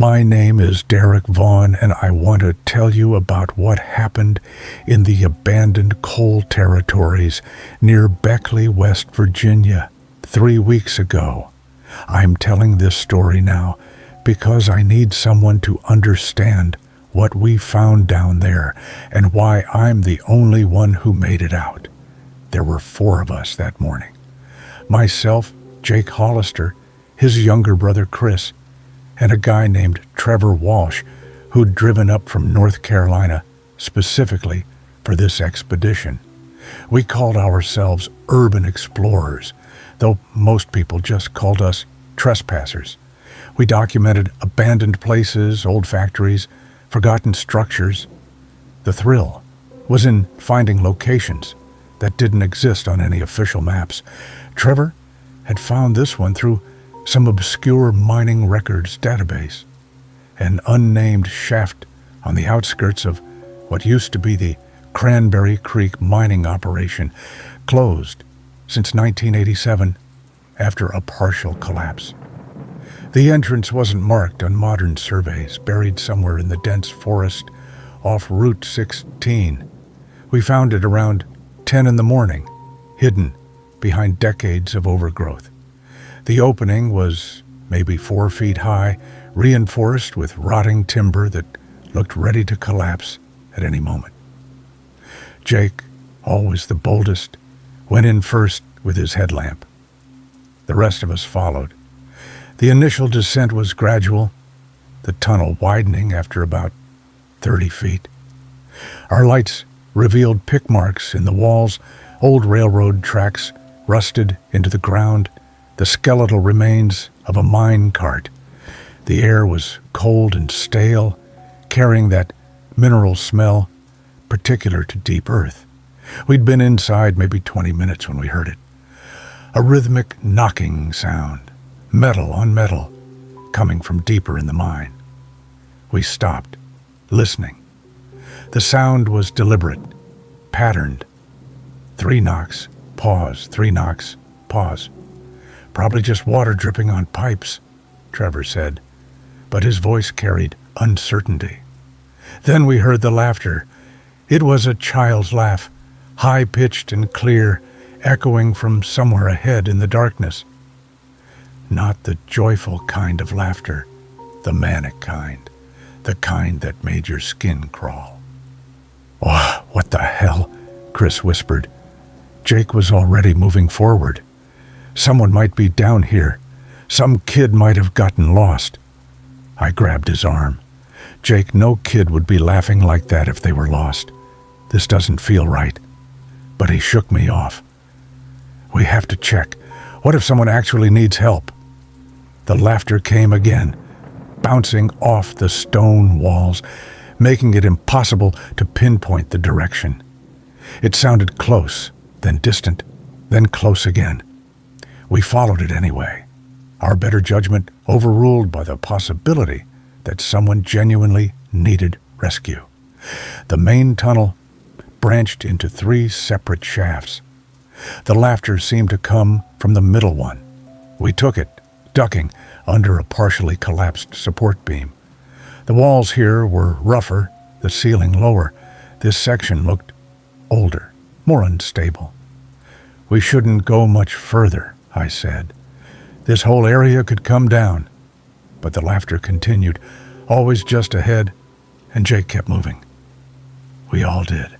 My name is Derek Vaughn, and I want to tell you about what happened in the abandoned coal territories near Beckley, West Virginia, 3 weeks ago. I'm telling this story now because I need someone to understand what we found down there and why I'm the only one who made it out. There were 4 of us that morning. Myself, Jake Hollister, his younger brother Chris, and a guy named Trevor Walsh who'd driven up from North Carolina specifically for this expedition. We called ourselves urban explorers, though most people just called us trespassers. We documented abandoned places, old factories, forgotten structures. The thrill was in finding locations that didn't exist on any official maps. Trevor had found this one through some obscure mining records database. An unnamed shaft on the outskirts of what used to be the Cranberry Creek mining operation, closed since 1987 after a partial collapse. The entrance wasn't marked on modern surveys, buried somewhere in the dense forest off Route 16. We found it around 10 in the morning, hidden behind decades of overgrowth. The opening was maybe 4 feet high, reinforced with rotting timber that looked ready to collapse at any moment. Jake, always the boldest, went in first with his headlamp. The rest of us followed. The initial descent was gradual, the tunnel widening after about 30 feet. Our lights revealed pick marks in the walls, old railroad tracks rusted into the ground, the skeletal remains of a mine cart. The air was cold and stale, carrying that mineral smell particular to deep earth. We'd been inside maybe 20 minutes when we heard it. A rhythmic knocking sound, metal on metal, coming from deeper in the mine. We stopped, listening. The sound was deliberate, patterned. 3 knocks, pause, 3 knocks, pause. Probably just water dripping on pipes, Trevor said, but his voice carried uncertainty. Then we heard the laughter. It was a child's laugh, high-pitched and clear, echoing from somewhere ahead in the darkness. Not the joyful kind of laughter, the manic kind, the kind that made your skin crawl. "Oh, what the hell?" Chris whispered. Jake was already moving forward. Someone might be down here. Some kid might have gotten lost. I grabbed his arm. "Jake, no kid would be laughing like that if they were lost. This doesn't feel right." But he shook me off. "We have to check. What if someone actually needs help?" The laughter came again, bouncing off the stone walls, making it impossible to pinpoint the direction. It sounded close, then distant, then close again. We followed it anyway, our better judgment overruled by the possibility that someone genuinely needed rescue. The main tunnel branched into 3 separate shafts. The laughter seemed to come from the middle one. We took it, ducking under a partially collapsed support beam. The walls here were rougher, the ceiling lower. This section looked older, more unstable. "We shouldn't go much further," I said. "This whole area could come down." But the laughter continued, always just ahead, and Jake kept moving. We all did.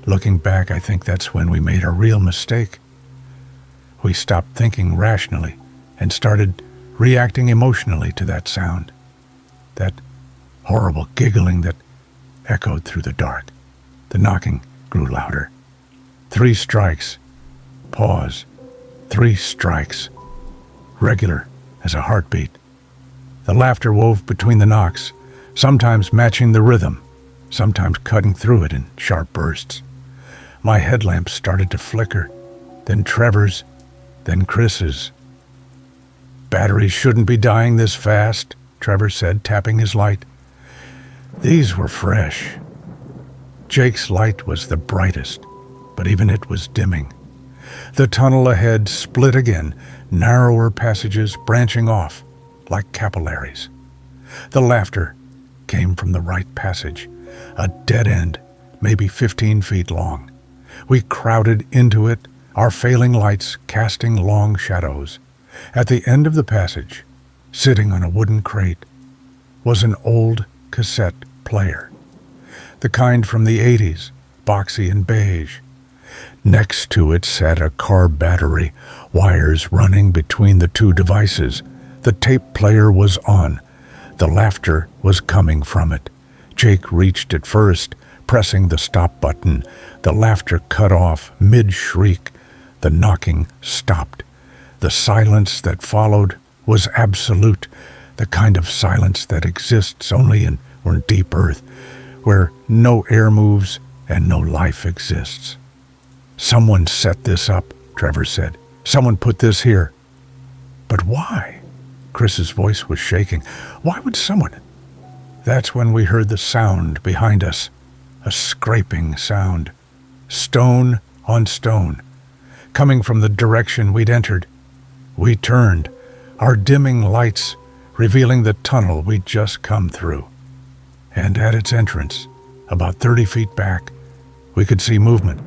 Looking back, I think that's when we made a real mistake. We stopped thinking rationally and started reacting emotionally to that sound, that horrible giggling that echoed through the dark. The knocking grew louder. 3 strikes. Pause. 3 strikes. Regular as a heartbeat. The laughter wove between the knocks, sometimes matching the rhythm, sometimes cutting through it in sharp bursts. My headlamp started to flicker, then Trevor's, then Chris's. "Batteries shouldn't be dying this fast," Trevor said, tapping his light. These were fresh. Jake's light was the brightest, but even it was dimming. The tunnel ahead split again, narrower passages branching off like capillaries. The laughter came from the right passage, a dead end, maybe 15 feet long. We crowded into it, our failing lights casting long shadows. At the end of the passage, sitting on a wooden crate, was an old cassette player, the kind from the 80s, boxy and beige. Next to it sat a car battery, wires running between the two devices. The tape player was on. The laughter was coming from it. Jake reached it first, pressing the stop button. The laughter cut off mid-shriek. The knocking stopped. The silence that followed was absolute, the kind of silence that exists only in deep earth, where no air moves and no life exists. "Someone set this up," Trevor said. "Someone put this here." "But why?" Chris's voice was shaking. "Why would someone?" That's when we heard the sound behind us, a scraping sound, stone on stone, coming from the direction we'd entered. We turned, our dimming lights revealing the tunnel we'd just come through. And at its entrance, about 30 feet back, we could see movement.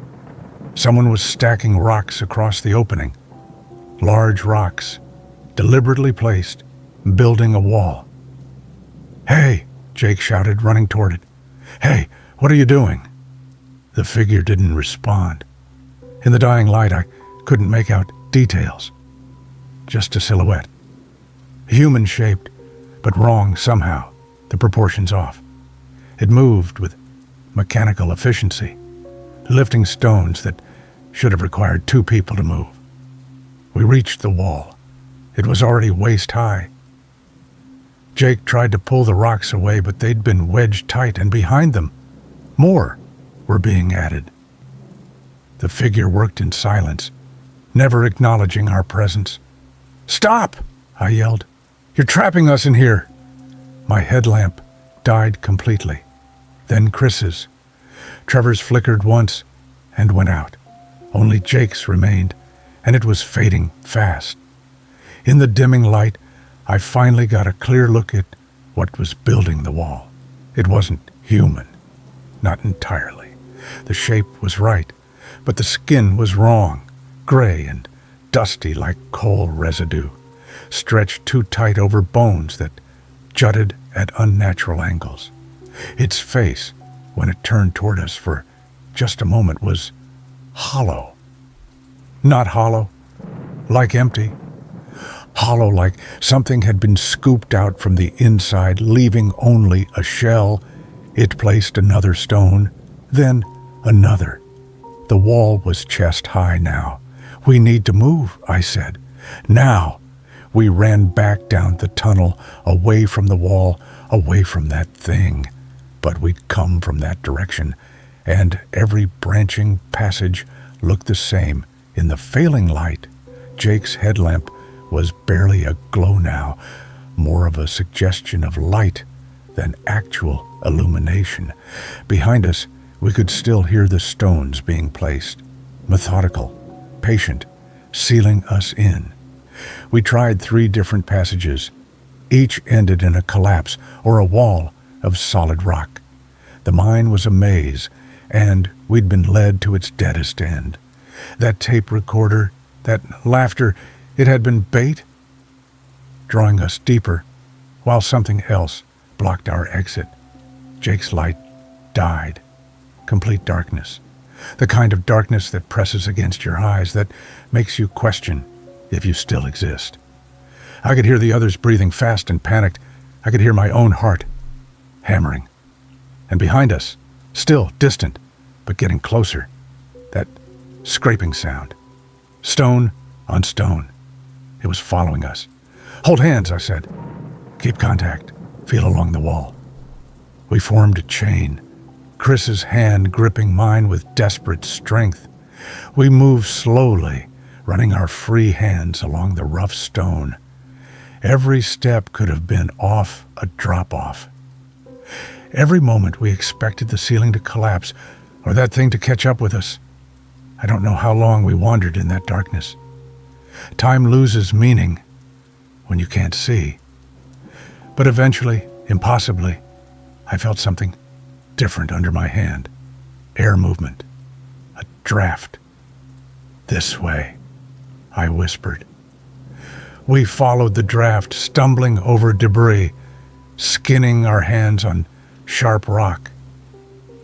Someone was stacking rocks across the opening. Large rocks, deliberately placed, building a wall. "Hey!" Jake shouted, running toward it. "Hey, what are you doing?" The figure didn't respond. In the dying light, I couldn't make out details. Just a silhouette. Human-shaped, but wrong somehow, the proportions off. It moved with mechanical efficiency, lifting stones that should have required 2 people to move. We reached the wall. It was already waist-high. Jake tried to pull the rocks away, but they'd been wedged tight, and behind them, more were being added. The figure worked in silence, never acknowledging our presence. "Stop!" I yelled. "You're trapping us in here!" My headlamp died completely. Then Chris's. Trevor's flickered once and went out. Only Jake's remained, and it was fading fast. In the dimming light, I finally got a clear look at what was building the wall. It wasn't human. Not entirely. The shape was right, but the skin was wrong, gray and dusty like coal residue, stretched too tight over bones that jutted at unnatural angles. Its face, when it turned toward us for just a moment, was hollow. Not hollow, like empty. Hollow like something had been scooped out from the inside, leaving only a shell. It placed another stone, then another. The wall was chest high now. "We need to move," I said. "Now." We ran back down the tunnel, away from the wall, away from that thing. But we'd come from that direction, and every branching passage looked the same. In the failing light, Jake's headlamp was barely a glow now, more of a suggestion of light than actual illumination. Behind us, we could still hear the stones being placed, methodical, patient, sealing us in. We tried 3 different passages. Each ended in a collapse or a wall of solid rock. The mine was a maze, and we'd been led to its deadest end. That tape recorder, that laughter, it had been bait, drawing us deeper, while something else blocked our exit. Jake's light died. Complete darkness. The kind of darkness that presses against your eyes, that makes you question if you still exist. I could hear the others breathing fast and panicked. I could hear my own heart hammering. And behind us, still distant, but getting closer, that scraping sound. Stone on stone. It was following us. "Hold hands," I said. "Keep contact. Feel along the wall." We formed a chain, Chris's hand gripping mine with desperate strength. We moved slowly, running our free hands along the rough stone. Every step could have been off a drop-off. Every moment we expected the ceiling to collapse or that thing to catch up with us. I don't know how long we wandered in that darkness. Time loses meaning when you can't see. But eventually, Impossibly, I felt something different under my hand. Air movement. A draft. "This way," I whispered. We followed the draft, stumbling over debris, skinning our hands on sharp rock.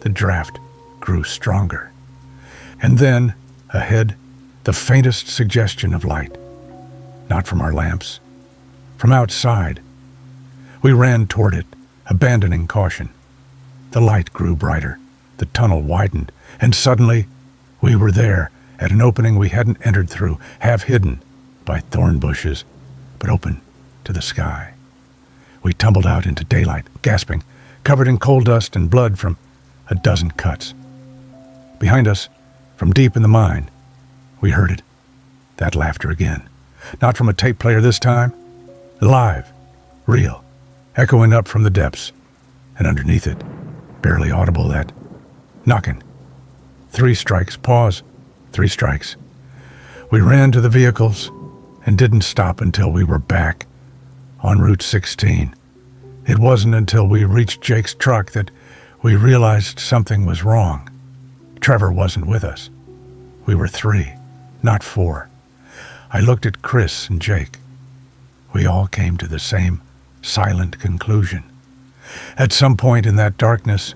The draft grew stronger. And then, ahead, the faintest suggestion of light. Not from our lamps, from outside. We ran toward it, abandoning caution. The light grew brighter, the tunnel widened, and suddenly we were there, at an opening we hadn't entered through, half hidden by thorn bushes, but open to the sky. We tumbled out into daylight, gasping, covered in coal dust and blood from a dozen cuts. Behind us, from deep in the mine, we heard it. That laughter again. Not from a tape player this time. Live. Real. Echoing up from the depths. And underneath it, barely audible, that knocking. 3 strikes. Pause. 3 strikes. We ran to the vehicles and didn't stop until we were back on Route 16. It wasn't until we reached Jake's truck that we realized something was wrong. Trevor wasn't with us. We were 3, not 4. I looked at Chris and Jake. We all came to the same silent conclusion. At some point in that darkness,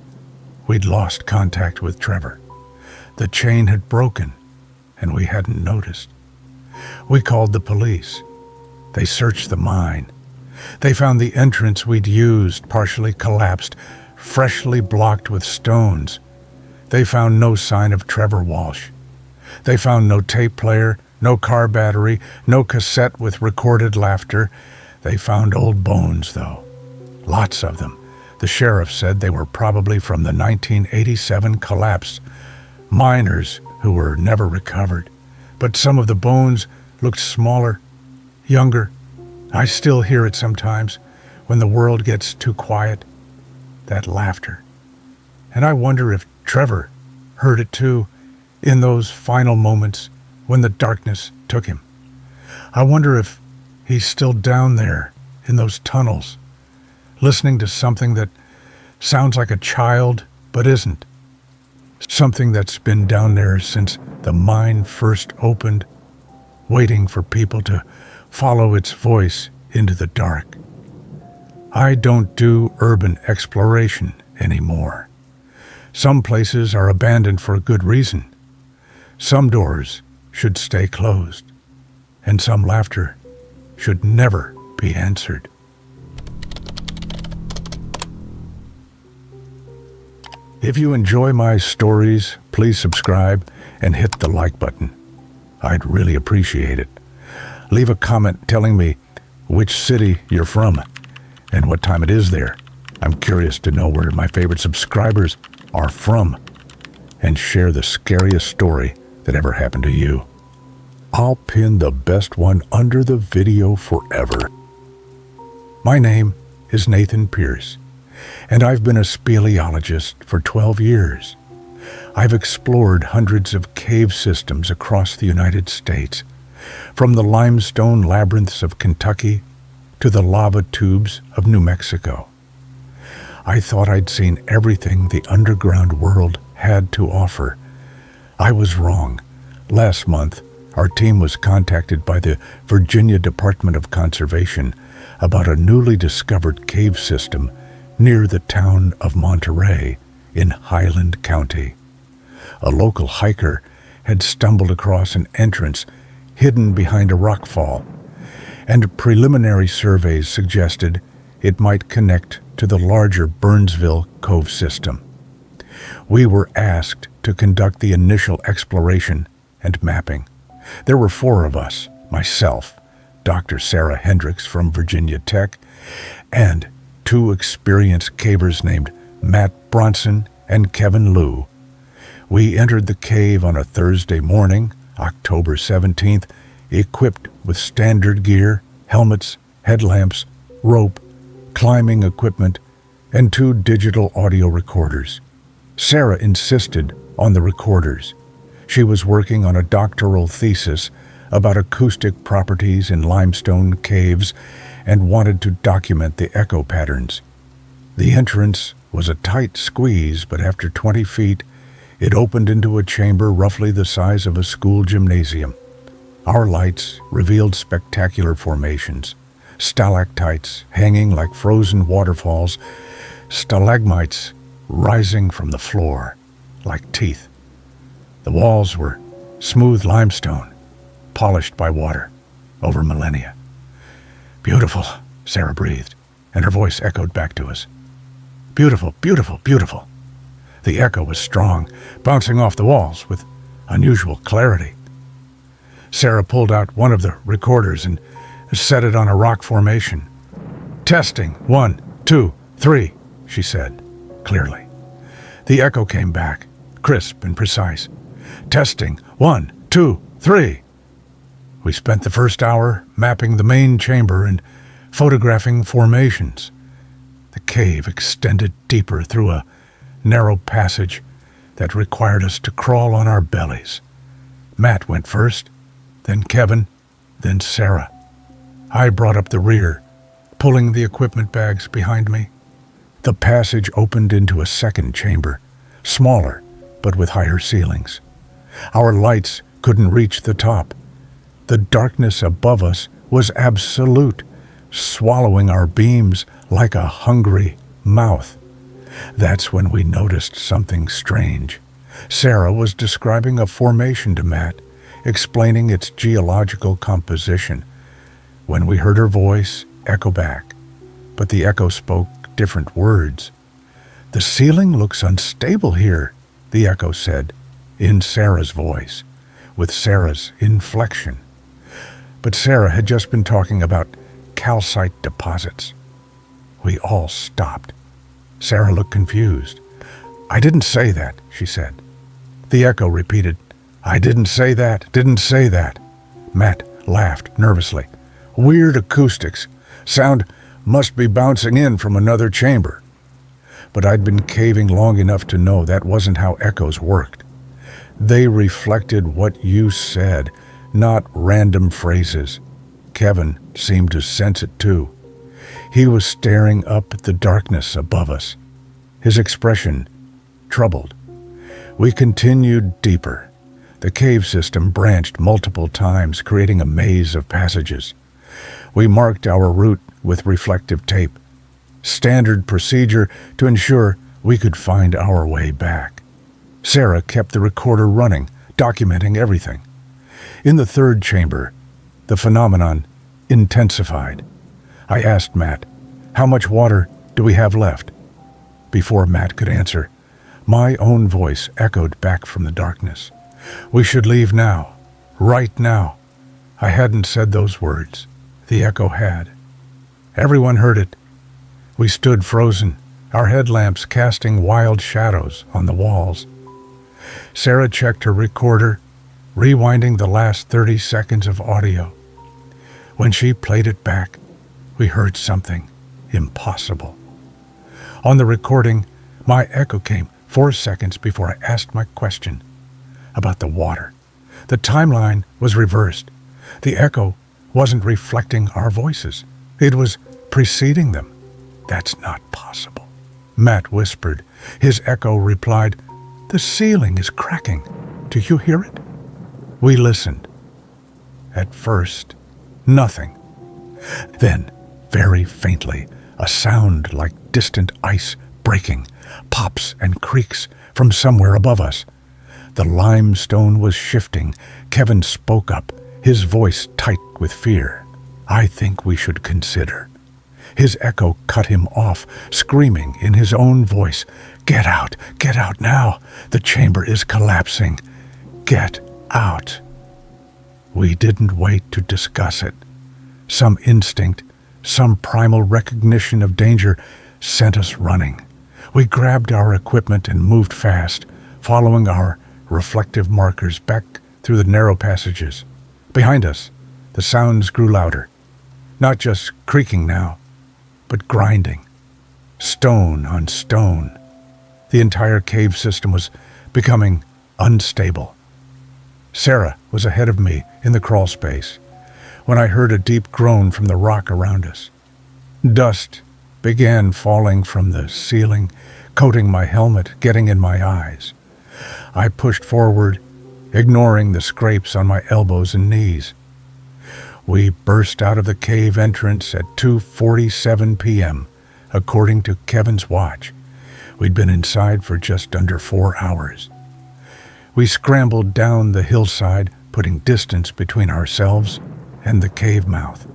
we'd lost contact with Trevor. The chain had broken, and we hadn't noticed. We called the police. They searched the mine. They found the entrance we'd used partially collapsed, freshly blocked with stones. They found no sign of Trevor Walsh. They found no tape player, no car battery, no cassette with recorded laughter. They found old bones, though. Lots of them. The sheriff said they were probably from the 1987 collapse. Miners who were never recovered. But some of the bones looked smaller, younger. I still hear it sometimes when the world gets too quiet. That laughter. And I wonder if Trevor heard it too, in those final moments when the darkness took him. I wonder if he's still down there in those tunnels, listening to something that sounds like a child but isn't. Something that's been down there since the mine first opened, waiting for people to follow its voice into the dark. I don't do urban exploration anymore. Some places are abandoned for a good reason. Some doors should stay closed, and some laughter should never be answered. If you enjoy my stories, please subscribe and hit the like button. I'd really appreciate it. Leave a comment telling me which city you're from and what time it is there. I'm curious to know where my favorite subscribers are from, and share the scariest story that ever happened to you. I'll pin the best one under the video forever. My name is Nathan Pierce, and I've been a speleologist for 12 years. I've explored hundreds of cave systems across the United States, from the limestone labyrinths of Kentucky to the lava tubes of New Mexico. I thought I'd seen everything the underground world had to offer. I was wrong. Last month, our team was contacted by the Virginia Department of Conservation about a newly discovered cave system near the town of Monterey in Highland County. A local hiker had stumbled across an entrance hidden behind a rockfall, and preliminary surveys suggested it might connect to the larger Burnsville Cove system. We were asked to conduct the initial exploration and mapping. There were 4 of us, myself, Dr. Sarah Hendricks from Virginia Tech, and 2 experienced cavers named Matt Bronson and Kevin Liu. We entered the cave on a Thursday morning, October 17th, equipped with standard gear, helmets, headlamps, rope, climbing equipment, and 2 digital audio recorders. Sarah insisted on the recorders. She was working on a doctoral thesis about acoustic properties in limestone caves and wanted to document the echo patterns. The entrance was a tight squeeze, but after 20 feet, it opened into a chamber roughly the size of a school gymnasium. Our lights revealed spectacular formations, stalactites hanging like frozen waterfalls, stalagmites rising from the floor like teeth. The walls were smooth limestone, polished by water over millennia. "Beautiful," Sarah breathed, and her voice echoed back to us. "Beautiful, beautiful, beautiful." The echo was strong, bouncing off the walls with unusual clarity. Sarah pulled out one of the recorders and set it on a rock formation. "Testing, 1, 2, 3, she said, clearly. The echo came back, crisp and precise. "Testing, 1, 2, 3. We spent the first hour mapping the main chamber and photographing formations. The cave extended deeper through a narrow passage that required us to crawl on our bellies. Matt went first, then Kevin, then Sarah. I brought up the rear, pulling the equipment bags behind me. The passage opened into a second chamber, smaller but with higher ceilings. Our lights couldn't reach the top. The darkness above us was absolute, swallowing our beams like a hungry mouth. That's when we noticed something strange. Sarah was describing a formation to Matt, explaining its geological composition. When we heard her voice echo back, but the echo spoke different words. "The ceiling looks unstable here," the echo said, in Sarah's voice, with Sarah's inflection. But Sarah had just been talking about calcite deposits. We all stopped. Sarah looked confused. "I didn't say that," she said. The echo repeated, "I didn't say that, didn't say that." Matt laughed nervously. "Weird acoustics. Sound must be bouncing in from another chamber." But I'd been caving long enough to know that wasn't how echoes worked. They reflected what you said, not random phrases. Kevin seemed to sense it too. He was staring up at the darkness above us, his expression troubled. We continued deeper. The cave system branched multiple times, creating a maze of passages. We marked our route with reflective tape, standard procedure to ensure we could find our way back. Sarah kept the recorder running, documenting everything. In the third chamber, the phenomenon intensified. I asked Matt, "How much water do we have left?" Before Matt could answer, my own voice echoed back from the darkness. "We should leave now, right now." I hadn't said those words. The echo had. Everyone heard it. We stood frozen, our headlamps casting wild shadows on the walls. Sarah checked her recorder, rewinding the last 30 seconds of audio. When she played it back, we heard something impossible. On the recording, my echo came 4 seconds before I asked my question about the water. The timeline was reversed. The echo wasn't reflecting our voices. It was preceding them. "That's not possible," Matt whispered. His echo replied, "The ceiling is cracking. Do you hear it?" We listened. At first, nothing. Then, very faintly, a sound like distant ice breaking, pops and creaks from somewhere above us. The limestone was shifting. Kevin spoke up, his voice tight with fear. "I think we should consider." His echo cut him off, screaming in his own voice, get out now. The chamber is collapsing. Get out." We didn't wait to discuss it. Some instinct, some primal recognition of danger sent us running. We grabbed our equipment and moved fast, following our reflective markers back through the narrow passages. Behind us, the sounds grew louder, not just creaking now, but grinding, stone on stone. The entire cave system was becoming unstable. Sarah was ahead of me in the crawl space when I heard a deep groan from the rock around us. Dust began falling from the ceiling, coating my helmet, getting in my eyes. I pushed forward, ignoring the scrapes on my elbows and knees. We burst out of the cave entrance at 2:47 p.m., according to Kevin's watch. We'd been inside for just under 4 hours. We scrambled down the hillside, putting distance between ourselves and the cave mouth.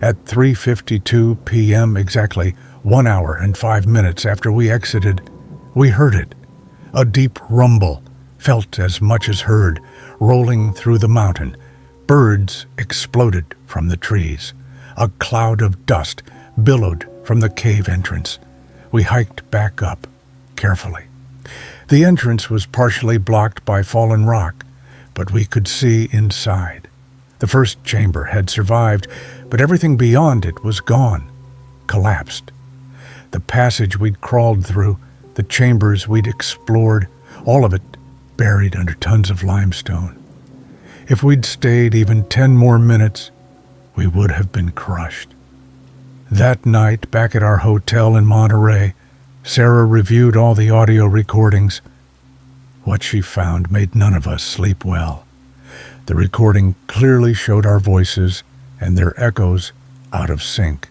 At 3:52 p.m., exactly 1 hour and 5 minutes after we exited, we heard it. A deep rumble, felt as much as heard, rolling through the mountain. Birds exploded from the trees. A cloud of dust billowed from the cave entrance. We hiked back up, carefully. The entrance was partially blocked by fallen rock, but we could see inside. The first chamber had survived, but everything beyond it was gone, collapsed. The passage we'd crawled through, the chambers we'd explored, all of it buried under tons of limestone. If we'd stayed even 10 more minutes, we would have been crushed. That night, back at our hotel in Monterey, Sarah reviewed all the audio recordings. What she found made none of us sleep well. The recording clearly showed our voices and their echoes out of sync.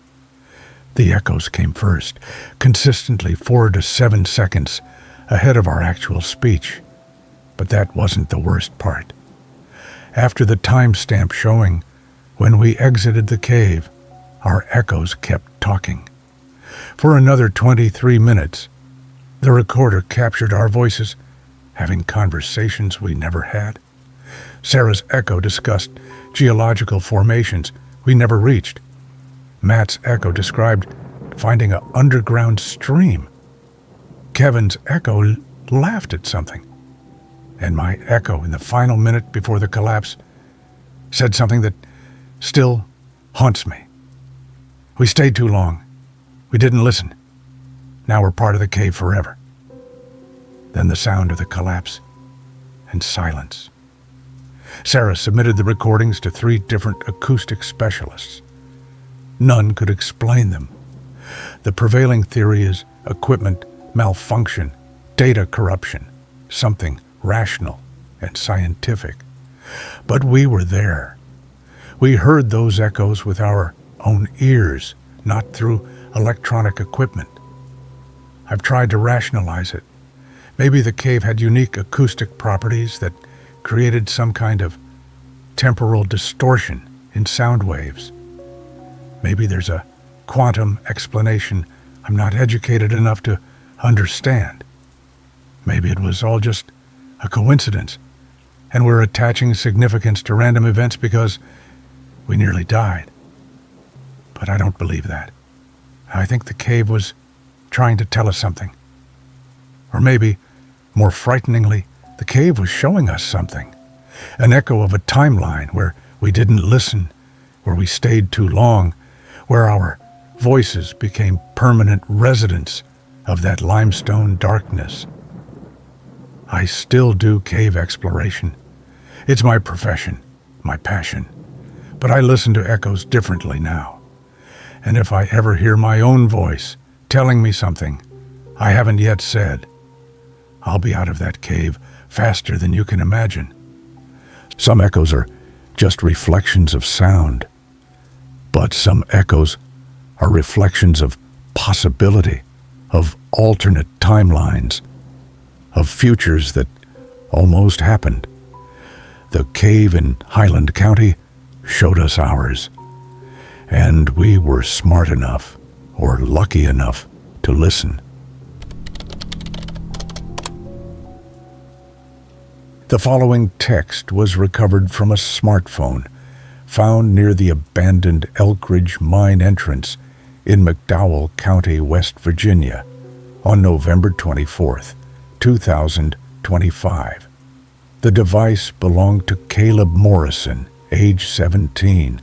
The echoes came first, consistently 4 to 7 seconds ahead of our actual speech. But that wasn't the worst part. After the timestamp showing, when we exited the cave, our echoes kept talking. For another 23 minutes, the recorder captured our voices, having conversations we never had. Sarah's echo discussed geological formations we never reached. Matt's echo described finding an underground stream. Kevin's echo laughed at something. And my echo, in the final minute before the collapse, said something that still haunts me. We stayed too long. We didn't listen. Now we're part of the cave forever. Then the sound of the collapse and silence. Sarah submitted the recordings to 3 different acoustic specialists. None could explain them. The prevailing theory is equipment malfunction, data corruption, something rational and scientific. But we were there. We heard those echoes with our own ears, not through electronic equipment. I've tried to rationalize it. Maybe the cave had unique acoustic properties that created some kind of temporal distortion in sound waves. Maybe there's a quantum explanation I'm not educated enough to understand. Maybe it was all just a coincidence, and we're attaching significance to random events because we nearly died. But I don't believe that. I think the cave was trying to tell us something. Or maybe, more frighteningly, the cave was showing us something. An echo of a timeline where we didn't listen, where we stayed too long, where our voices became permanent residents of that limestone darkness. I still do cave exploration. It's my profession, my passion. But I listen to echoes differently now. And if I ever hear my own voice telling me something I haven't yet said, I'll be out of that cave faster than you can imagine. Some echoes are just reflections of sound, but some echoes are reflections of possibility, of alternate timelines, of futures that almost happened. The cave in Highland County showed us ours, and we were smart enough, or lucky enough, to listen. The following text was recovered from a smartphone found near the abandoned Elk Ridge mine entrance in McDowell County, West Virginia, on November 24th, 2025. The device belonged to Caleb Morrison, age 17,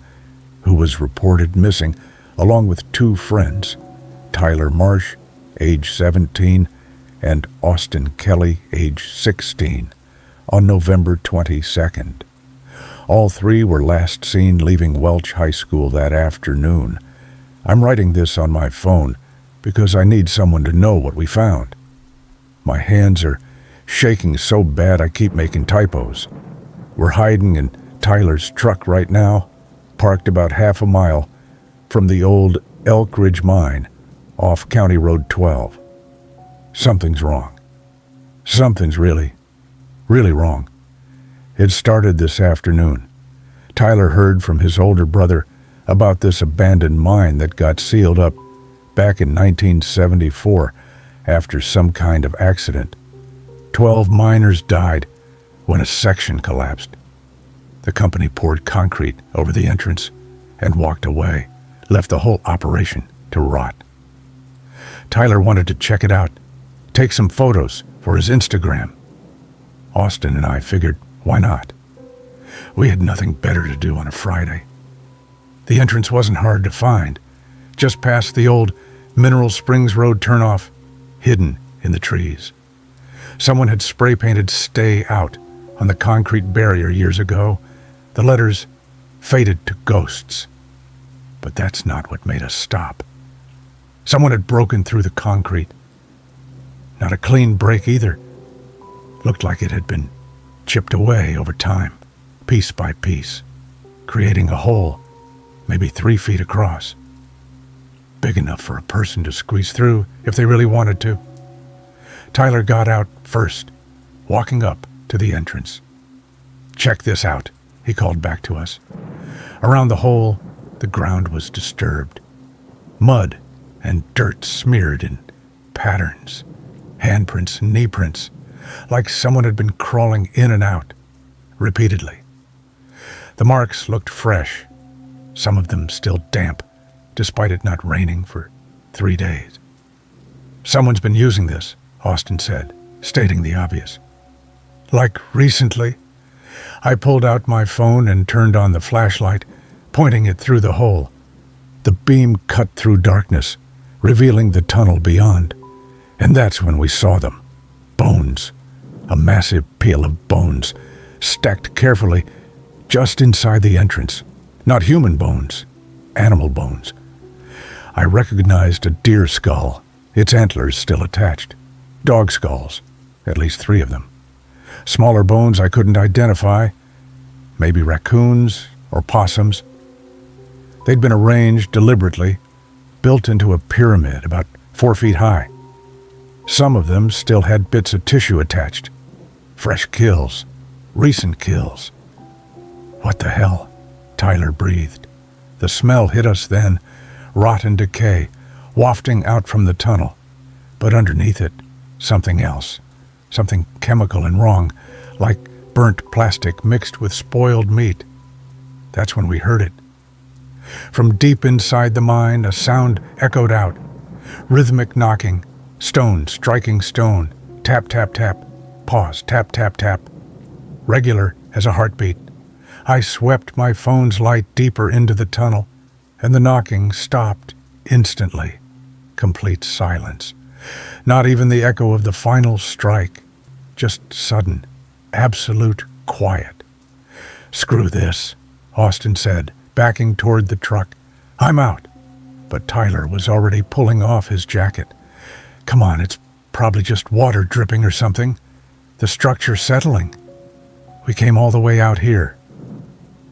who was reported missing along with 2 friends, Tyler Marsh, age 17, and Austin Kelly, age 16, on November 22nd. All 3 were last seen leaving Welch High School that afternoon. I'm writing this on my phone because I need someone to know what we found. My hands are shaking so bad I keep making typos. We're hiding in Tyler's truck right now, parked about half a mile from the old Elk Ridge mine off County Road 12. Something's wrong. Something's really wrong. It started this afternoon. Tyler heard from his older brother about this abandoned mine that got sealed up back in 1974 after some kind of accident. 12 miners died when a section collapsed. The company poured concrete over the entrance and walked away, left the whole operation to rot. Tyler wanted to check it out, take some photos for his Instagram. Austin and I figured, why not? We had nothing better to do on a Friday. The entrance wasn't hard to find, just past the old Mineral Springs Road turnoff, hidden in the trees. Someone had spray-painted "Stay Out" on the concrete barrier years ago, the letters faded to ghosts. But that's not what made us stop. Someone had broken through the concrete. Not a clean break either. Looked like it had been chipped away over time, piece by piece, creating a hole maybe 3 feet across. Big enough for a person to squeeze through if they really wanted to. Tyler got out first, walking up to the entrance. "Check this out," he called back to us. Around the hole, the ground was disturbed. Mud and dirt smeared in patterns, handprints and knee prints, like someone had been crawling in and out, repeatedly. The marks looked fresh, some of them still damp, despite it not raining for 3 days. "Someone's been using this," Austin said, stating the obvious. "Like recently?" I pulled out my phone and turned on the flashlight, pointing it through the hole. The beam cut through darkness, revealing the tunnel beyond. And that's when we saw them. Bones. A massive pile of bones, stacked carefully just inside the entrance. Not human bones, animal bones. I recognized a deer skull, its antlers still attached. Dog skulls, at least 3 of them. Smaller bones I couldn't identify, maybe raccoons or possums. They'd been arranged deliberately, built into a pyramid about 4 feet high. Some of them still had bits of tissue attached. Fresh kills, recent kills. "What the hell?" Tyler breathed. The smell hit us then, rot and decay, wafting out from the tunnel. But underneath it, something else. Something chemical and wrong, like burnt plastic mixed with spoiled meat. That's when we heard it. From deep inside the mine, a sound echoed out. Rhythmic knocking, stone striking stone, tap, tap, tap, pause, tap, tap, tap. Regular as a heartbeat. I swept my phone's light deeper into the tunnel, and the knocking stopped instantly. Complete silence. Not even the echo of the final strike. Just sudden, absolute quiet. "Screw this," Austin said, backing toward the truck. "I'm out." But Tyler was already pulling off his jacket. "Come on, it's probably just water dripping or something. The structure settling. We came all the way out here."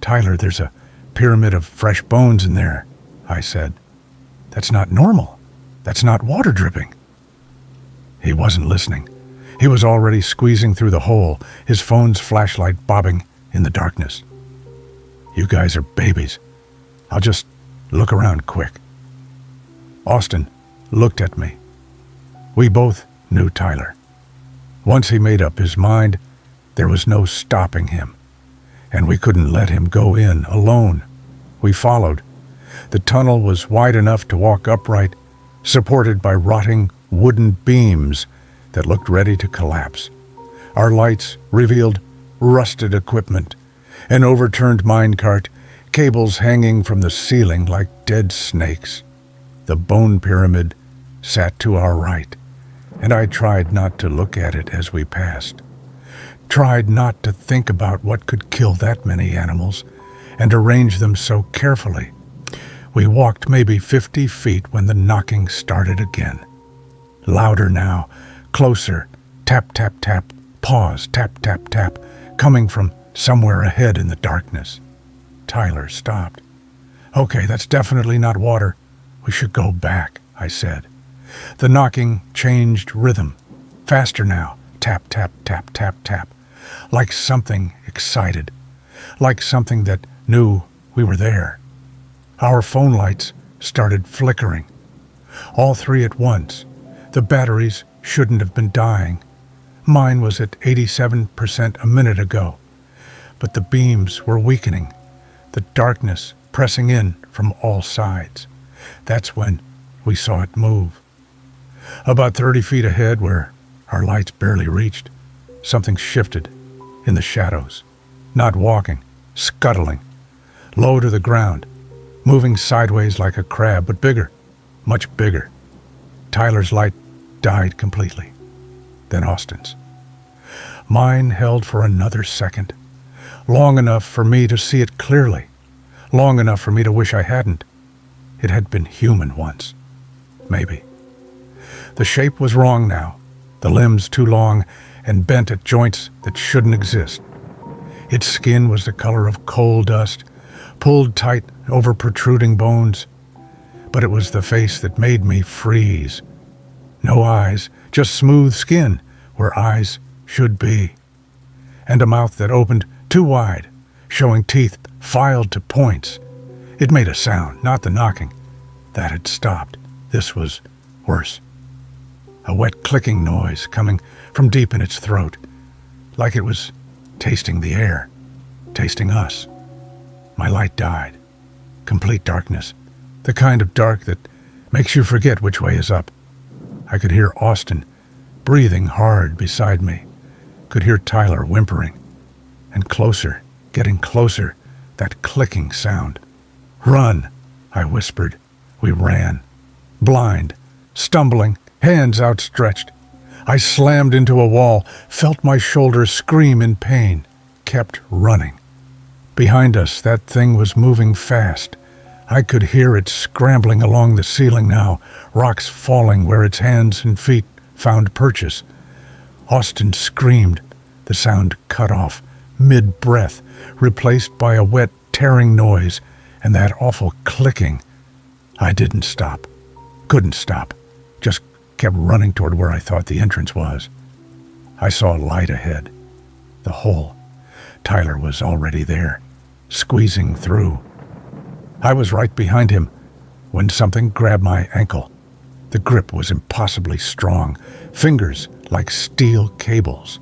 "Tyler, there's a pyramid of fresh bones in there," I said. "That's not normal. That's not water dripping." He wasn't listening. He was already squeezing through the hole, his phone's flashlight bobbing in the darkness. "You guys are babies. I'll just look around quick." Austin looked at me. We both knew Tyler. Once he made up his mind, there was no stopping him. And we couldn't let him go in alone. We followed. The tunnel was wide enough to walk upright, supported by rotting wooden beams that looked ready to collapse. Our lights revealed rusted equipment, an overturned minecart, cables hanging from the ceiling like dead snakes. The bone pyramid sat to our right, and I tried not to look at it as we passed. Tried not to think about what could kill that many animals and arrange them so carefully. We walked maybe 50 feet when the knocking started again. Louder now, closer, tap, tap, tap, pause, tap, tap, tap, coming from somewhere ahead in the darkness. Tyler stopped. "Okay, that's definitely not water. We should go back," I said. The knocking changed rhythm. Faster now, tap, tap, tap, tap, tap, like something excited, like something that knew we were there. Our phone lights started flickering. All three at once. The batteries shouldn't have been dying. Mine was at 87% a minute ago. But the beams were weakening, the darkness pressing in from all sides. That's when we saw it move. About 30 feet ahead, where our lights barely reached, something shifted in the shadows, not walking, scuttling, low to the ground, moving sideways like a crab, but bigger, much bigger. Tyler's light died completely, then Austin's. Mine held for another second, long enough for me to see it clearly, long enough for me to wish I hadn't. It had been human once, maybe. The shape was wrong now, the limbs too long and bent at joints that shouldn't exist. Its skin was the color of coal dust, pulled tight over protruding bones. But it was the face that made me freeze. No eyes, just smooth skin where eyes should be. And a mouth that opened too wide, showing teeth filed to points. It made a sound, not the knocking. That had stopped. This was worse. A wet clicking noise coming from deep in its throat, like it was tasting the air, tasting us. My light died. Complete darkness. The kind of dark that makes you forget which way is up. I could hear Austin breathing hard beside me. Could hear Tyler whimpering. And closer, getting closer, that clicking sound. "Run," I whispered. We ran. Blind, stumbling, hands outstretched. I slammed into a wall, felt my shoulders scream in pain, kept running. Behind us, that thing was moving fast. I could hear it scrambling along the ceiling now, rocks falling where its hands and feet found purchase. Austin screamed. The sound cut off, mid-breath, replaced by a wet, tearing noise and that awful clicking. I didn't stop. Couldn't stop. Just kept running toward where I thought the entrance was. I saw light ahead. The hole. Tyler was already there, squeezing through. I was right behind him when something grabbed my ankle. The grip was impossibly strong, fingers like steel cables.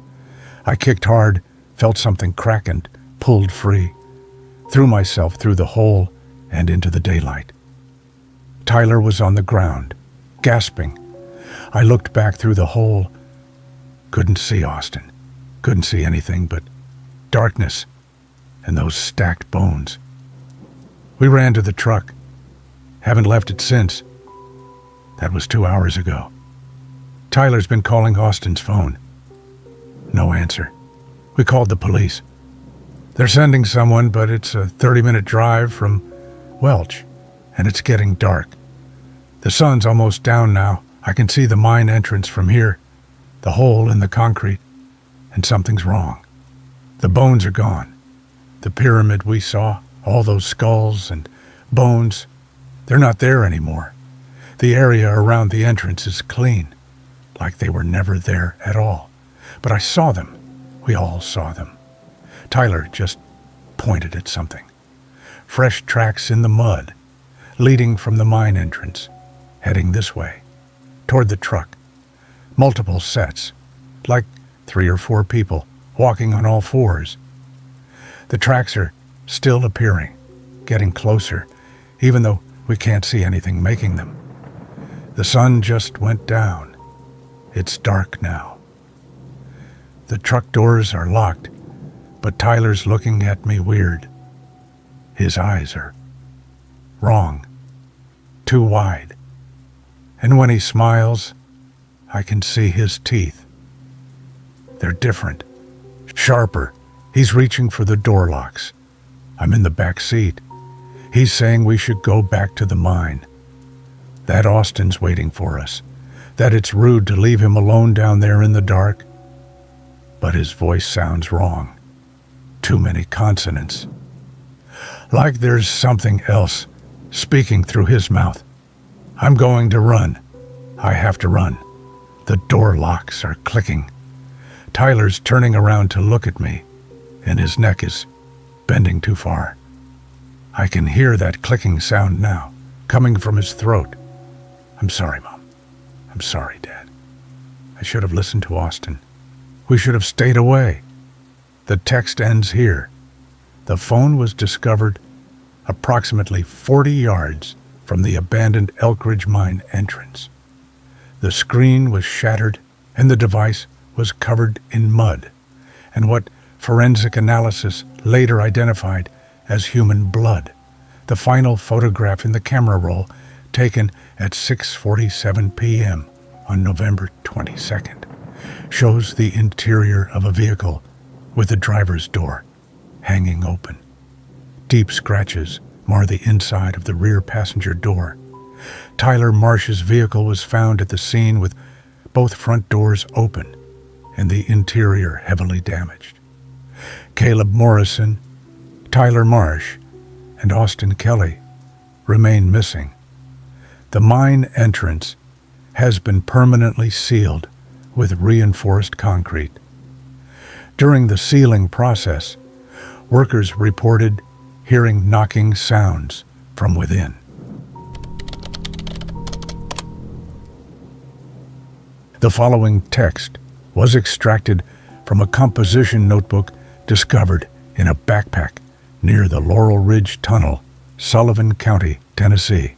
I kicked hard, felt something crack and pulled free, threw myself through the hole and into the daylight. Tyler was on the ground, gasping. I looked back through the hole. Couldn't see Austin. Couldn't see anything but darkness and those stacked bones. We ran to the truck. Haven't left it since. That was 2 hours ago. Tyler's been calling Austin's phone. No answer. We called the police. They're sending someone, but it's a 30-minute drive from Welch, and it's getting dark. The sun's almost down now. I can see the mine entrance from here, the hole in the concrete, and something's wrong. The bones are gone. The pyramid we saw, all those skulls and bones, they're not there anymore. The area around the entrance is clean, like they were never there at all. But I saw them. We all saw them. Tyler just pointed at something. Fresh tracks in the mud, leading from the mine entrance, heading this way, toward the truck. Multiple sets, like 3 or 4 people walking on all fours. The tracks are still appearing, getting closer, even though we can't see anything making them. The sun just went down. It's dark now. The truck doors are locked, but Tyler's looking at me weird. His eyes are wrong, too wide. And when he smiles, I can see his teeth. They're different, sharper. He's reaching for the door locks. I'm in the back seat. He's saying we should go back to the mine, that Austin's waiting for us, that it's rude to leave him alone down there in the dark. But his voice sounds wrong. Too many consonants. Like there's something else speaking through his mouth. I'm going to run. I have to run. The door locks are clicking. Tyler's turning around to look at me, and his neck is bending too far. I can hear that clicking sound now, coming from his throat. I'm sorry, Mom. I'm sorry, Dad. I should have listened to Austin. We should have stayed away. The text ends here. The phone was discovered approximately 40 yards from the abandoned Elk Ridge mine entrance. The screen was shattered and the device was covered in mud and what forensic analysis later identified as human blood. The final photograph in the camera roll, taken at 6:47 p.m. on November 22nd, shows the interior of a vehicle with the driver's door hanging open. Deep scratches mar the inside of the rear passenger door. Tyler Marsh's vehicle was found at the scene with both front doors open and the interior heavily damaged. Caleb Morrison, Tyler Marsh, and Austin Kelly remain missing. The mine entrance has been permanently sealed with reinforced concrete. During the sealing process, workers reported hearing knocking sounds from within. The following text was extracted from a composition notebook discovered in a backpack near the Laurel Ridge Tunnel, Sullivan County, Tennessee,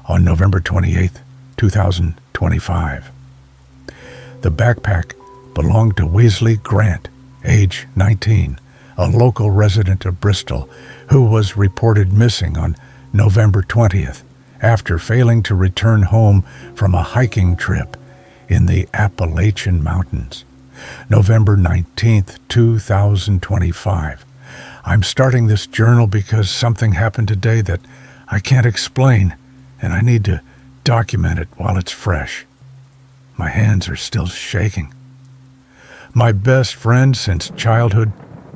on November 28, 2025. The backpack belonged to Weasley Grant, age 19, a local resident of Bristol, who was reported missing on November 20th after failing to return home from a hiking trip in the Appalachian Mountains. November 19th, 2025. I'm starting this journal because something happened today that I can't explain, and I need to document it while it's fresh. My hands are still shaking. My best friend since childhood,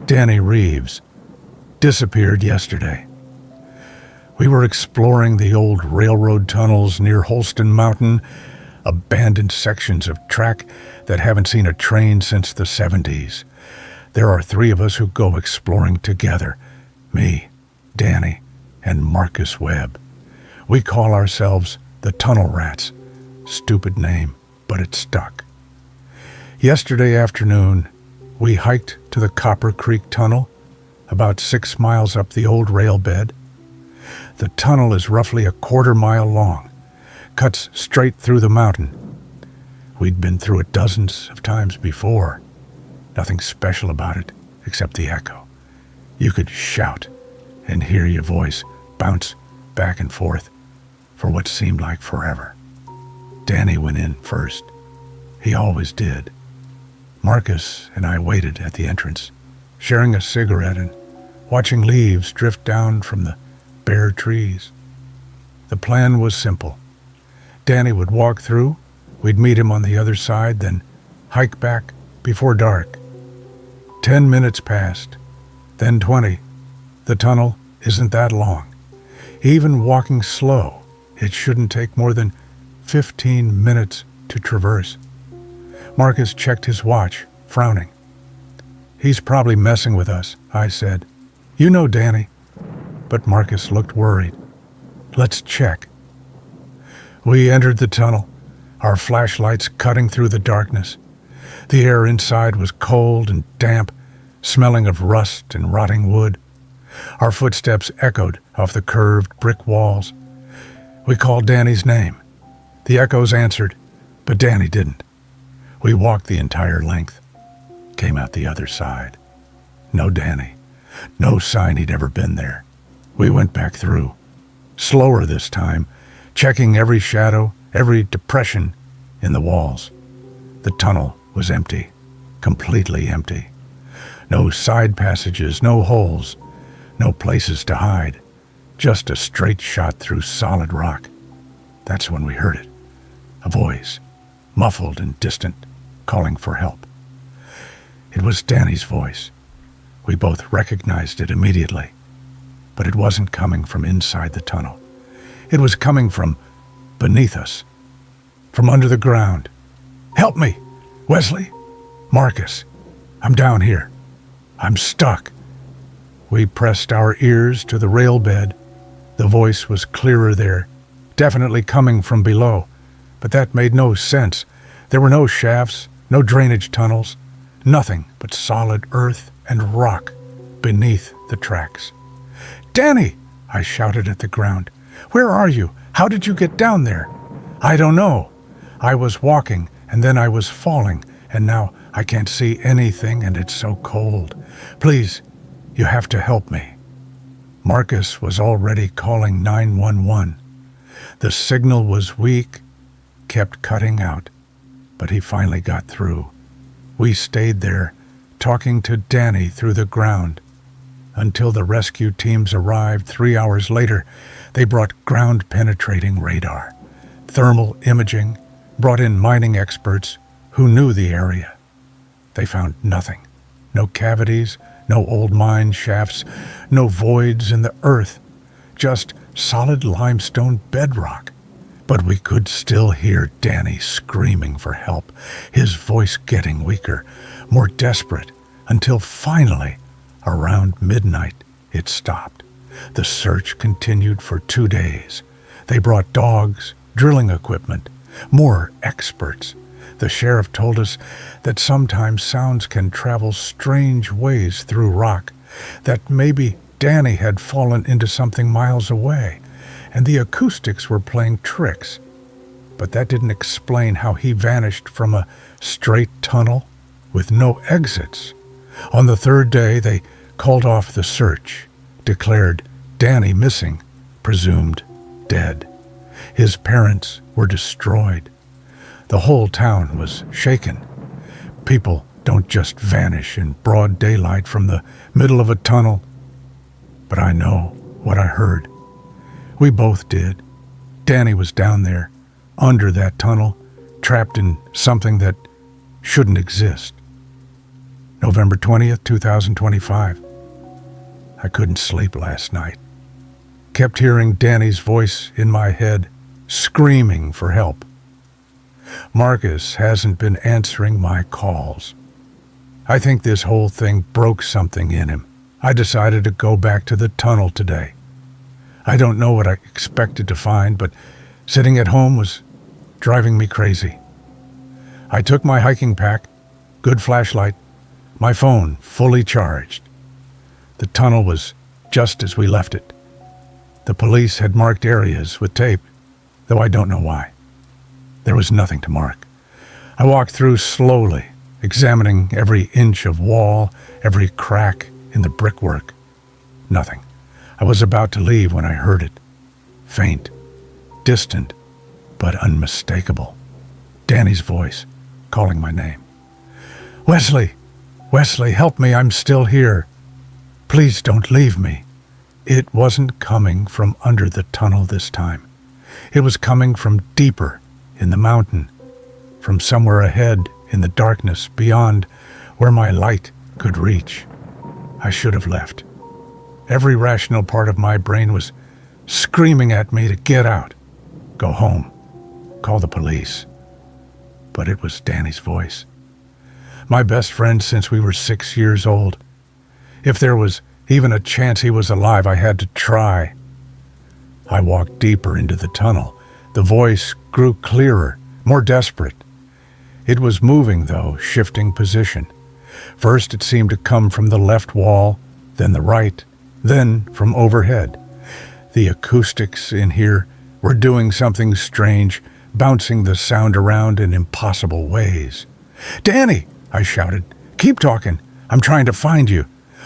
Danny Reeves, disappeared yesterday. We were exploring the old railroad tunnels near Holston Mountain, abandoned sections of track that haven't seen a train since the 70s. There are 3 of us who go exploring together, me, Danny, and Marcus Webb. We call ourselves the Tunnel Rats. Stupid name, but it stuck. Yesterday afternoon, we hiked to the Copper Creek Tunnel, about 6 miles up the old rail bed. The tunnel is roughly a 1/4 mile long, cuts straight through the mountain. We'd been through it dozens of times before. Nothing special about it except the echo. You could shout and hear your voice bounce back and forth for what seemed like forever. Danny went in first. He always did. Marcus and I waited at the entrance, sharing a cigarette and watching leaves drift down from the bare trees. The plan was simple. Danny would walk through, we'd meet him on the other side, then hike back before dark. 10 minutes passed, then 20. The tunnel isn't that long. Even walking slow, it shouldn't take more than 15 minutes to traverse. Marcus checked his watch, frowning. He's probably messing with us, I said. You know Danny. But Marcus looked worried. Let's check. We entered the tunnel, our flashlights cutting through the darkness. The air inside was cold and damp, smelling of rust and rotting wood. Our footsteps echoed off the curved brick walls. We called Danny's name. The echoes answered, but Danny didn't. We walked the entire length, came out the other side. No Danny. No sign he'd ever been there. We went back through, slower this time, checking every shadow, every depression in the walls. The tunnel was empty, completely empty. No side passages, no holes, no places to hide. just a straight shot through solid rock. That's when we heard it. A voice, muffled and distant, calling for help. It was Danny's voice. We both recognized it immediately, but it wasn't coming from inside the tunnel. It was coming from beneath us, from under the ground. "Help me! Wesley! Marcus! I'm down here. I'm stuck." We pressed our ears to the rail bed. The voice was clearer there, definitely coming from below, but that made no sense. There were no shafts, no drainage tunnels, nothing but solid earth and rock beneath the tracks. "Danny!" I shouted at the ground. "Where are you? How did you get down there?" "I don't know. I was walking, and then I was falling, and now I can't see anything, and it's so cold. Please, you have to help me." Marcus was already calling 911. The signal was weak, kept cutting out, but he finally got through. We stayed there, talking to Danny through the ground, until the rescue teams arrived 3 hours later. They brought ground-penetrating radar, thermal imaging, brought in mining experts who knew the area. They found nothing. No cavities, no old mine shafts, no voids in the earth, just solid limestone bedrock. But we could still hear Danny screaming for help, his voice getting weaker, more desperate, until finally, around midnight, it stopped. The search continued for 2 days. They brought dogs, drilling equipment, more experts. The sheriff told us that sometimes sounds can travel strange ways through rock, that maybe Danny had fallen into something miles away, and the acoustics were playing tricks. But that didn't explain how he vanished from a straight tunnel with no exits. On the 3rd day, they called off the search, declared Danny missing, presumed dead. His parents were destroyed. The whole town was shaken. People don't just vanish in broad daylight from the middle of a tunnel. But I know what I heard. We both did. Danny was down there, under that tunnel, trapped in something that shouldn't exist. November 20th, 2025. I couldn't sleep last night. Kept hearing Danny's voice in my head, screaming for help. Marcus hasn't been answering my calls. I think this whole thing broke something in him. I decided to go back to the tunnel today. I don't know what I expected to find, but sitting at home was driving me crazy. I took my hiking pack, good flashlight, my phone fully charged. The tunnel was just as we left it. The police had marked areas with tape, though I don't know why. There was nothing to mark. I walked through slowly, examining every inch of wall, every crack in the brickwork. Nothing. I was about to leave when I heard it. Faint, distant, but unmistakable. Danny's voice, calling my name. "Wesley! Wesley, help me, I'm still here. Please don't leave me." It wasn't coming from under the tunnel this time. It was coming from deeper in the mountain, from somewhere ahead in the darkness beyond where my light could reach. I should have left. Every rational part of my brain was screaming at me to get out, go home, call the police. But it was Danny's voice. My best friend since we were 6 years old. If there was even a chance he was alive, I had to try. I walked deeper into the tunnel. The voice grew clearer, more desperate. It was moving, though, shifting position. First it seemed to come from the left wall, then the right, then from overhead. The acoustics in here were doing something strange, bouncing the sound around in impossible ways. "Danny!" I shouted. "Keep talking. I'm trying to find you.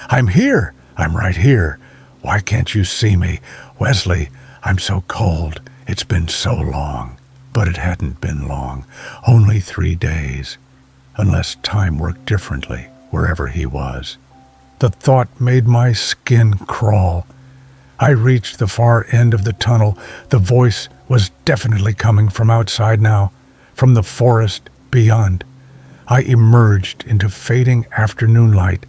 I'm here. I'm right here. Why can't you see me? Wesley, I'm so cold. It's been so long." But it hadn't been long. Only 3 days. Unless time worked differently wherever he was. The thought made my skin crawl. I reached the far end of the tunnel. The voice was definitely coming from outside now, from the forest beyond. I emerged into fading afternoon light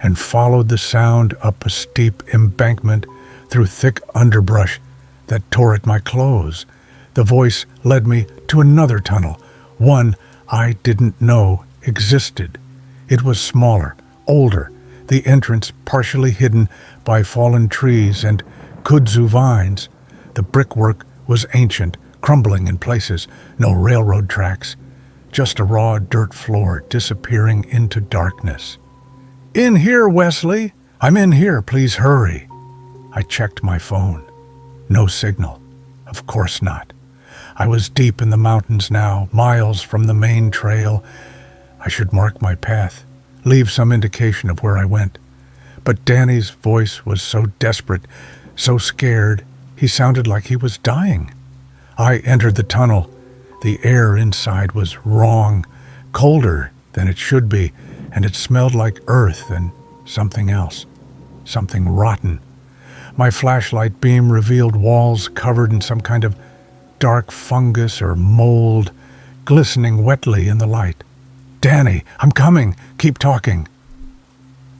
and followed the sound up a steep embankment through thick underbrush that tore at my clothes. The voice led me to another tunnel, one I didn't know existed. It was smaller, older, the entrance partially hidden by fallen trees and kudzu vines. The brickwork was ancient, crumbling in places, no railroad tracks, just a raw dirt floor disappearing into darkness. "In here, Wesley! I'm in here, please hurry." I checked my phone. No signal. Of course not. I was deep in the mountains now, miles from the main trail. I should mark my path, leave some indication of where I went. But Danny's voice was so desperate, so scared, he sounded like he was dying. I entered the tunnel. The air inside was wrong, colder than it should be, and it smelled like earth and something else, something rotten. My flashlight beam revealed walls covered in some kind of dark fungus or mold, glistening wetly in the light. "Danny, I'm coming. Keep talking."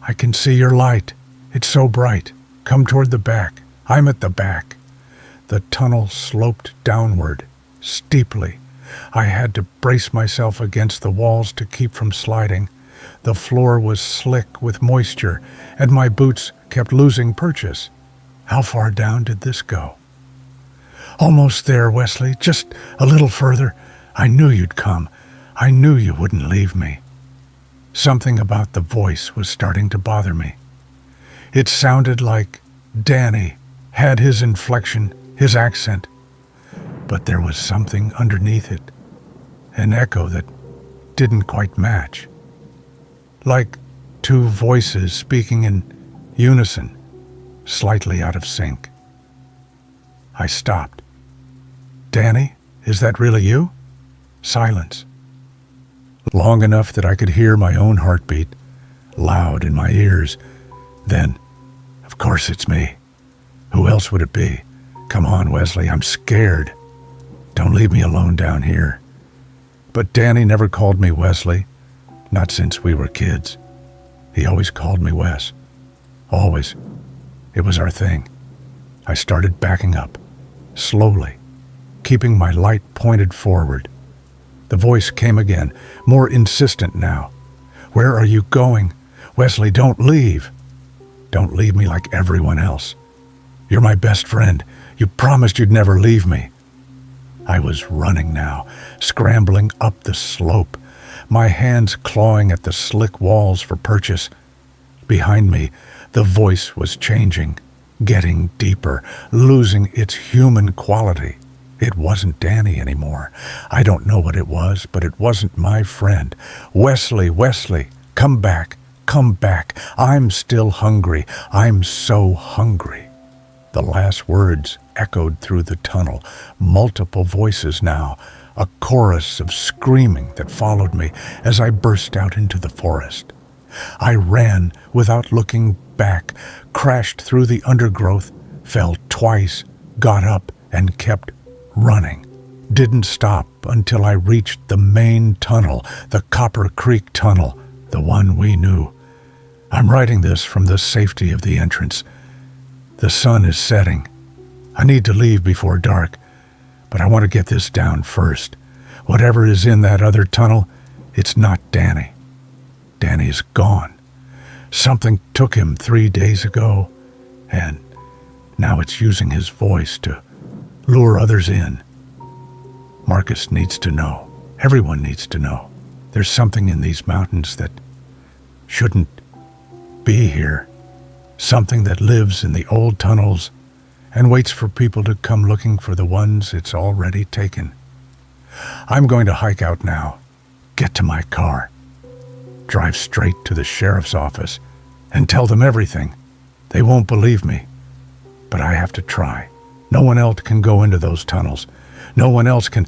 "I can see your light. It's so bright. Come toward the back. I'm at the back." The tunnel sloped downward, steeply. I had to brace myself against the walls to keep from sliding. The floor was slick with moisture, and my boots kept losing purchase. How far down did this go? "Almost there, Wesley. Just a little further. I knew you'd come. I knew you wouldn't leave me." Something about the voice was starting to bother me. It sounded like Danny had his inflection, his accent. But there was something underneath it, an echo that didn't quite match. Like two voices speaking in unison, slightly out of sync. I stopped. "Danny, is that really you?" Silence. Long enough that I could hear my own heartbeat, loud in my ears. Then, "Of course it's me. Who else would it be? Come on, Wesley, I'm scared. Don't leave me alone down here." But Danny never called me Wesley, not since we were kids. He always called me Wes. Always. It was our thing. I started backing up, slowly, keeping my light pointed forward. The voice came again, more insistent now. "Where are you going? Wesley, don't leave. Don't leave me like everyone else. You're my best friend. You promised you'd never leave me." I was running now, scrambling up the slope, my hands clawing at the slick walls for purchase. Behind me, the voice was changing, getting deeper, losing its human quality. It wasn't Danny anymore. I don't know what it was, but it wasn't my friend. "Wesley, Wesley, come back, come back. I'm still hungry. I'm so hungry." The last words echoed through the tunnel, multiple voices now, a chorus of screaming that followed me as I burst out into the forest. I ran without looking back, crashed through the undergrowth, fell twice, got up, and kept running. Didn't stop until I reached the main tunnel, the Copper Creek Tunnel, the one we knew. I'm writing this from the safety of the entrance. The sun is setting. I need to leave before dark, but I want to get this down first. Whatever is in that other tunnel, it's not Danny. Danny is gone. Something took him 3 days ago, and now it's using his voice to lure others in. Marcus needs to know. Everyone needs to know. There's something in these mountains that shouldn't be here. Something that lives in the old tunnels and waits for people to come looking for the ones it's already taken. I'm going to hike out now, get to my car, drive straight to the sheriff's office, and tell them everything. They won't believe me, but I have to try. No one else can go into those tunnels. No one else can...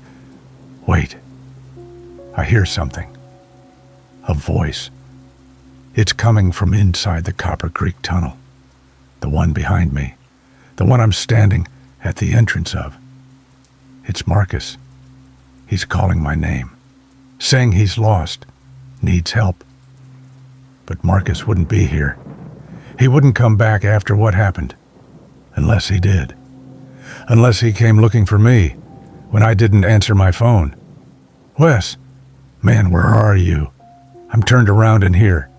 Wait. I hear something. A voice. It's coming from inside the Copper Creek Tunnel, the one behind me. The one I'm standing at the entrance of. It's Marcus. He's calling my name, saying he's lost, needs help. But Marcus wouldn't be here. He wouldn't come back after what happened. Unless he did. Unless he came looking for me when I didn't answer my phone. Wes, man, where are you? I'm turned around in here.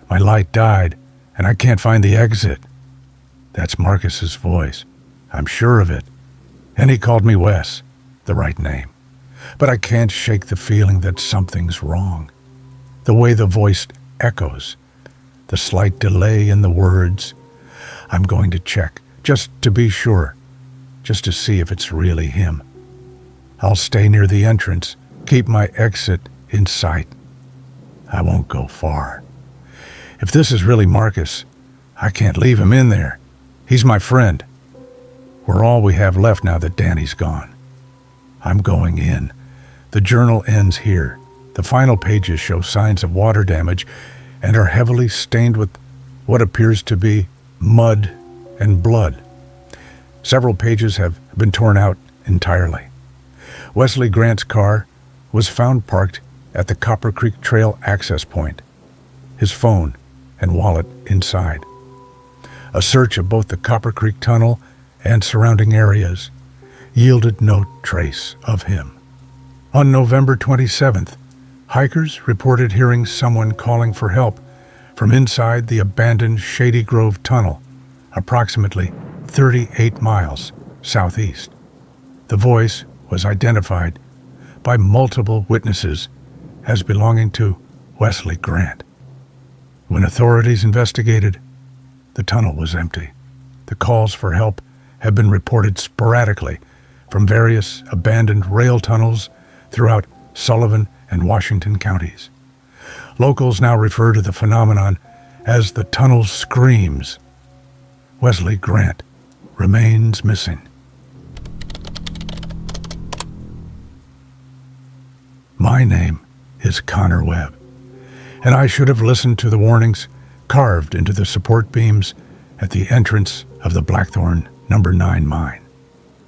My light died, and I can't find the exit. That's Marcus's voice. I'm sure of it. And he called me Wes, the right name. But I can't shake the feeling that something's wrong. The way the voice echoes, the slight delay in the words. I'm going to check, just to be sure, just to see if it's really him. I'll stay near the entrance, keep my exit in sight. I won't go far. If this is really Marcus, I can't leave him in there. He's my friend. We're all we have left now that Danny's gone. I'm going in. The journal ends here. The final pages show signs of water damage and are heavily stained with what appears to be mud and blood. Several pages have been torn out entirely. Wesley Grant's car was found parked at the Copper Creek Trail access point, his phone and wallet inside. A search of both the Copper Creek Tunnel and surrounding areas yielded no trace of him. On November 27th, hikers reported hearing someone calling for help from inside the abandoned Shady Grove Tunnel, approximately 38 miles southeast. The voice was identified by multiple witnesses as belonging to Wesley Grant. When authorities investigated, the tunnel was empty. The calls for help have been reported sporadically from various abandoned rail tunnels throughout Sullivan and Washington counties. Locals now refer to the phenomenon as the tunnel screams. Wesley Grant remains missing. My name is Connor Webb, and I should have listened to the warnings carved into the support beams at the entrance of the Blackthorn No. 9 mine.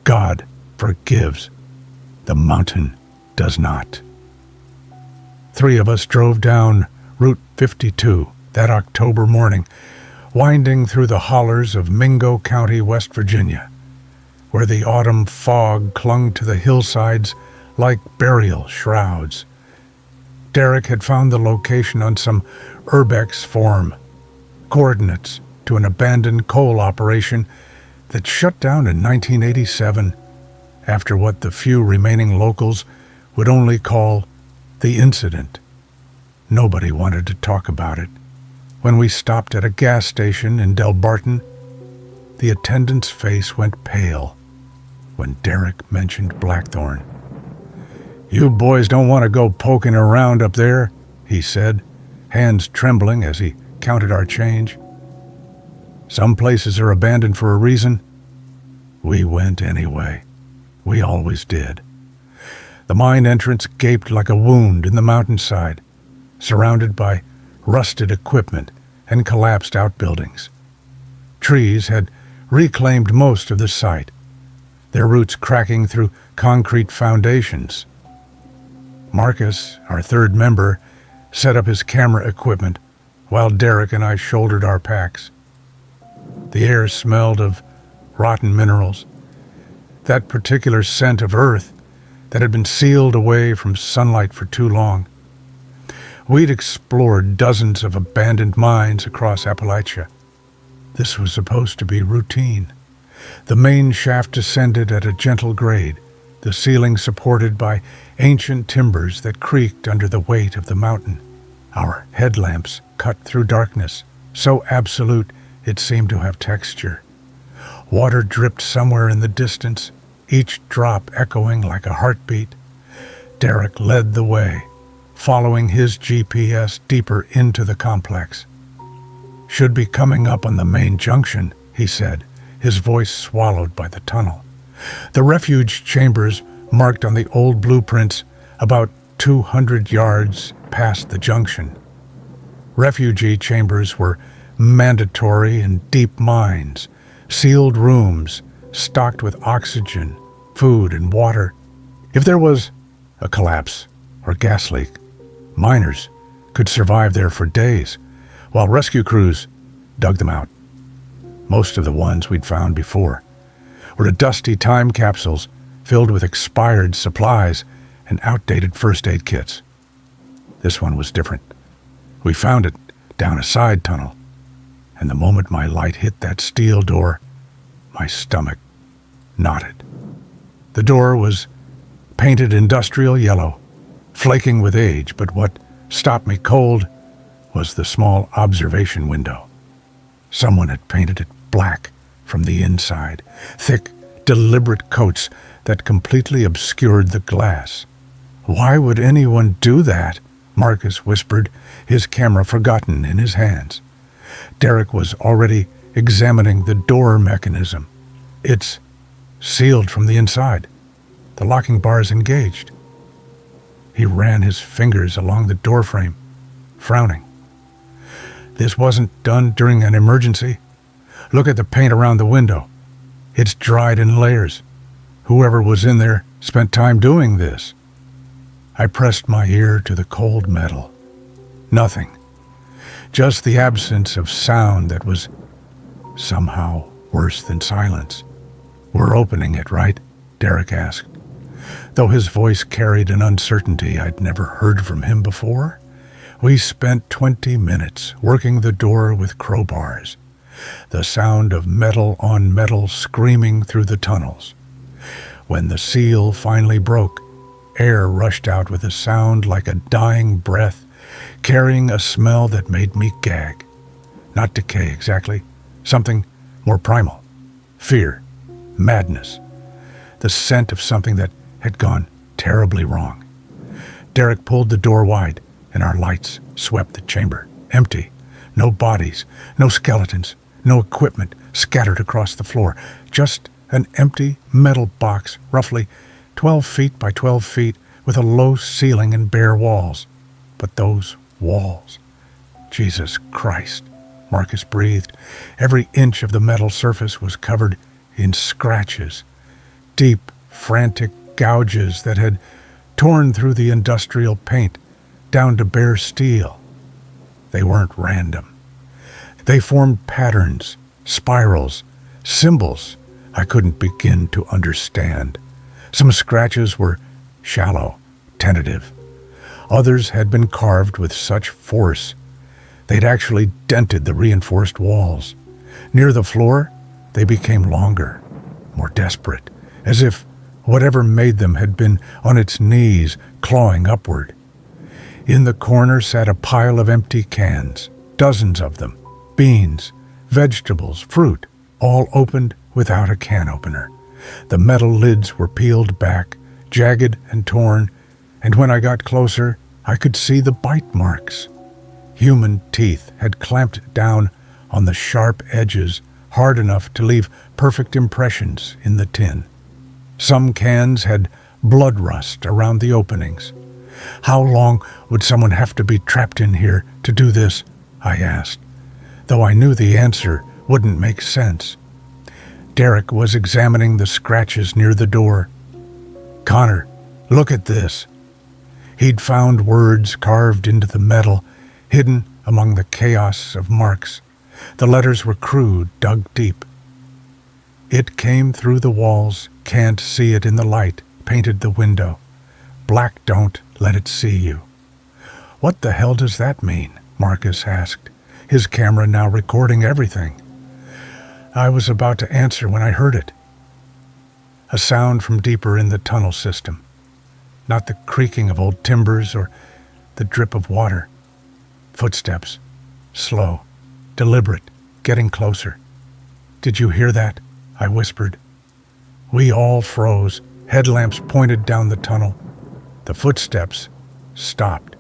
God forgives. The mountain does not. 3 of us drove down Route 52 that October morning, winding through the hollers of Mingo County, West Virginia, where the autumn fog clung to the hillsides like burial shrouds. Derek had found the location on some Urbex form, coordinates to an abandoned coal operation that shut down in 1987 after what the few remaining locals would only call the incident. Nobody wanted to talk about it. When we stopped at a gas station in Delbarton, the attendant's face went pale when Derek mentioned Blackthorn. "You boys don't want to go poking around up there," he said, hands trembling as he counted our change. "Some places are abandoned for a reason." We went anyway. We always did. The mine entrance gaped like a wound in the mountainside, surrounded by rusted equipment and collapsed outbuildings. Trees had reclaimed most of the site, their roots cracking through concrete foundations. Marcus, our third member, set up his camera equipment while Derek and I shouldered our packs. The air smelled of rotten minerals, that particular scent of earth that had been sealed away from sunlight for too long. We'd explored dozens of abandoned mines across Appalachia. This was supposed to be routine. The main shaft descended at a gentle grade, the ceiling supported by ancient timbers that creaked under the weight of the mountain. Our headlamps cut through darkness, so absolute it seemed to have texture. Water dripped somewhere in the distance, each drop echoing like a heartbeat. Derek led the way, following his GPS deeper into the complex. "Should be coming up on the main junction," he said, his voice swallowed by the tunnel. The refuge chambers marked on the old blueprints about 200 yards past the junction. Refugee chambers were mandatory in deep mines, Sealed rooms stocked with oxygen, food, and water. If there was a collapse or gas leak, miners could survive there for days, while rescue crews dug them out. Most of the ones we'd found before were dusty time capsules filled with expired supplies and outdated first aid kits. This one was different. We found it down a side tunnel, and the moment my light hit that steel door, my stomach knotted. The door was painted industrial yellow, flaking with age, but what stopped me cold was the small observation window. Someone had painted it black from the inside, thick, deliberate coats that completely obscured the glass. "Why would anyone do that?" Marcus whispered, his camera forgotten in his hands. Derek was already examining the door mechanism. "It's sealed from the inside. The locking bar is engaged." He ran his fingers along the doorframe, frowning. "This wasn't done during an emergency. Look at the paint around the window. It's dried in layers. Whoever was in there spent time doing this." I pressed my ear to the cold metal. Nothing. Just the absence of sound that was somehow worse than silence. "We're opening it, right?" Derek asked. Though his voice carried an uncertainty I'd never heard from him before, we spent 20 minutes working the door with crowbars, the sound of metal on metal screaming through the tunnels. When the seal finally broke, air rushed out with a sound like a dying breath, carrying a smell that made me gag. Not decay exactly, something more primal. Fear, madness, the scent of something that had gone terribly wrong. Derek pulled the door wide, and our lights swept the chamber, empty. No bodies, no skeletons, no equipment scattered across the floor. Just an empty metal box, roughly 12 feet by 12 feet, with a low ceiling and bare walls. But those walls... Jesus Christ, Marcus breathed. Every inch of the metal surface was covered in scratches, deep, frantic gouges that had torn through the industrial paint down to bare steel. They weren't random. They formed patterns, spirals, symbols I couldn't begin to understand. Some scratches were shallow, tentative. Others had been carved with such force they'd actually dented the reinforced walls. Near the floor, they became longer, more desperate, as if whatever made them had been on its knees, clawing upward. In the corner sat a pile of empty cans, dozens of them, beans, vegetables, fruit, all opened without a can opener. The metal lids were peeled back, jagged and torn, and when I got closer, I could see the bite marks. Human teeth had clamped down on the sharp edges, hard enough to leave perfect impressions in the tin. Some cans had blood rust around the openings. "How long would someone have to be trapped in here to do this?" I asked, though I knew the answer wouldn't make sense. Derek was examining the scratches near the door. "Connor, look at this." He'd found words carved into the metal, hidden among the chaos of marks. The letters were crude, dug deep. "It came through the walls, can't see it in the light, painted the window. Black don't let it see you." "What the hell does that mean?" Marcus asked, his camera now recording everything. I was about to answer when I heard it. A sound from deeper in the tunnel system. Not the creaking of old timbers or the drip of water. Footsteps, slow, deliberate, getting closer. "Did you hear that?" I whispered. We all froze, headlamps pointed down the tunnel. The footsteps stopped.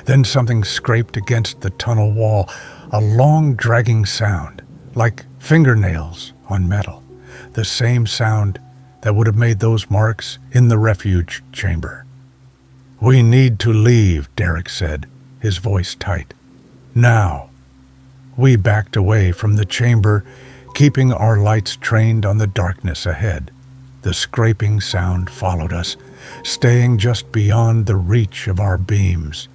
Then something scraped against the tunnel wall, a long dragging sound, like fingernails on metal, the same sound that would have made those marks in the refuge chamber. "We need to leave," Derek said, his voice tight. "Now." We backed away from the chamber, keeping our lights trained on the darkness ahead. The scraping sound followed us, staying just beyond the reach of our beams.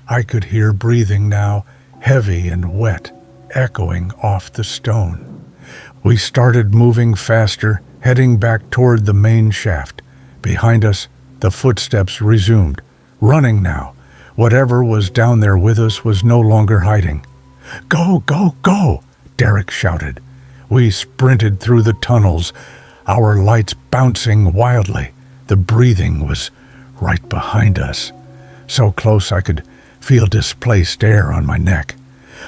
I could hear breathing now, heavy and wet, echoing off the stone. We started moving faster, heading back toward the main shaft. Behind us, the footsteps resumed, running now. Whatever was down there with us was no longer hiding. "Go, go, go!" Derek shouted. We sprinted through the tunnels, our lights bouncing wildly. The breathing was right behind us, so close I could feel displaced air on my neck.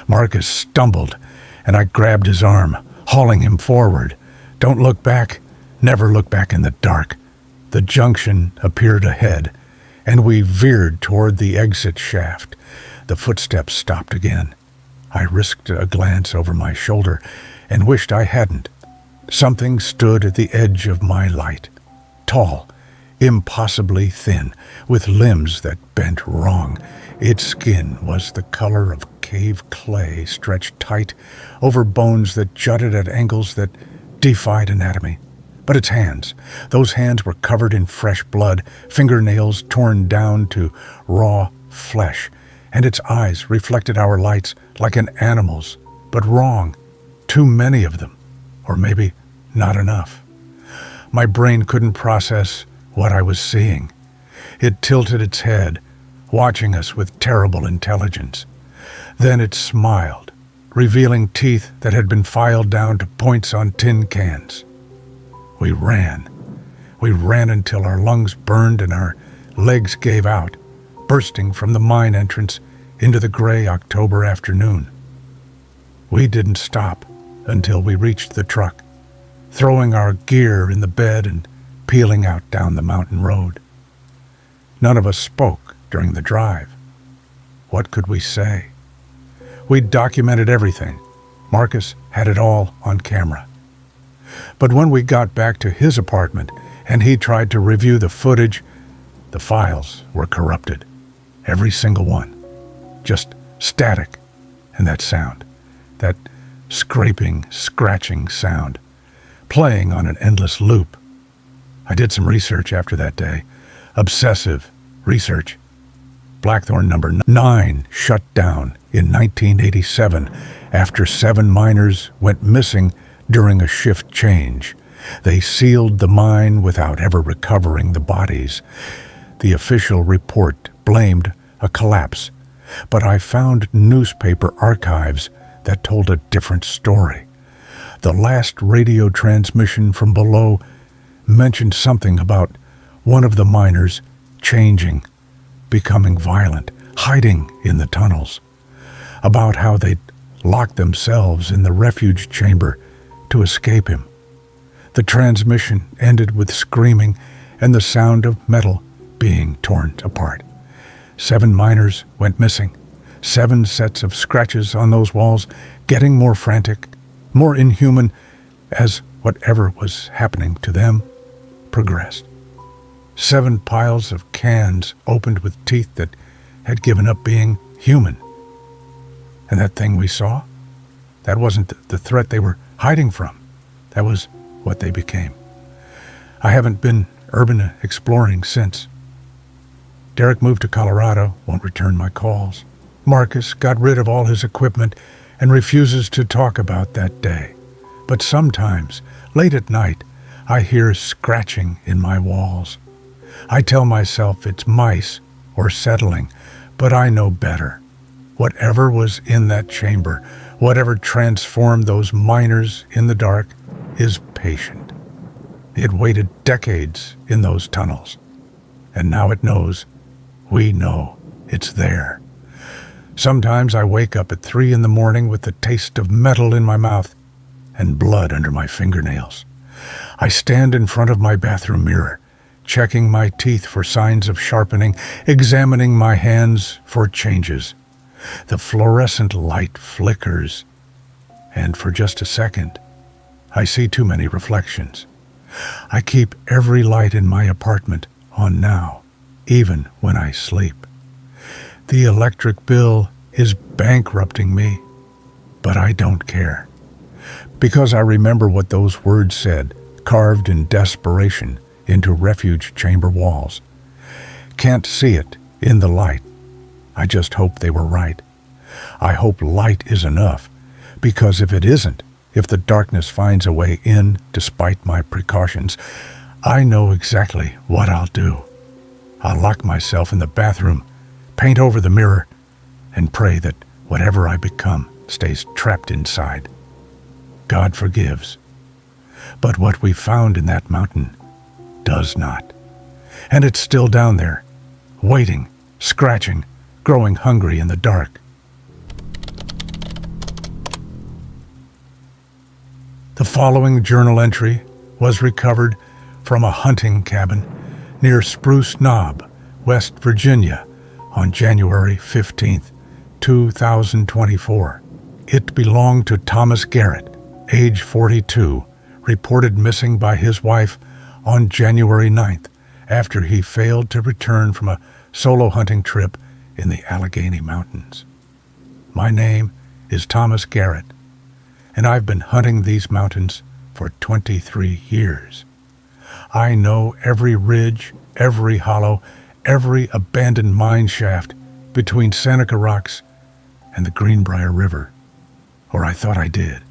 Marcus stumbled, and I grabbed his arm, hauling him forward. "Don't look back. Never look back in the dark." The junction appeared ahead, and we veered toward the exit shaft. The footsteps stopped again. I risked a glance over my shoulder and wished I hadn't. Something stood at the edge of my light, tall, impossibly thin, with limbs that bent wrong. Its skin was the color of cave clay stretched tight over bones that jutted at angles that defied anatomy. But its hands, those hands were covered in fresh blood, fingernails torn down to raw flesh, and its eyes reflected our lights like an animal's, but wrong. Too many of them, or maybe not enough. My brain couldn't process what I was seeing. It tilted its head, watching us with terrible intelligence. Then it smiled, revealing teeth that had been filed down to points on tin cans. We ran. We ran until our lungs burned and our legs gave out, bursting from the mine entrance into the gray October afternoon. We didn't stop until we reached the truck, throwing our gear in the bed and peeling out down the mountain road. None of us spoke during the drive. What could we say? We'd documented everything. Marcus had it all on camera. But when we got back to his apartment and he tried to review the footage, the files were corrupted. Every single one. Just static. And that sound. That scraping, scratching sound. Playing on an endless loop. I did some research after that day. Obsessive research. Blackthorn number 9 shut down in 1987 after 7 miners went missing during a shift change. They sealed the mine without ever recovering the bodies. The official report blamed a collapse, but I found newspaper archives that told a different story. The last radio transmission from below mentioned something about one of the miners changing, becoming violent, hiding in the tunnels, about how they'd locked themselves in the refuge chamber to escape him. The transmission ended with screaming and the sound of metal being torn apart. 7 miners went missing. 7 sets of scratches on those walls, getting more frantic, more inhuman as whatever was happening to them progressed. 7 piles of cans opened with teeth that had given up being human. And that thing we saw, that wasn't the threat they were hiding from. That was what they became. I haven't been urban exploring since. Derek moved to Colorado, won't return my calls. Marcus got rid of all his equipment and refuses to talk about that day. But sometimes, late at night, I hear scratching in my walls. I tell myself it's mice or settling, but I know better. Whatever was in that chamber, whatever transformed those miners in the dark, is patient. It waited decades in those tunnels, and now it knows, we know, it's there. Sometimes I wake up at 3 a.m. with the taste of metal in my mouth and blood under my fingernails. I stand in front of my bathroom mirror, checking my teeth for signs of sharpening, examining my hands for changes. The fluorescent light flickers, and for just a second, I see too many reflections. I keep every light in my apartment on now, even when I sleep. The electric bill is bankrupting me, but I don't care. because I remember what those words said, carved in desperation into refuge chamber walls. Can't see it in the light. I just hope they were right. I hope light is enough, because if it isn't, if the darkness finds a way in despite my precautions, I know exactly what I'll do. I'll lock myself in the bathroom, paint over the mirror, and pray that whatever I become stays trapped inside. God forgives. But what we found in that mountain does not. And it's still down there, waiting, scratching, growing hungry in the dark. The following journal entry was recovered from a hunting cabin near Spruce Knob, West Virginia, on January 15th, 2024. It belonged to Thomas Garrett, age 42, reported missing by his wife on January 9th after he failed to return from a solo hunting trip in the Appalachian Mountains. My name is Thomas Garrett, and I've been hunting these mountains for 23 years. I know every ridge, every hollow, every abandoned mine shaft between Seneca Rocks and the Greenbrier River, or I thought I did.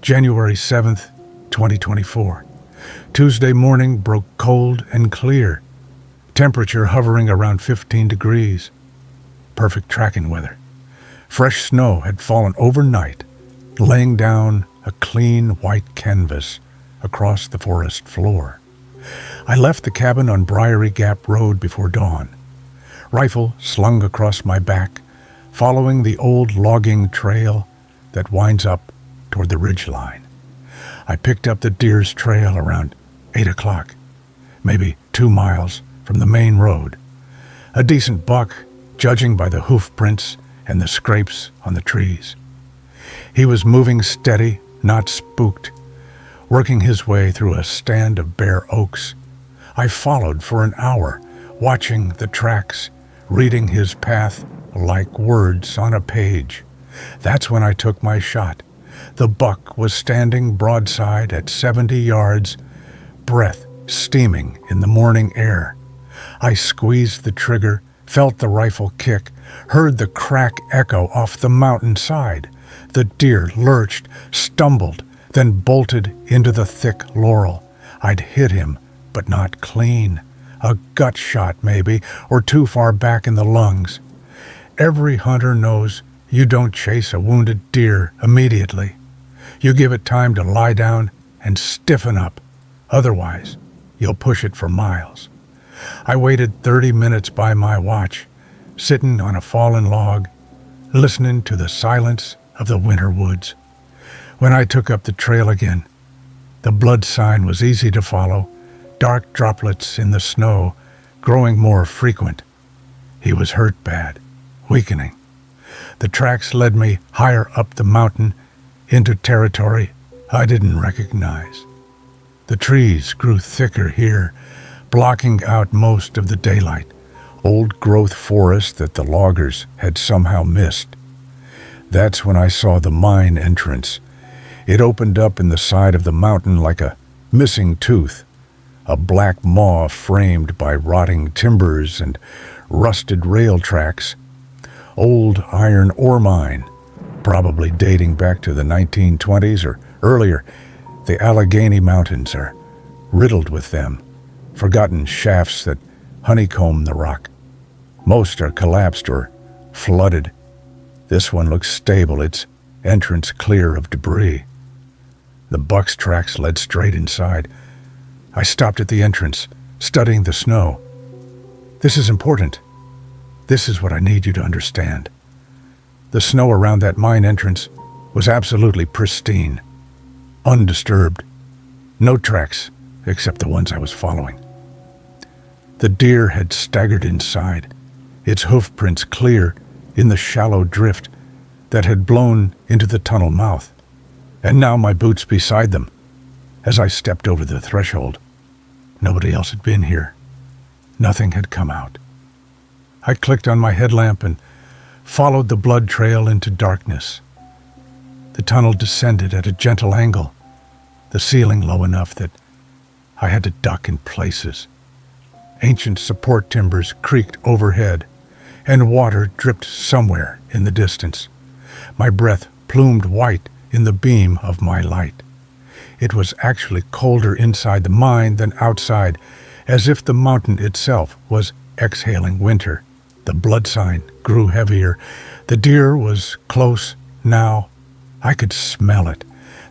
January 7th, 2024. Tuesday morning broke cold and clear, temperature hovering around 15 degrees. Perfect tracking weather. Fresh snow had fallen overnight, laying down a clean white canvas across the forest floor. I left the cabin on Briery Gap Road before dawn, rifle slung across my back, following the old logging trail that winds up toward the ridgeline. I picked up the deer's trail around 8 o'clock, maybe 2 miles from the main road. A decent buck, judging by the hoof prints and the scrapes on the trees. He was moving steady, not spooked, working his way through a stand of bare oaks. I followed for an hour, watching the tracks, reading his path like words on a page. That's when I took my shot. The buck was standing broadside at 70 yards, breath steaming in the morning air. I squeezed the trigger, felt the rifle kick, heard the crack echo off the mountainside. The deer lurched, stumbled, then bolted into the thick laurel. I'd hit him, but not clean. A gut shot, maybe, or too far back in the lungs. Every hunter knows you don't chase a wounded deer immediately. You give it time to lie down and stiffen up. Otherwise, you'll push it for miles. I waited 30 minutes by my watch, sitting on a fallen log, listening to the silence of the winter woods. When I took up the trail again, the blood sign was easy to follow, dark droplets in the snow growing more frequent. He was hurt bad, weakening. The tracks led me higher up the mountain into territory I didn't recognize. The trees grew thicker here, blocking out most of the daylight, old-growth forest that the loggers had somehow missed. That's when I saw the mine entrance. It opened up in the side of the mountain like a missing tooth, a black maw framed by rotting timbers and rusted rail tracks. Old iron ore mine, probably dating back to the 1920s or earlier. The Appalachian Mountains are riddled with them, forgotten shafts that honeycomb the rock. Most are collapsed or flooded. This one looks stable, its entrance clear of debris. The buck's tracks led straight inside. I stopped at the entrance, studying the snow. This is important. This is what I need you to understand. The snow around that mine entrance was absolutely pristine, undisturbed. No tracks except the ones I was following. The deer had staggered inside, its hoof prints clear in the shallow drift that had blown into the tunnel mouth, and now my boots beside them as I stepped over the threshold. Nobody else had been here. Nothing had come out. I clicked on my headlamp and followed the blood trail into darkness. The tunnel descended at a gentle angle, the ceiling low enough that I had to duck in places. Ancient support timbers creaked overhead, and water dripped somewhere in the distance. My breath plumed white in the beam of my light. It was actually colder inside the mine than outside, as if the mountain itself was exhaling winter. The blood sign grew heavier. The deer was close now. I could smell it,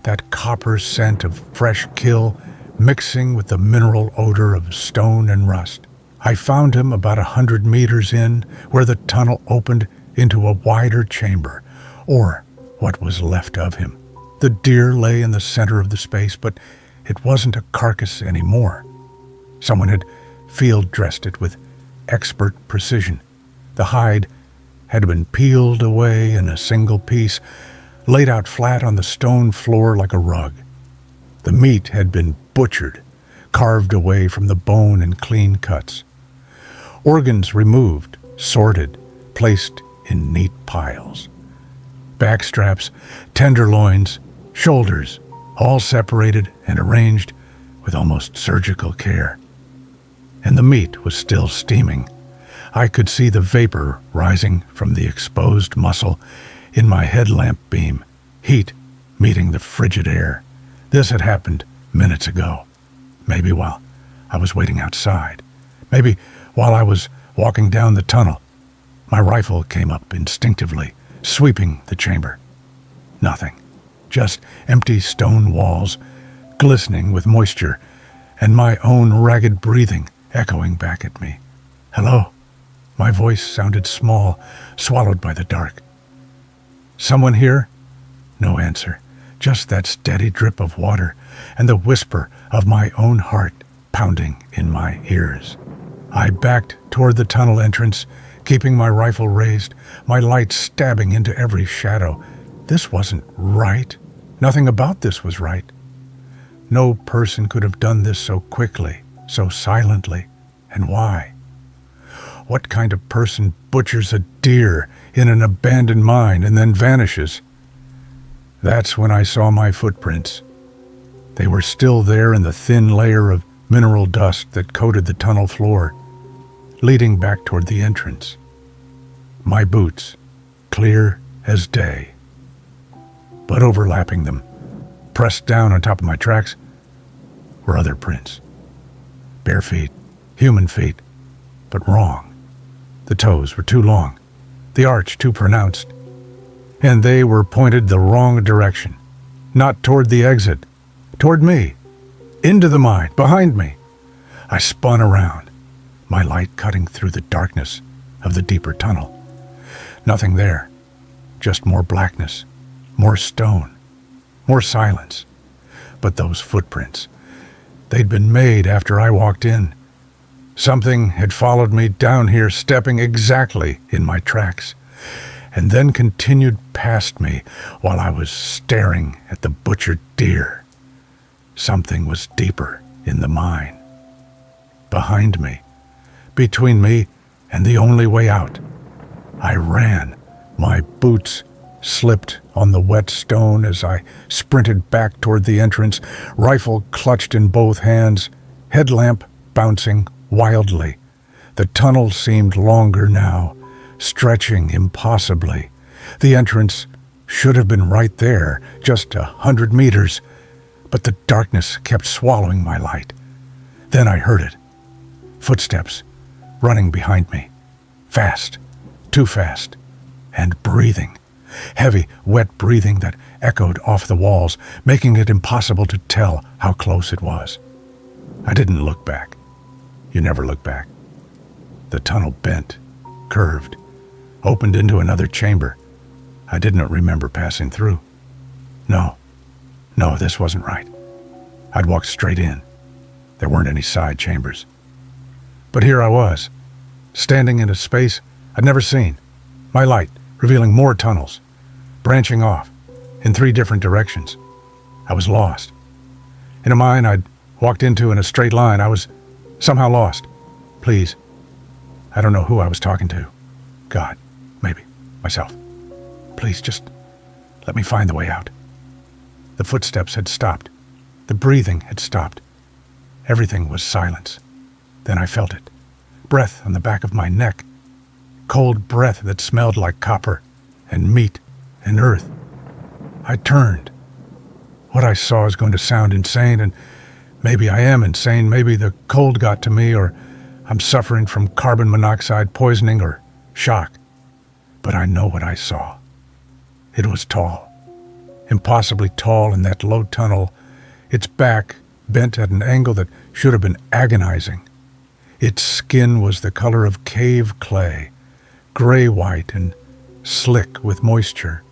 that copper scent of fresh kill mixing with the mineral odor of stone and rust. I found him about 100 meters in, where the tunnel opened into a wider chamber, or what was left of him. The deer lay in the center of the space, but it wasn't a carcass anymore. Someone had field-dressed it with expert precision. The hide had been peeled away in a single piece, laid out flat on the stone floor like a rug. The meat had been butchered, carved away from the bone in clean cuts. Organs removed, sorted, placed in neat piles. Backstraps, tenderloins, shoulders, all separated and arranged with almost surgical care. And the meat was still steaming. I could see the vapor rising from the exposed muscle in my headlamp beam, heat meeting the frigid air. This had happened minutes ago. Maybe while I was waiting outside. Maybe while I was walking down the tunnel. My rifle came up instinctively, sweeping the chamber. Nothing. Just empty stone walls, glistening with moisture, and my own ragged breathing echoing back at me. Hello? My voice sounded small, swallowed by the dark. Someone here? No answer. Just that steady drip of water and the whisper of my own heart pounding in my ears. I backed toward the tunnel entrance, keeping my rifle raised, my light stabbing into every shadow. This wasn't right. Nothing about this was right. No person could have done this so quickly, so silently. And why? What kind of person butchers a deer in an abandoned mine and then vanishes? That's when I saw my footprints. They were still there in the thin layer of mineral dust that coated the tunnel floor, leading back toward the entrance. My boots, clear as day. But overlapping them, pressed down on top of my tracks, were other prints. Bare feet, human feet, but wrong. The toes were too long, the arch too pronounced, and they were pointed the wrong direction. Not toward the exit, toward me, into the mine, behind me. I spun around, my light cutting through the darkness of the deeper tunnel. Nothing there, just more blackness, more stone, more silence. But those footprints, they'd been made after I walked in. Something had followed me down here, stepping exactly in my tracks, and then continued past me while I was staring at the butchered deer. Something was deeper in the mine. Behind me, between me and the only way out. I ran. My boots slipped on the wet stone as I sprinted back toward the entrance, rifle clutched in both hands, headlamp bouncing wildly. The tunnel seemed longer now, stretching impossibly. The entrance should have been right there, just 100 meters, but the darkness kept swallowing my light. Then I heard it. Footsteps, running behind me. Fast, too fast, and breathing. Heavy, wet breathing that echoed off the walls, making it impossible to tell how close it was. I didn't look back. You never look back. The tunnel bent, curved, opened into another chamber. I didn't remember passing through. No, this wasn't right. I'd walked straight in. There weren't any side chambers. But here I was, standing in a space I'd never seen. My light revealing more tunnels, branching off in 3 different directions. I was lost. In a mine I'd walked into in a straight line, I was somehow lost. Please. I don't know who I was talking to. God, maybe. Myself. Please, just Let me find the way out. The footsteps had stopped. The breathing had stopped. Everything was silence. Then I felt it. Breath on the back of my neck. Cold breath that smelled like copper and meat and earth. I turned. What I saw is going to sound insane, and maybe I am insane. Maybe the cold got to me, or I'm suffering from carbon monoxide poisoning or shock. But I know what I saw. It was tall. Impossibly tall in that low tunnel, its back bent at an angle that should have been agonizing. Its skin was the color of cave clay, gray-white and slick with moisture.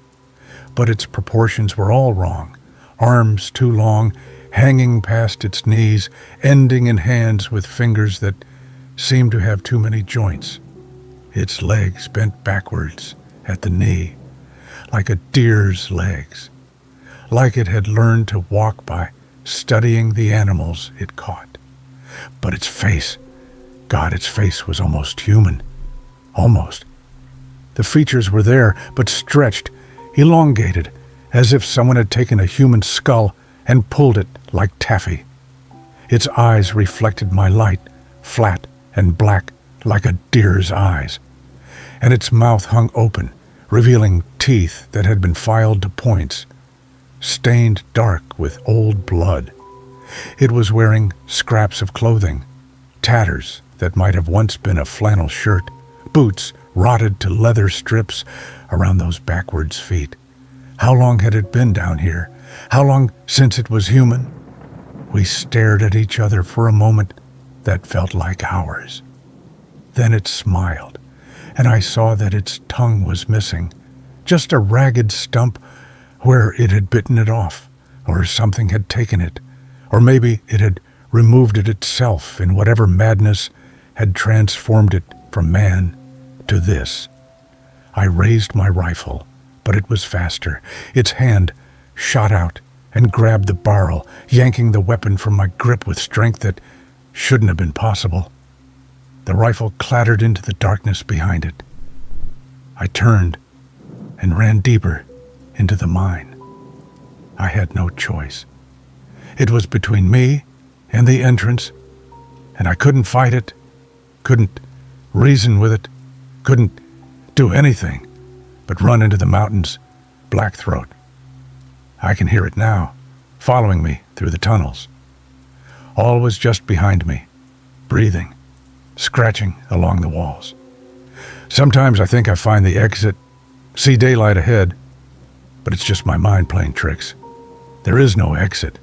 But its proportions were all wrong. Arms too long, hanging past its knees, ending in hands with fingers that seemed to have too many joints. Its legs bent backwards at the knee, like a deer's legs, like it had learned to walk by studying the animals it caught. But its face, God, its face was almost human. Almost. The features were there, but stretched, elongated, as if someone had taken a human skull and pulled it like taffy. Its eyes reflected my light, flat and black like a deer's eyes. And its mouth hung open, revealing teeth that had been filed to points, stained dark with old blood. It was wearing scraps of clothing, tatters that might have once been a flannel shirt, boots rotted to leather strips around those backwards feet. How long had it been down here? How long since it was human? We stared at each other for a moment that felt like hours. Then it smiled, and I saw that its tongue was missing, just a ragged stump where it had bitten it off, or something had taken it, or maybe it had removed it itself in whatever madness had transformed it from man to this. I raised my rifle, but it was faster. Its hand shot out and grabbed the barrel, yanking the weapon from my grip with strength that shouldn't have been possible. The rifle clattered into the darkness behind it. I turned and ran deeper into the mine. I had no choice. It was between me and the entrance, and I couldn't fight it, couldn't reason with it, couldn't do anything but run into the mountain's black throat. I can hear it now, following me through the tunnels. All was just behind me, breathing, scratching along the walls. Sometimes I think I find the exit, see daylight ahead, but it's just my mind playing tricks. There is no exit.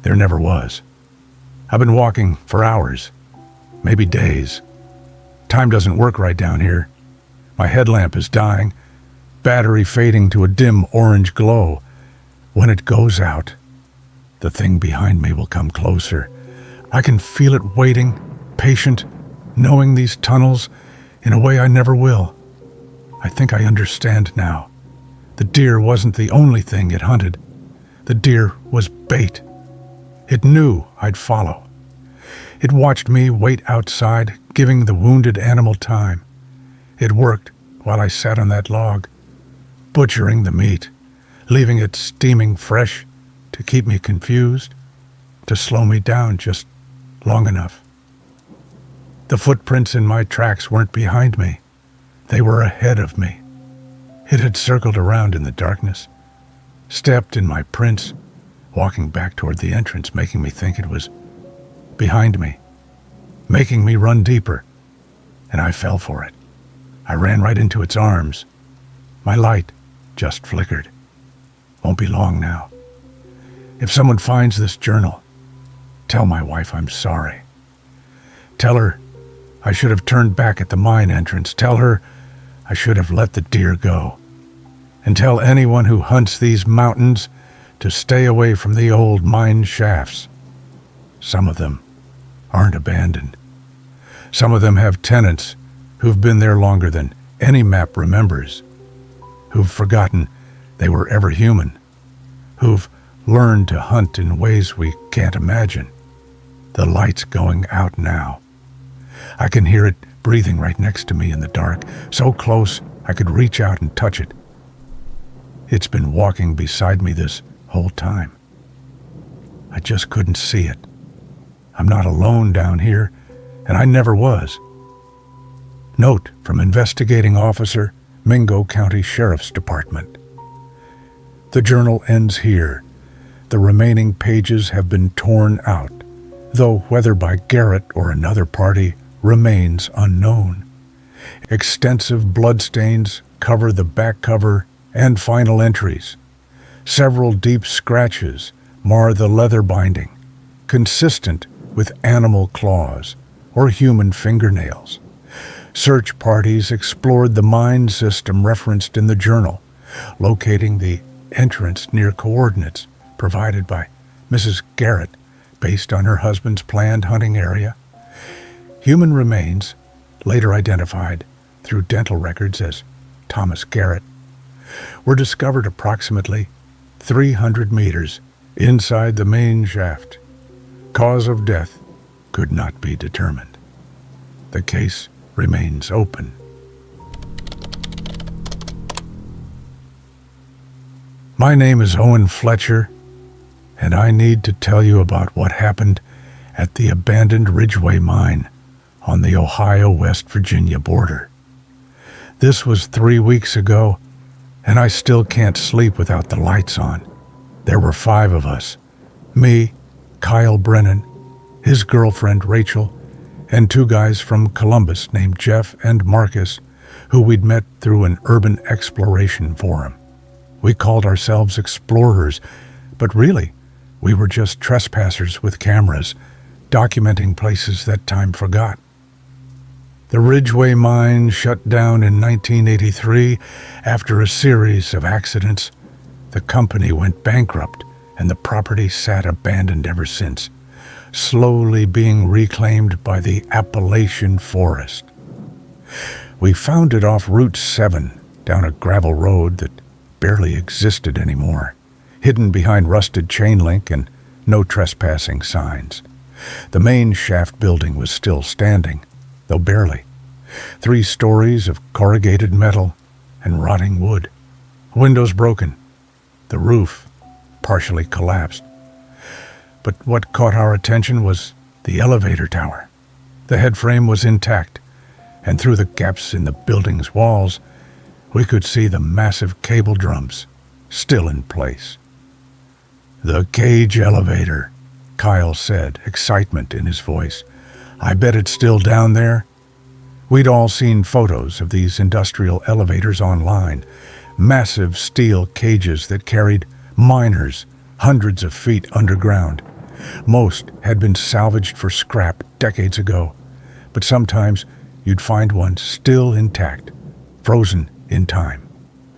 There never was. I've been walking for hours, maybe days. Time doesn't work right down here. My headlamp is dying, battery fading to a dim orange glow. When it goes out, the thing behind me will come closer. I can feel it waiting, patient, knowing these tunnels in a way I never will. I think I understand now. The deer wasn't the only thing it hunted. The deer was bait. It knew I'd follow. It watched me wait outside, giving the wounded animal time. It worked while I sat on that log, butchering the meat, leaving it steaming fresh to keep me confused, to slow me down just long enough. The footprints in my tracks weren't behind me. They were ahead of me. It had circled around in the darkness, stepped in my prints, walking back toward the entrance, making me think it was behind me, making me run deeper, and I fell for it. I ran right into its arms. My light just flickered. Won't be long now. If someone finds this journal, tell my wife I'm sorry. Tell her I should have turned back at the mine entrance. Tell her I should have let the deer go. And tell anyone who hunts these mountains to stay away from the old mine shafts. Some of them aren't abandoned. Some of them have tenants who've been there longer than any map remembers, who've forgotten they were ever human, who've learned to hunt in ways we can't imagine. The light's going out now. I can hear it breathing right next to me in the dark, so close I could reach out and touch it. It's been walking beside me this whole time. I just couldn't see it. I'm not alone down here, and I never was. Note from Investigating Officer, Mingo County Sheriff's Department. The journal ends here. The remaining pages have been torn out, though whether by Garrett or another party remains unknown. Extensive bloodstains cover the back cover and final entries. Several deep scratches mar the leather binding, consistent with animal claws or human fingernails. Search parties explored the mine system referenced in the journal, locating the entrance near coordinates provided by Mrs. Garrett based on her husband's planned hunting area. Human remains, later identified through dental records as Thomas Garrett, were discovered approximately 300 meters inside the main shaft. Cause of death could not be determined. The case remains open. My name is Owen Fletcher, and I need to tell you about what happened at the abandoned Ridgeway mine on the Ohio-West Virginia border. This was 3 weeks ago, and I still can't sleep without the lights on. There were 5 of us: me, Kyle Brennan, his girlfriend Rachel, and 2 guys from Columbus named Jeff and Marcus, who we'd met through an urban exploration forum. We called ourselves explorers, but really, we were just trespassers with cameras, documenting places that time forgot. The Ridgeway mine shut down in 1983 after a series of accidents. The company went bankrupt, and the property sat abandoned ever since, slowly being reclaimed by the Appalachian forest. We found it off Route 7, down a gravel road that barely existed anymore, hidden behind rusted chain link and no trespassing signs. The main shaft building was still standing, though barely. 3 stories of corrugated metal and rotting wood. Windows broken. The roof partially collapsed. But what caught our attention was the elevator tower. The headframe was intact, and through the gaps in the building's walls, we could see the massive cable drums still in place. "The cage elevator," Kyle said, excitement in his voice. "I bet it's still down there." We'd all seen photos of these industrial elevators online, massive steel cages that carried miners hundreds of feet underground. Most had been salvaged for scrap decades ago, but sometimes you'd find one still intact, frozen in time.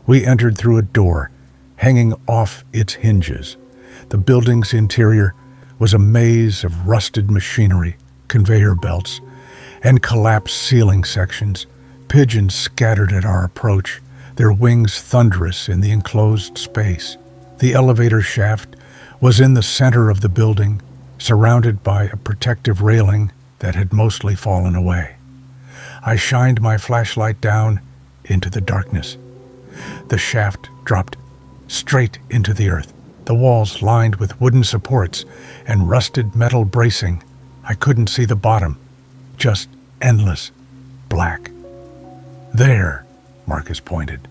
We entered through a door, hanging off its hinges. The building's interior was a maze of rusted machinery, conveyor belts, and collapsed ceiling sections. Pigeons scattered at our approach, their wings thunderous in the enclosed space. The elevator shaft was in the center of the building, surrounded by a protective railing that had mostly fallen away. I shined my flashlight down into the darkness. The shaft dropped straight into the earth, the walls lined with wooden supports and rusted metal bracing. I couldn't see the bottom, just endless black. "There," Marcus pointed.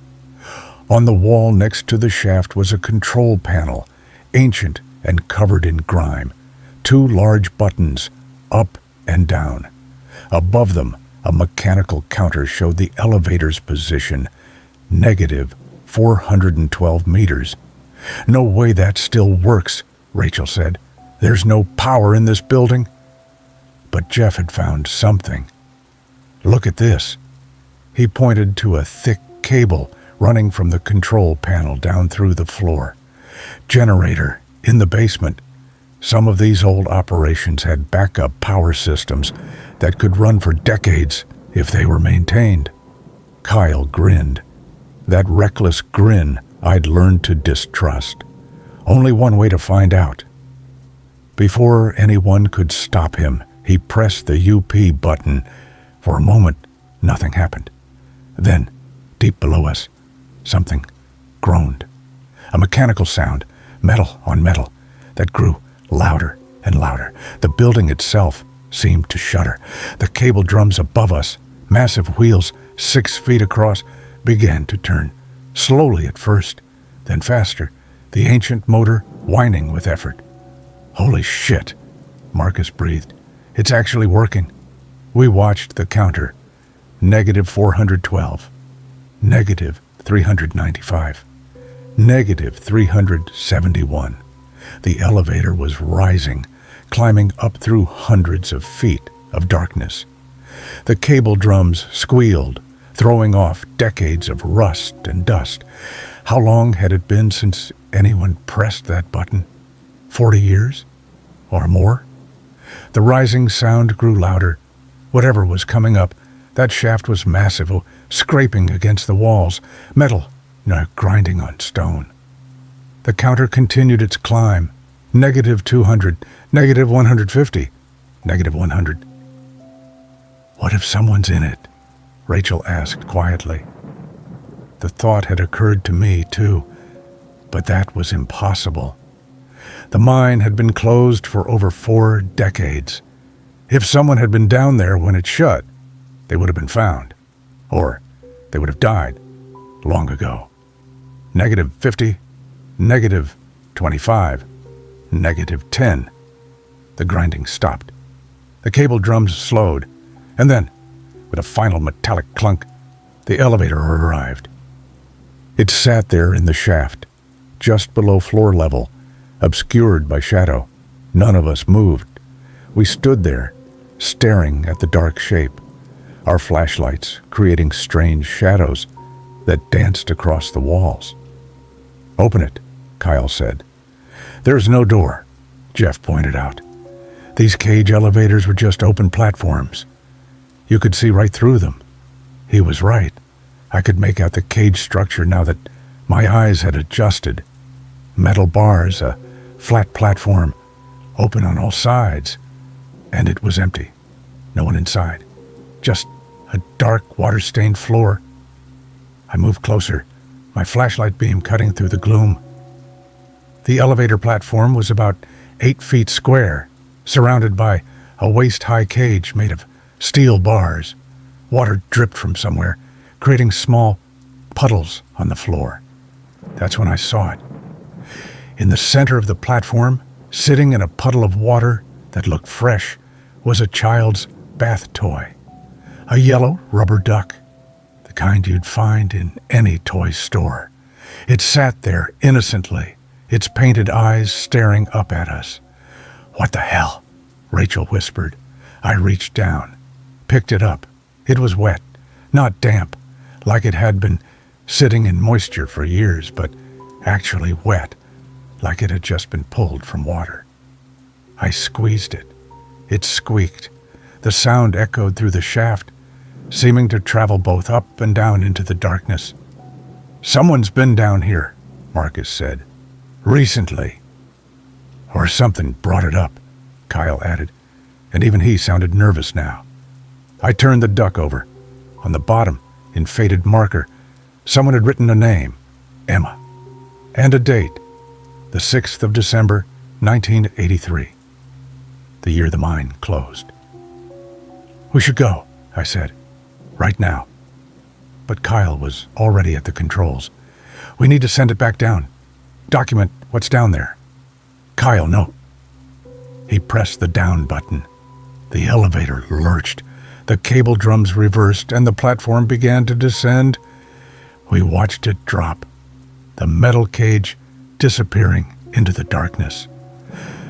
On the wall next to the shaft was a control panel, ancient and covered in grime. 2 large buttons, up and down. Above them, a mechanical counter showed the elevator's position, negative 412 meters. "No way that still works," Rachel said. "There's no power in this building." But Jeff had found something. "Look at this." He pointed to a thick cable running from the control panel down through the floor. "Generator in the basement." Some of these old operations had backup power systems that could run for decades if they were maintained. Kyle grinned. That reckless grin I'd learned to distrust. Only one way to find out. Before anyone could stop him, he pressed the UP button. For a moment, nothing happened. Then, deep below us, something groaned. A mechanical sound, metal on metal, that grew louder and louder. The building itself seemed to shudder. The cable drums above us, massive wheels 6 feet across, began to turn, slowly at first, then faster, the ancient motor whining with effort. "Holy shit," Marcus breathed. "It's actually working." We watched the counter. Negative 412. Negative 395. Negative 371. The elevator was rising, climbing up through hundreds of feet of darkness. The cable drums squealed, throwing off decades of rust and dust. How long had it been since anyone pressed that button? 40 years? Or more? The rising sound grew louder. Whatever was coming up, that shaft was massive, scraping against the walls, metal, grinding on stone. The counter continued its climb. Negative 200, negative 150, negative 100. "What if someone's in it?" Rachel asked quietly. The thought had occurred to me, too, but that was impossible. The mine had been closed for over 4 decades. If someone had been down there when it shut, they would have been found. Or they would have died long ago. Negative 50, negative 25, negative 10. The grinding stopped. The cable drums slowed, and then, with a final metallic clunk, the elevator arrived. It sat there in the shaft, just below floor level, obscured by shadow. None of us moved. We stood there, staring at the dark shape, our flashlights creating strange shadows that danced across the walls. "Open it," Kyle said. "There's no door," Jeff pointed out. These cage elevators were just open platforms. You could see right through them. He was right. I could make out the cage structure now that my eyes had adjusted. Metal bars, a flat platform, open on all sides. And it was empty. No one inside. Just a dark, water-stained floor. I moved closer, my flashlight beam cutting through the gloom. The elevator platform was about 8 feet square, surrounded by a waist-high cage made of steel bars. Water dripped from somewhere, creating small puddles on the floor. That's when I saw it. In the center of the platform, sitting in a puddle of water that looked fresh, was a child's bath toy. A yellow rubber duck, the kind you'd find in any toy store. It sat there innocently, its painted eyes staring up at us. "What the hell?" Rachel whispered. I reached down, picked it up. It was wet, not damp, like it had been sitting in moisture for years, but actually wet, like it had just been pulled from water. I squeezed it. It squeaked. The sound echoed through the shaft, seeming to travel both up and down into the darkness. "Someone's been down here," Marcus said. "Recently." "Or something brought it up," Kyle added, and even he sounded nervous now. I turned the duck over. On the bottom, in faded marker, someone had written a name, Emma, and a date, the 6th of December, 1983, the year the mine closed. "We should go," I said, "right now." But Kyle was already at the controls. "We need to send it back down. Document what's down there." "Kyle, no." He pressed the down button. The elevator lurched. The cable drums reversed, and the platform began to descend. We watched it drop, the metal cage disappearing into the darkness.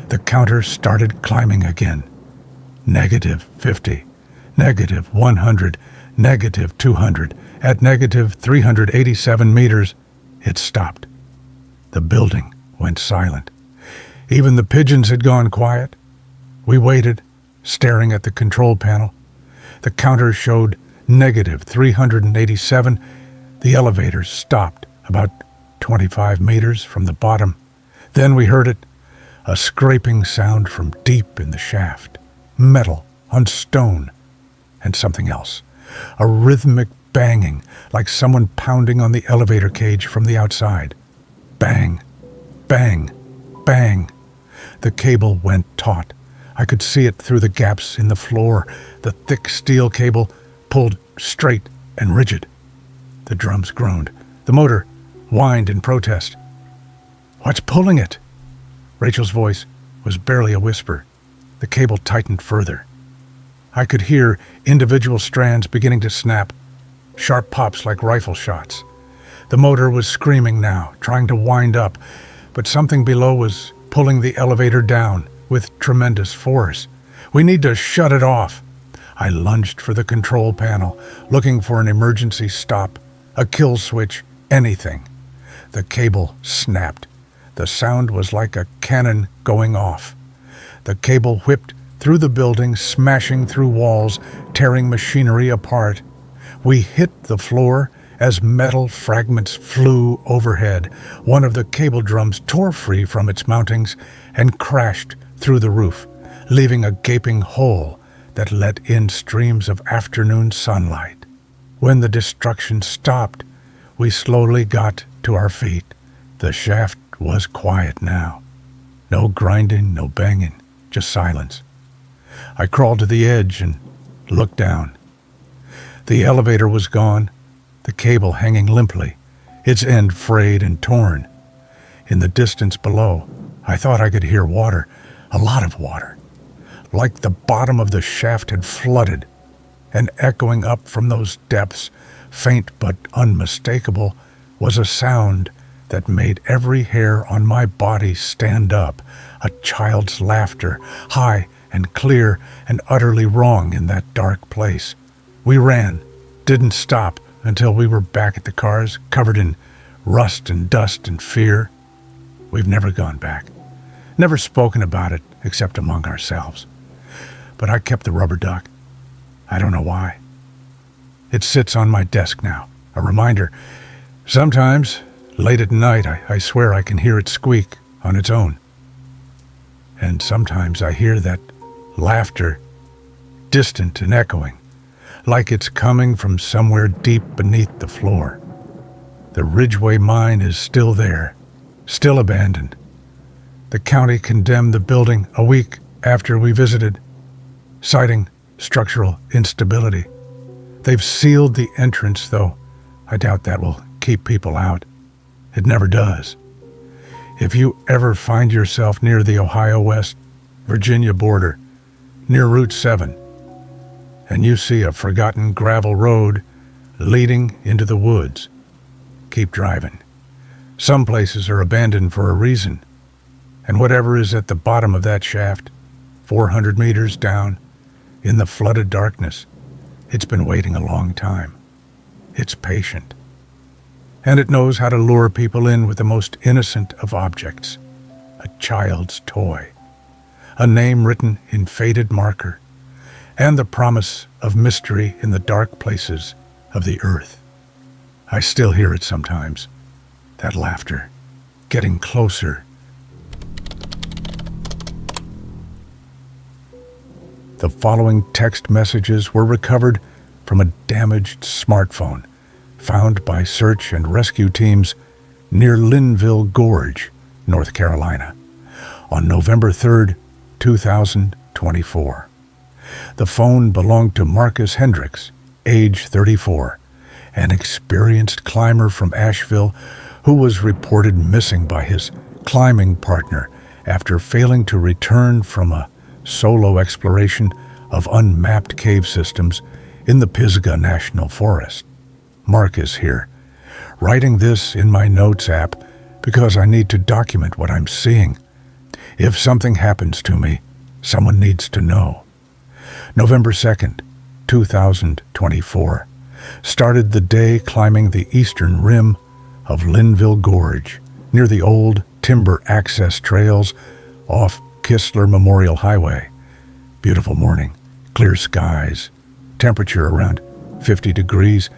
The counter started climbing again. Negative 50, negative 100, negative 200. At negative 387 meters, it stopped. The building went silent. Even the pigeons had gone quiet. We waited, staring at the control panel. The counter showed negative 387. The elevator stopped about 25 meters from the bottom. Then we heard it, a scraping sound from deep in the shaft, metal on stone, and something else, a rhythmic banging like someone pounding on the elevator cage from the outside. Bang, bang, bang. The cable went taut. I could see it through the gaps in the floor. The thick steel cable pulled straight and rigid. The drums groaned. The motor whined in protest. "What's pulling it?" Rachel's voice was barely a whisper. The cable tightened further. I could hear individual strands beginning to snap, sharp pops like rifle shots. The motor was screaming now, trying to wind up, but something below was pulling the elevator down with tremendous force. "We need to shut it off." I lunged for the control panel, looking for an emergency stop, a kill switch, anything. The cable snapped. The sound was like a cannon going off. The cable whipped through the building, smashing through walls, tearing machinery apart. We hit the floor as metal fragments flew overhead. One of the cable drums tore free from its mountings and crashed through the roof, leaving a gaping hole that let in streams of afternoon sunlight. When the destruction stopped, we slowly got to our feet. The shaft was quiet now. No grinding, no banging, just silence. I crawled to the edge and looked down. The elevator was gone, the cable hanging limply, its end frayed and torn. In the distance below, I thought I could hear water, a lot of water, like the bottom of the shaft had flooded, and echoing up from those depths, faint but unmistakable, was a sound that made every hair on my body stand up, a child's laughter, high and clear and utterly wrong in that dark place. We ran, didn't stop until we were back at the cars, covered in rust and dust and fear. We've never gone back, never spoken about it except among ourselves. But I kept the rubber duck. I don't know why. It sits on my desk now, a reminder. Sometimes, late at night, I swear I can hear it squeak on its own. And sometimes I hear that laughter, distant and echoing, like it's coming from somewhere deep beneath the floor. The Ridgeway mine is still there, still abandoned. The county condemned the building a week after we visited, citing structural instability. They've sealed the entrance, though I doubt that will keep people out. It never does. If you ever find yourself near the Ohio-West Virginia border, near Route 7, and you see a forgotten gravel road leading into the woods, keep driving. Some places are abandoned for a reason, and whatever is at the bottom of that shaft, 400 meters down, in the flooded darkness, it's been waiting a long time. It's patient. And it knows how to lure people in with the most innocent of objects, a child's toy, a name written in faded marker, and the promise of mystery in the dark places of the earth. I still hear it sometimes, that laughter, getting closer. The following text messages were recovered from a damaged smartphone found by search and rescue teams near Linville Gorge, North Carolina, on November 3rd, 2024. The phone belonged to Marcus Hendricks, age 34, an experienced climber from Asheville who was reported missing by his climbing partner after failing to return from a solo exploration of unmapped cave systems in the Pisgah National Forest. Mark is here, writing this in my notes app because I need to document what I'm seeing. If something happens to me, someone needs to know. November 2nd, 2024, started the day climbing the eastern rim of Linville Gorge near the old timber access trails off Kistler Memorial Highway. Beautiful morning, clear skies, temperature around 50 degrees,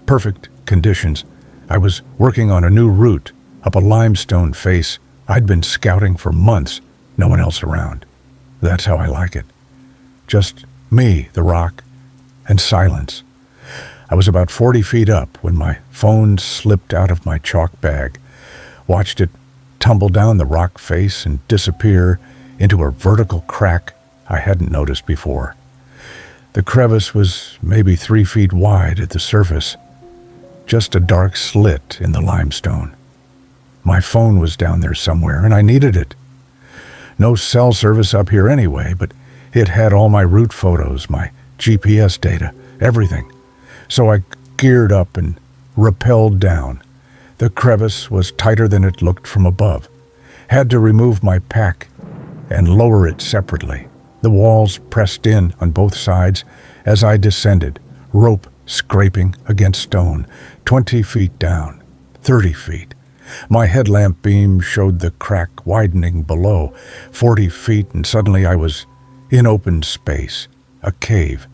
perfect conditions. I was working on a new route up a limestone face I'd been scouting for months, no one else around. That's how I like it. Just me, the rock, and silence. I was about 40 feet up when my phone slipped out of my chalk bag. watched it tumble down the rock face and disappear into a vertical crack I hadn't noticed before. The crevice was maybe 3 feet wide at the surface, just a dark slit in the limestone. My phone was down there somewhere, and I needed it. No cell service up here anyway, but it had all my route photos, my GPS data, everything. So I geared up and rappelled down. The crevice was tighter than it looked from above. Had to remove my pack and lower it separately. The walls pressed in on both sides as I descended, rope scraping against stone, 20 feet down, 30 feet. My headlamp beam showed the crack widening below, 40 feet, and suddenly I was in open space, a cave,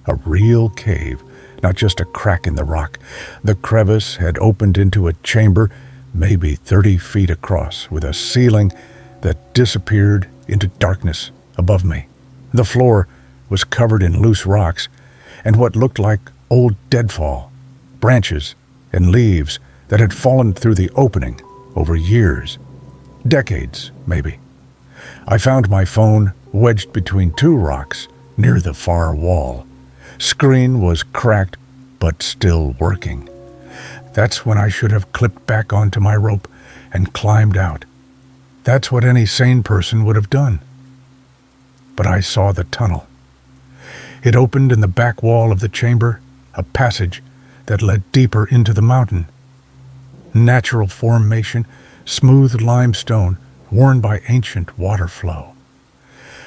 a real cave, not just a crack in the rock. The crevice had opened into a chamber, maybe 30 feet across, with a ceiling that disappeared into darkness above me. The floor was covered in loose rocks and what looked like old deadfall, branches and leaves that had fallen through the opening over years, decades maybe. I found my phone wedged between 2 rocks near the far wall. Screen was cracked but still working. That's when I should have clipped back onto my rope and climbed out. That's what any sane person would have done. But I saw the tunnel. It opened in the back wall of the chamber, a passage that led deeper into the mountain. Natural formation, smooth limestone, worn by ancient water flow.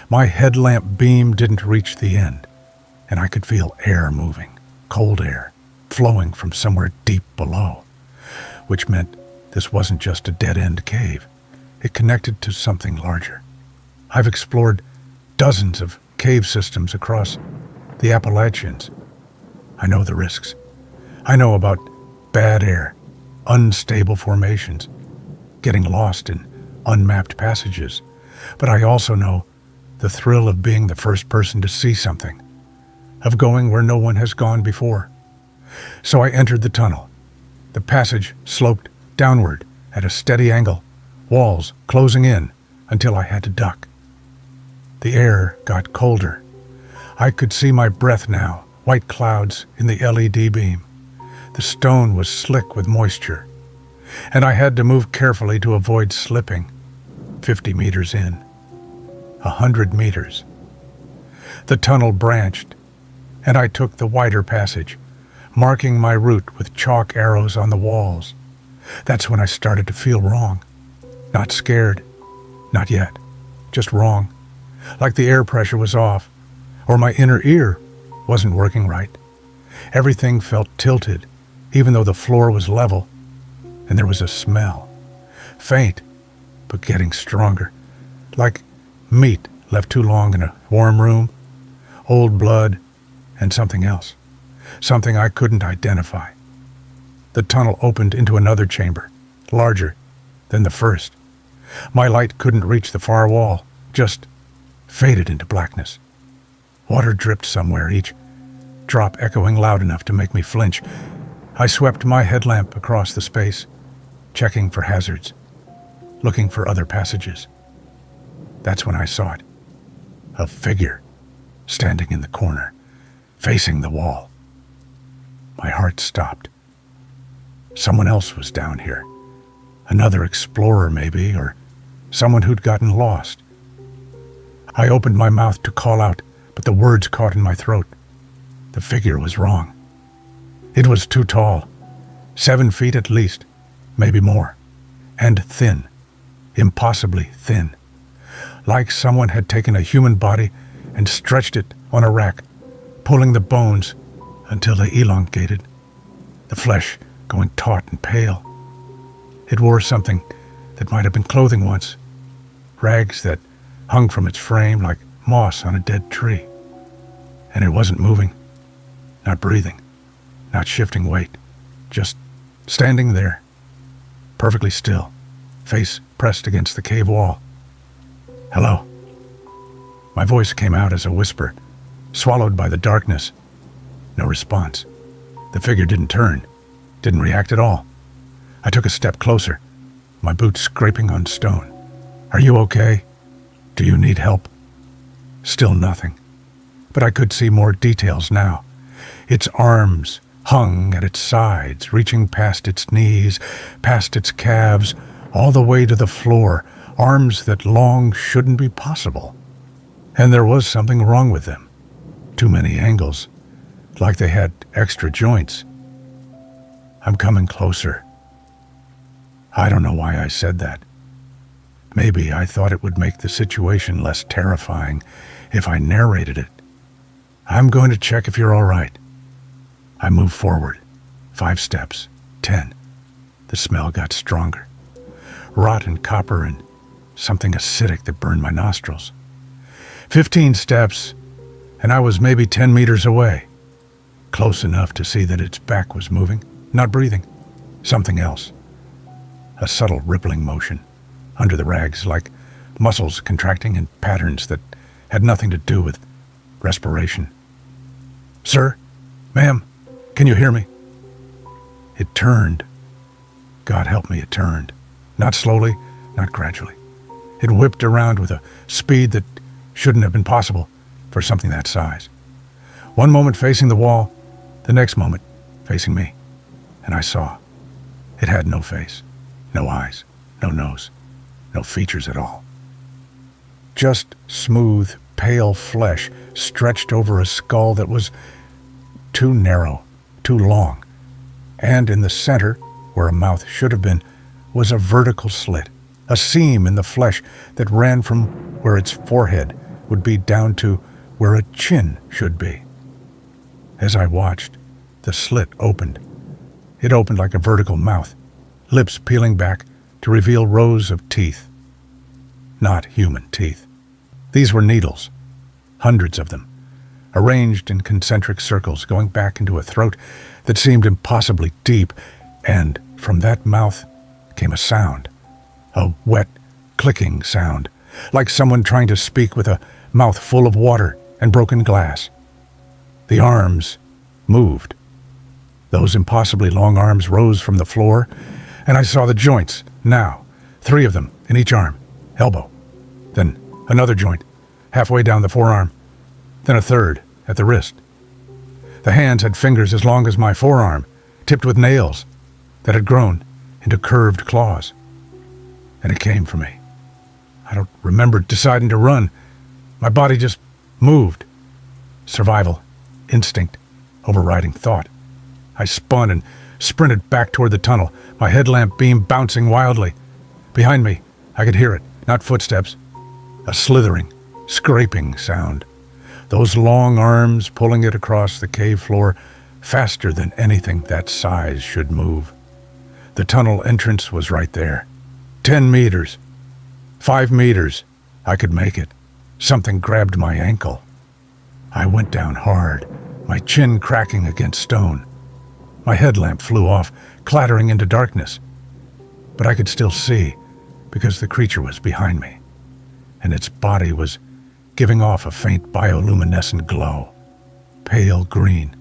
My headlamp beam didn't reach the end, and I could feel air moving, cold air, flowing from somewhere deep below, which meant this wasn't just a dead-end cave. It connected to something larger. I've explored dozens of cave systems across the Appalachians. I know the risks. I know about bad air, unstable formations, getting lost in unmapped passages. But I also know the thrill of being the first person to see something, of going where no one has gone before. So I entered the tunnel. The passage sloped downward at a steady angle, walls closing in until I had to duck. The air got colder. I could see my breath now, white clouds in the LED beam. The stone was slick with moisture, and I had to move carefully to avoid slipping. 50 meters in, 100 meters. The tunnel branched, and I took the wider passage, marking my route with chalk arrows on the walls. That's when I started to feel wrong. Not scared, not yet, just wrong. Like the air pressure was off, or my inner ear wasn't working right. Everything felt tilted, even though the floor was level, and there was a smell. Faint, but getting stronger. Like meat left too long in a warm room, old blood, and something else. Something I couldn't identify. The tunnel opened into another chamber, larger than the first. My light couldn't reach the far wall, just faded into blackness. Water dripped somewhere, each drop echoing loud enough to make me flinch. I swept my headlamp across the space, checking for hazards, looking for other passages. That's when I saw it. A figure standing in the corner, facing the wall. My heart stopped. Someone else was down here. Another explorer, maybe, or someone who'd gotten lost. I opened my mouth to call out, but the words caught in my throat. The figure was wrong. It was too tall, 7 feet at least, maybe more, and thin, impossibly thin, like someone had taken a human body and stretched it on a rack, pulling the bones until they elongated, the flesh going taut and pale. It wore something that might have been clothing once, rags that hung from its frame like moss on a dead tree. And it wasn't moving, not breathing, not shifting weight, just standing there, perfectly still, face pressed against the cave wall. Hello. My voice came out as a whisper, swallowed by the darkness. No response. The figure didn't turn, didn't react at all. I took a step closer. my boots scraping on stone. "Are you okay? Do you need help?" Still nothing. But I could see more details now. Its arms hung at its sides, reaching past its knees, past its calves, all the way to the floor, arms that long shouldn't be possible. And there was something wrong with them. Too many angles, like they had extra joints. I'm coming closer. I don't know why I said that. Maybe I thought it would make the situation less terrifying if I narrated it. "I'm going to check if you're all right." I moved forward. 5 steps. 10. The smell got stronger. Rot and copper and something acidic that burned my nostrils. 15 steps, and I was maybe 10 meters away. Close enough to see that its back was moving, not breathing. Something else. A subtle rippling motion under the rags, like muscles contracting in patterns that had nothing to do with respiration. "Sir? Ma'am? Can you hear me?" It turned. God help me, it turned. Not slowly, not gradually. It whipped around with a speed that shouldn't have been possible for something that size. One moment facing the wall, the next moment facing me. And I saw. It had no face, no eyes, no nose, no features at all. Just smooth, pale flesh stretched over a skull that was too narrow, too long. And in the center, where a mouth should have been, was a vertical slit, a seam in the flesh that ran from where its forehead would be down to where a chin should be. As I watched, the slit opened. It opened like a vertical mouth, lips peeling back to reveal rows of teeth. Not human teeth. These were needles, hundreds of them, arranged in concentric circles going back into a throat that seemed impossibly deep, and from that mouth came a sound, a wet, clicking sound, like someone trying to speak with a mouth full of water and broken glass. The arms moved. Those impossibly long arms rose from the floor, and I saw the joints, now, 3 of them in each arm, elbow. Then another joint, halfway down the forearm, then a third at the wrist. The hands had fingers as long as my forearm, tipped with nails that had grown into curved claws. And it came for me. I don't remember deciding to run. My body just moved. Survival, instinct, overriding thought. I spun and sprinted back toward the tunnel, my headlamp beam bouncing wildly. Behind me, I could hear it, not footsteps. A slithering, scraping sound. Those long arms pulling it across the cave floor faster than anything that size should move. The tunnel entrance was right there. 10 meters. 5 meters. I could make it. Something grabbed my ankle. I went down hard, my chin cracking against stone. My headlamp flew off, clattering into darkness. But I could still see, because the creature was behind me, and its body was giving off a faint bioluminescent glow, pale green,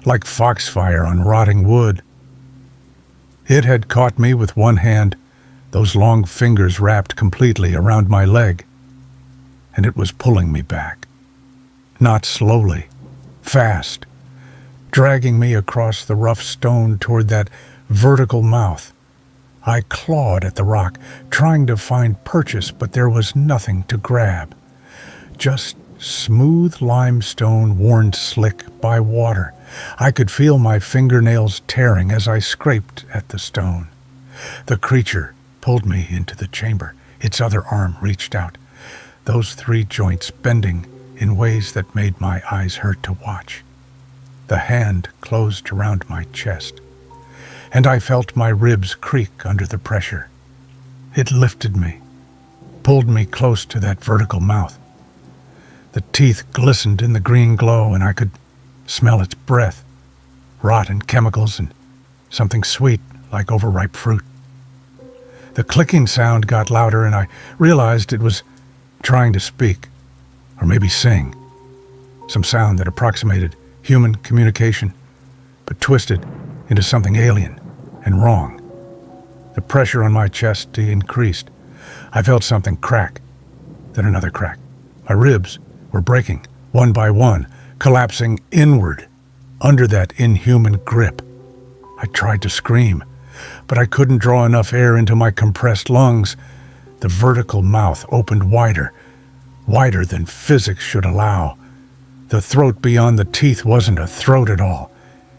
like foxfire on rotting wood. It had caught me with one hand, those long fingers wrapped completely around my leg, and it was pulling me back. Not slowly, fast, dragging me across the rough stone toward that vertical mouth. I clawed at the rock, trying to find purchase, but there was nothing to grab. Just smooth limestone worn slick by water. I could feel my fingernails tearing as I scraped at the stone. The creature pulled me into the chamber. Its other arm reached out, those 3 joints bending in ways that made my eyes hurt to watch. The hand closed around my chest, and I felt my ribs creak under the pressure. It lifted me, pulled me close to that vertical mouth. The teeth glistened in the green glow, and I could smell its breath, rot and chemicals, and something sweet like overripe fruit. The clicking sound got louder, and I realized it was trying to speak, or maybe sing, some sound that approximated human communication, but twisted into something alien and wrong. The pressure on my chest increased. I felt something crack, then another crack. My ribs were breaking, one by one, collapsing inward under that inhuman grip. I tried to scream, but I couldn't draw enough air into my compressed lungs. The vertical mouth opened wider, wider than physics should allow. The throat beyond the teeth wasn't a throat at all.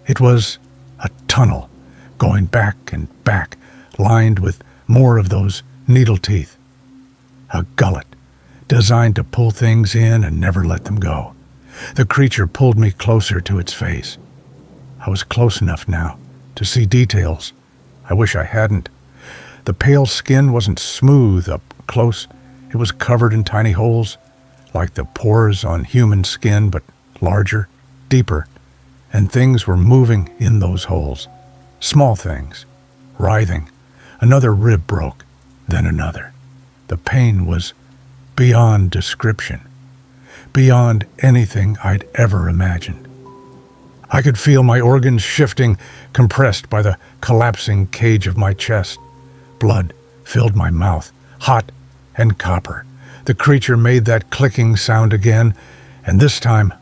It was a tunnel, going back and back, lined with more of those needle teeth. A gullet, designed to pull things in and never let them go. The creature pulled me closer to its face. I was close enough now to see details. I wish I hadn't. The pale skin wasn't smooth up close. It was covered in tiny holes, like the pores on human skin, but larger, deeper, and things were moving in those holes. Small things, writhing. Another rib broke, then another. The pain was beyond description, beyond anything I'd ever imagined. I could feel my organs shifting, compressed by the collapsing cage of my chest. Blood filled my mouth, hot and copper. The creature made that clicking sound again, and this time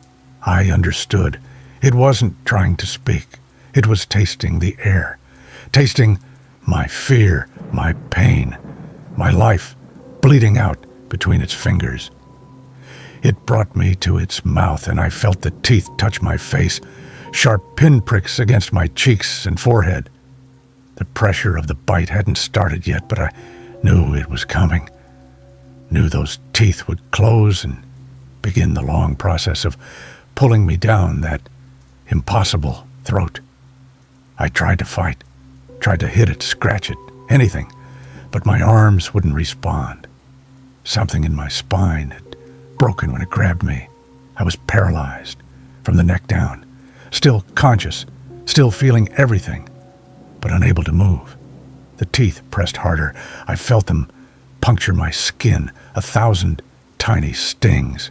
I understood. It wasn't trying to speak. It was tasting the air, tasting my fear, my pain, my life bleeding out between its fingers. It brought me to its mouth, and I felt the teeth touch my face, sharp pinpricks against my cheeks and forehead. The pressure of the bite hadn't started yet, but I knew it was coming. Knew those teeth would close and begin the long process of pulling me down that impossible throat. I tried to fight, tried to hit it, scratch it, anything, but my arms wouldn't respond. Something in my spine had broken when it grabbed me. I was paralyzed from the neck down, still conscious, still feeling everything, but unable to move. The teeth pressed harder. I felt them puncture my skin, 1,000 tiny stings.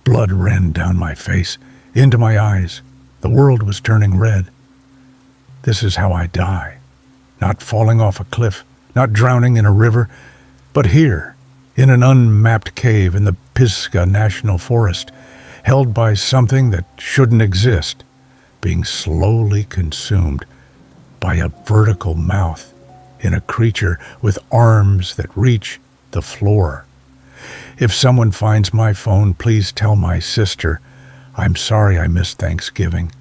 Blood ran down my face, into my eyes. The world was turning red. This is how I die. Not falling off a cliff, not drowning in a river, but here, in an unmapped cave in the Pisgah National Forest, held by something that shouldn't exist, being slowly consumed by a vertical mouth in a creature with arms that reach the floor. If someone finds my phone, please tell my sister, I'm sorry I missed Thanksgiving.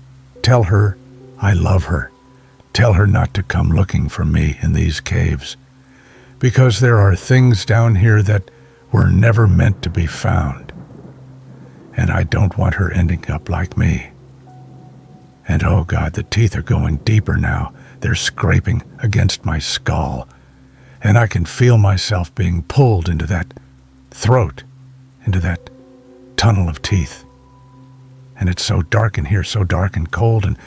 Tell her I love her. Tell her not to come looking for me in these caves, because there are things down here that were never meant to be found, and I don't want her ending up like me. And oh God, the teeth are going deeper now. They're scraping against my skull, and I can feel myself being pulled into that throat, into that tunnel of teeth. And it's so dark in here, so dark and cold, and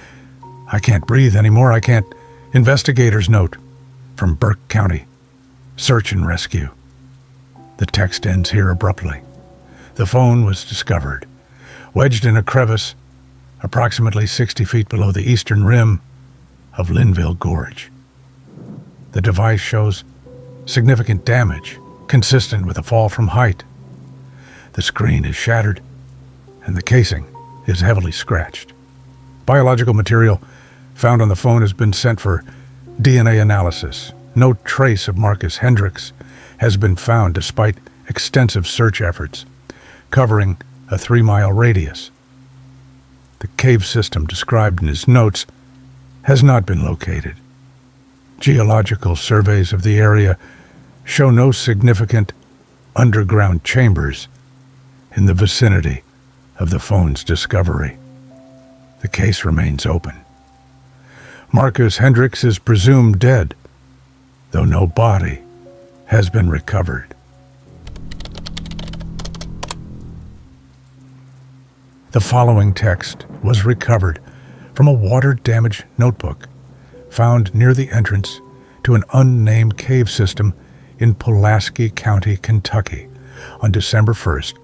I can't breathe anymore. I can't. Investigator's note from Burke County. Search and rescue. The text ends here abruptly. The phone was discovered, wedged in a crevice approximately 60 feet below the eastern rim of Linville Gorge. The device shows significant damage, consistent with a fall from height. The screen is shattered, and the casing is heavily scratched. Biological material found on the phone has been sent for DNA analysis. No trace of Marcus Hendricks has been found despite extensive search efforts, covering a 3-mile radius. The cave system described in his notes has not been located. Geological surveys of the area show no significant underground chambers in the vicinity of the phone's discovery. The case remains open. Marcus Hendricks is presumed dead, though no body has been recovered. The following text was recovered from a water-damaged notebook found near the entrance to an unnamed cave system in Pulaski County, Kentucky, on December 1st,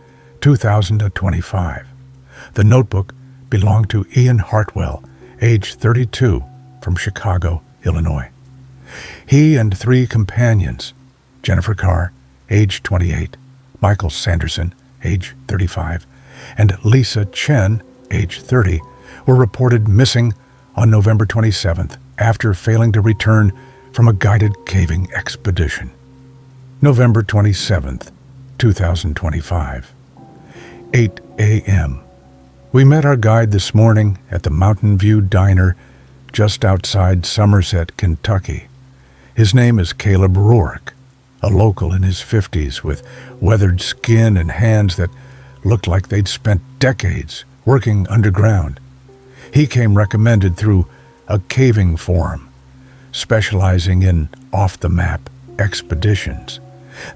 2025. The notebook belonged to Ian Hartwell, age 32, from Chicago, Illinois. He and 3 companions, Jennifer Carr, age 28, Michael Sanderson, age 35, and Lisa Chen, age 30, were reported missing on November 27th after failing to return from a guided caving expedition. November 27th, 2025, 8 a.m. We met our guide this morning at the Mountain View Diner just outside Somerset, Kentucky. His name is Caleb Rourke, a local in his 50s with weathered skin and hands that looked like they'd spent decades working underground. He came recommended through a caving forum, specializing in off-the-map expeditions.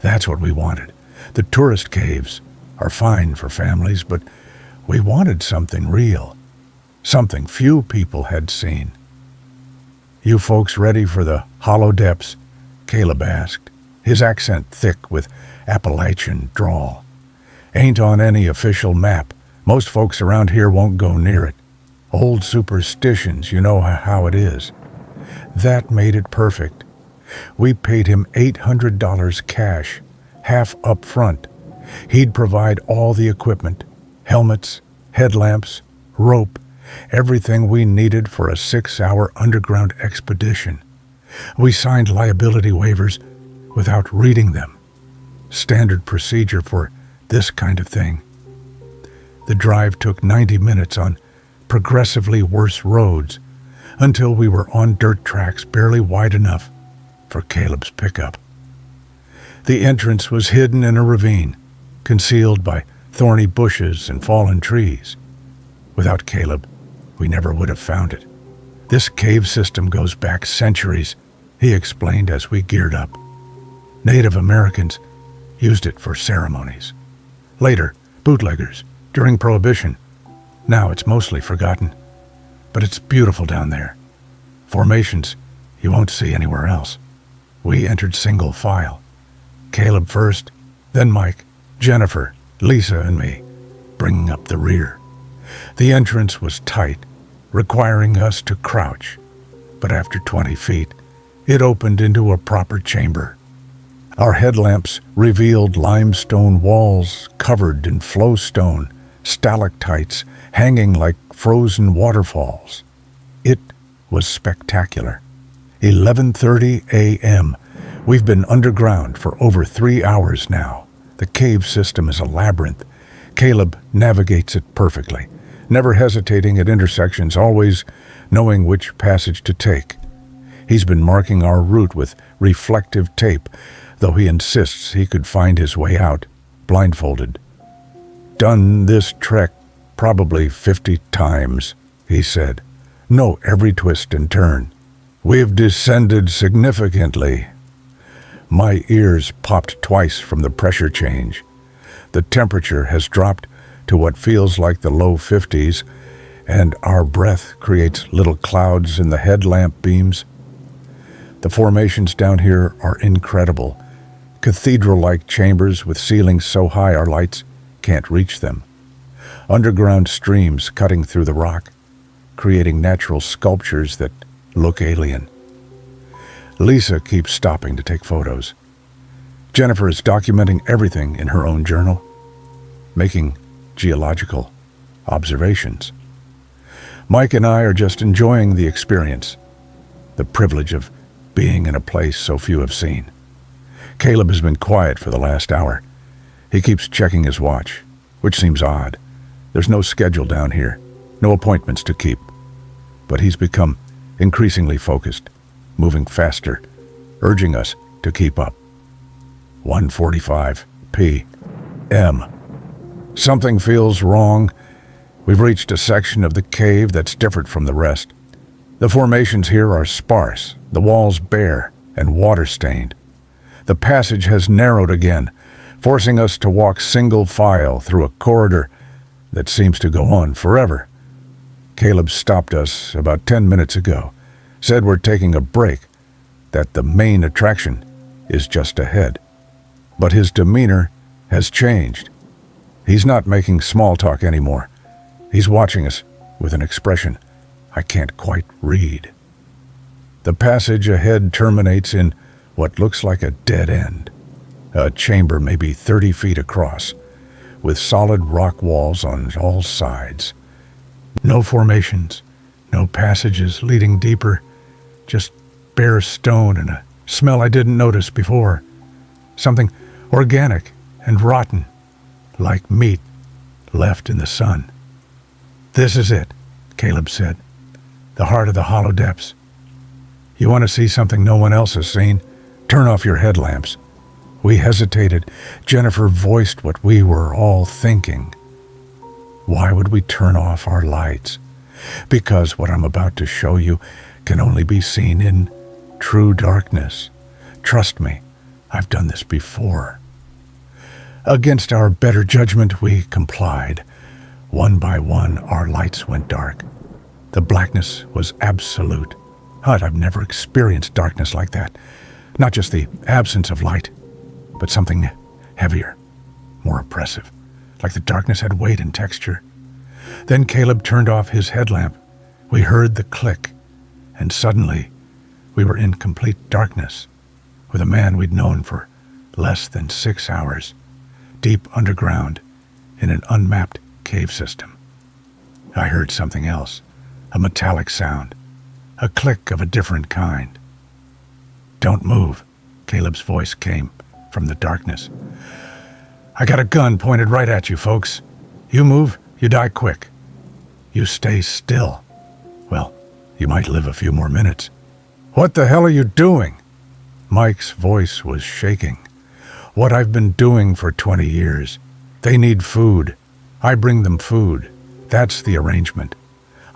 That's what we wanted. The tourist caves are fine for families, but we wanted something real, something few people had seen. "You folks ready for the hollow depths?" Caleb asked, his accent thick with Appalachian drawl. "Ain't on any official map. Most folks around here won't go near it. Old superstitions, you know how it is." That made it perfect. We paid him $800 cash, half up front. He'd provide all the equipment, helmets, headlamps, rope, everything we needed for a 6-hour underground expedition. We signed liability waivers without reading them. Standard procedure for this kind of thing. The drive took 90 minutes on progressively worse roads until we were on dirt tracks barely wide enough for Caleb's pickup. The entrance was hidden in a ravine, concealed by thorny bushes and fallen trees. Without Caleb, we never would have found it. "This cave system goes back centuries," he explained as we geared up. "Native Americans used it for ceremonies. Later, bootleggers, during Prohibition. Now it's mostly forgotten. But it's beautiful down there. Formations you won't see anywhere else." We entered single file. Caleb first, then Mike, Jennifer, Lisa, and me, bringing up the rear. The entrance was tight, requiring us to crouch, but after 20 feet, it opened into a proper chamber. Our headlamps revealed limestone walls covered in flowstone, stalactites hanging like frozen waterfalls. It was spectacular. 11:30 a.m. We've been underground for over 3 hours now. The cave system is a labyrinth. Caleb navigates it perfectly, never hesitating at intersections, always knowing which passage to take. He's been marking our route with reflective tape, though he insists he could find his way out, blindfolded. "Done this trek probably 50 times, he said. "Know every twist and turn. We've descended significantly." My ears popped twice from the pressure change. The temperature has dropped to what feels like the low 50s, and our breath creates little clouds in the headlamp beams. The formations down here are incredible. Cathedral-like chambers with ceilings so high our lights can't reach them. Underground streams cutting through the rock, creating natural sculptures that look alien. Lisa keeps stopping to take photos. Jennifer is documenting everything in her own journal, making geological observations. Mike and I are just enjoying the experience, the privilege of being in a place so few have seen. Caleb has been quiet for the last hour. He keeps checking his watch, which seems odd. There's no schedule down here, no appointments to keep. But he's become increasingly focused, moving faster, urging us to keep up. 1:45 p.m. Something feels wrong. We've reached a section of the cave that's different from the rest. The formations here are sparse, the walls bare and water-stained. The passage has narrowed again, forcing us to walk single file through a corridor that seems to go on forever. Caleb stopped us about 10 minutes ago, said we're taking a break, that the main attraction is just ahead. But his demeanor has changed. He's not making small talk anymore. He's watching us with an expression I can't quite read. The passage ahead terminates in what looks like a dead end, a chamber maybe 30 feet across, with solid rock walls on all sides. No formations, no passages leading deeper, just bare stone and a smell I didn't notice before. Something organic and rotten, like meat left in the sun. "This is it," Caleb said. "The heart of the hollow depths. You want to see something no one else has seen? Turn off your headlamps." We hesitated. Jennifer voiced what we were all thinking. Why would we turn off our lights? Because what I'm about to show you can only be seen in true darkness. Trust me, I've done this before. Against our better judgment, we complied. One by one, our lights went dark. The blackness was absolute. I've never experienced darkness like that. Not just the absence of light, but something heavier, more oppressive, like the darkness had weight and texture. Then Caleb turned off his headlamp. We heard the click, and suddenly we were in complete darkness, with a man we'd known for less than 6 hours, deep underground in an unmapped cave system. I heard something else, a metallic sound, a click of a different kind. "Don't move," Caleb's voice came from the darkness. "I got a gun pointed right at you, folks. You move, you die quick. You stay still. Well, you might live a few more minutes." "What the hell are you doing?" Mike's voice was shaking. "What I've been doing for 20 years. They need food. I bring them food. That's the arrangement.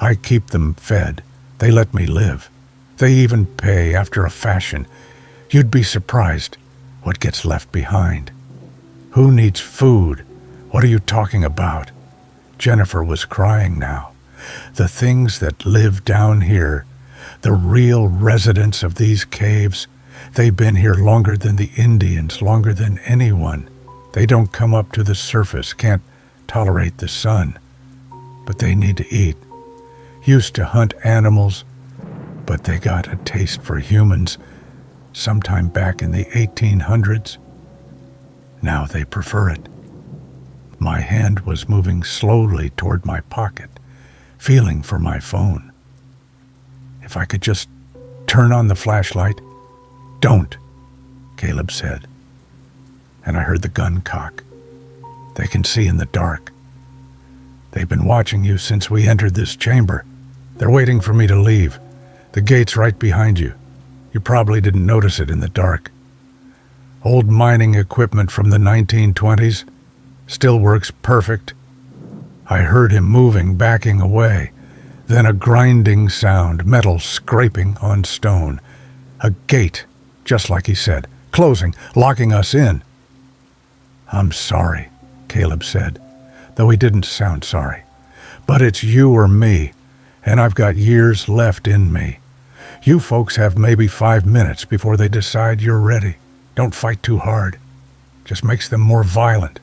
I keep them fed. They let me live. They even pay after a fashion. You'd be surprised what gets left behind." "Who needs food? What are you talking about?" Jennifer was crying now. "The things that live down here, the real residents of these caves, they've been here longer than the Indians, longer than anyone. They don't come up to the surface, can't tolerate the sun. But they need to eat. Used to hunt animals, but they got a taste for humans sometime back in the 1800s. Now they prefer it." My hand was moving slowly toward my pocket, feeling for my phone. If I could just turn on the flashlight. "Don't," Caleb said. And I heard the gun cock. "They can see in the dark. They've been watching you since we entered this chamber. They're waiting for me to leave. The gate's right behind you. You probably didn't notice it in the dark. Old mining equipment from the 1920s. Still works perfect." I heard him moving, backing away. Then a grinding sound, metal scraping on stone. A gate, just like he said, closing, locking us in. "I'm sorry," Caleb said, though he didn't sound sorry. "But it's you or me, and I've got years left in me. You folks have maybe 5 minutes before they decide you're ready. Don't fight too hard. Just makes them more violent."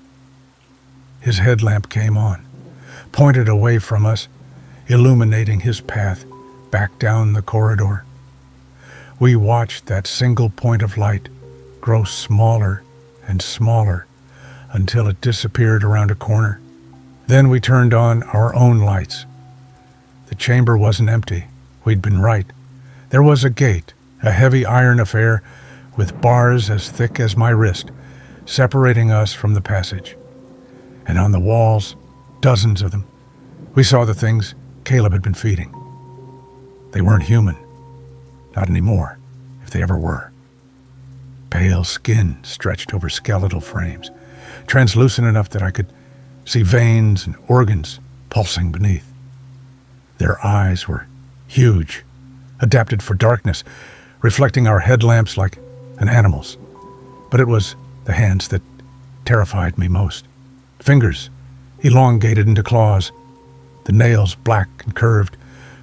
His headlamp came on, pointed away from us, illuminating his path back down the corridor. We watched that single point of light grow smaller and smaller until it disappeared around a corner. Then we turned on our own lights. The chamber wasn't empty. We'd been right. There was a gate, a heavy iron affair with bars as thick as my wrist, separating us from the passage. And on the walls, dozens of them, we saw the things Caleb had been feeding. They weren't human. Not anymore, if they ever were. Pale skin stretched over skeletal frames, translucent enough that I could see veins and organs pulsing beneath. Their eyes were huge, adapted for darkness, reflecting our headlamps like an animal's. But it was the hands that terrified me most. Fingers elongated into claws, the nails black and curved,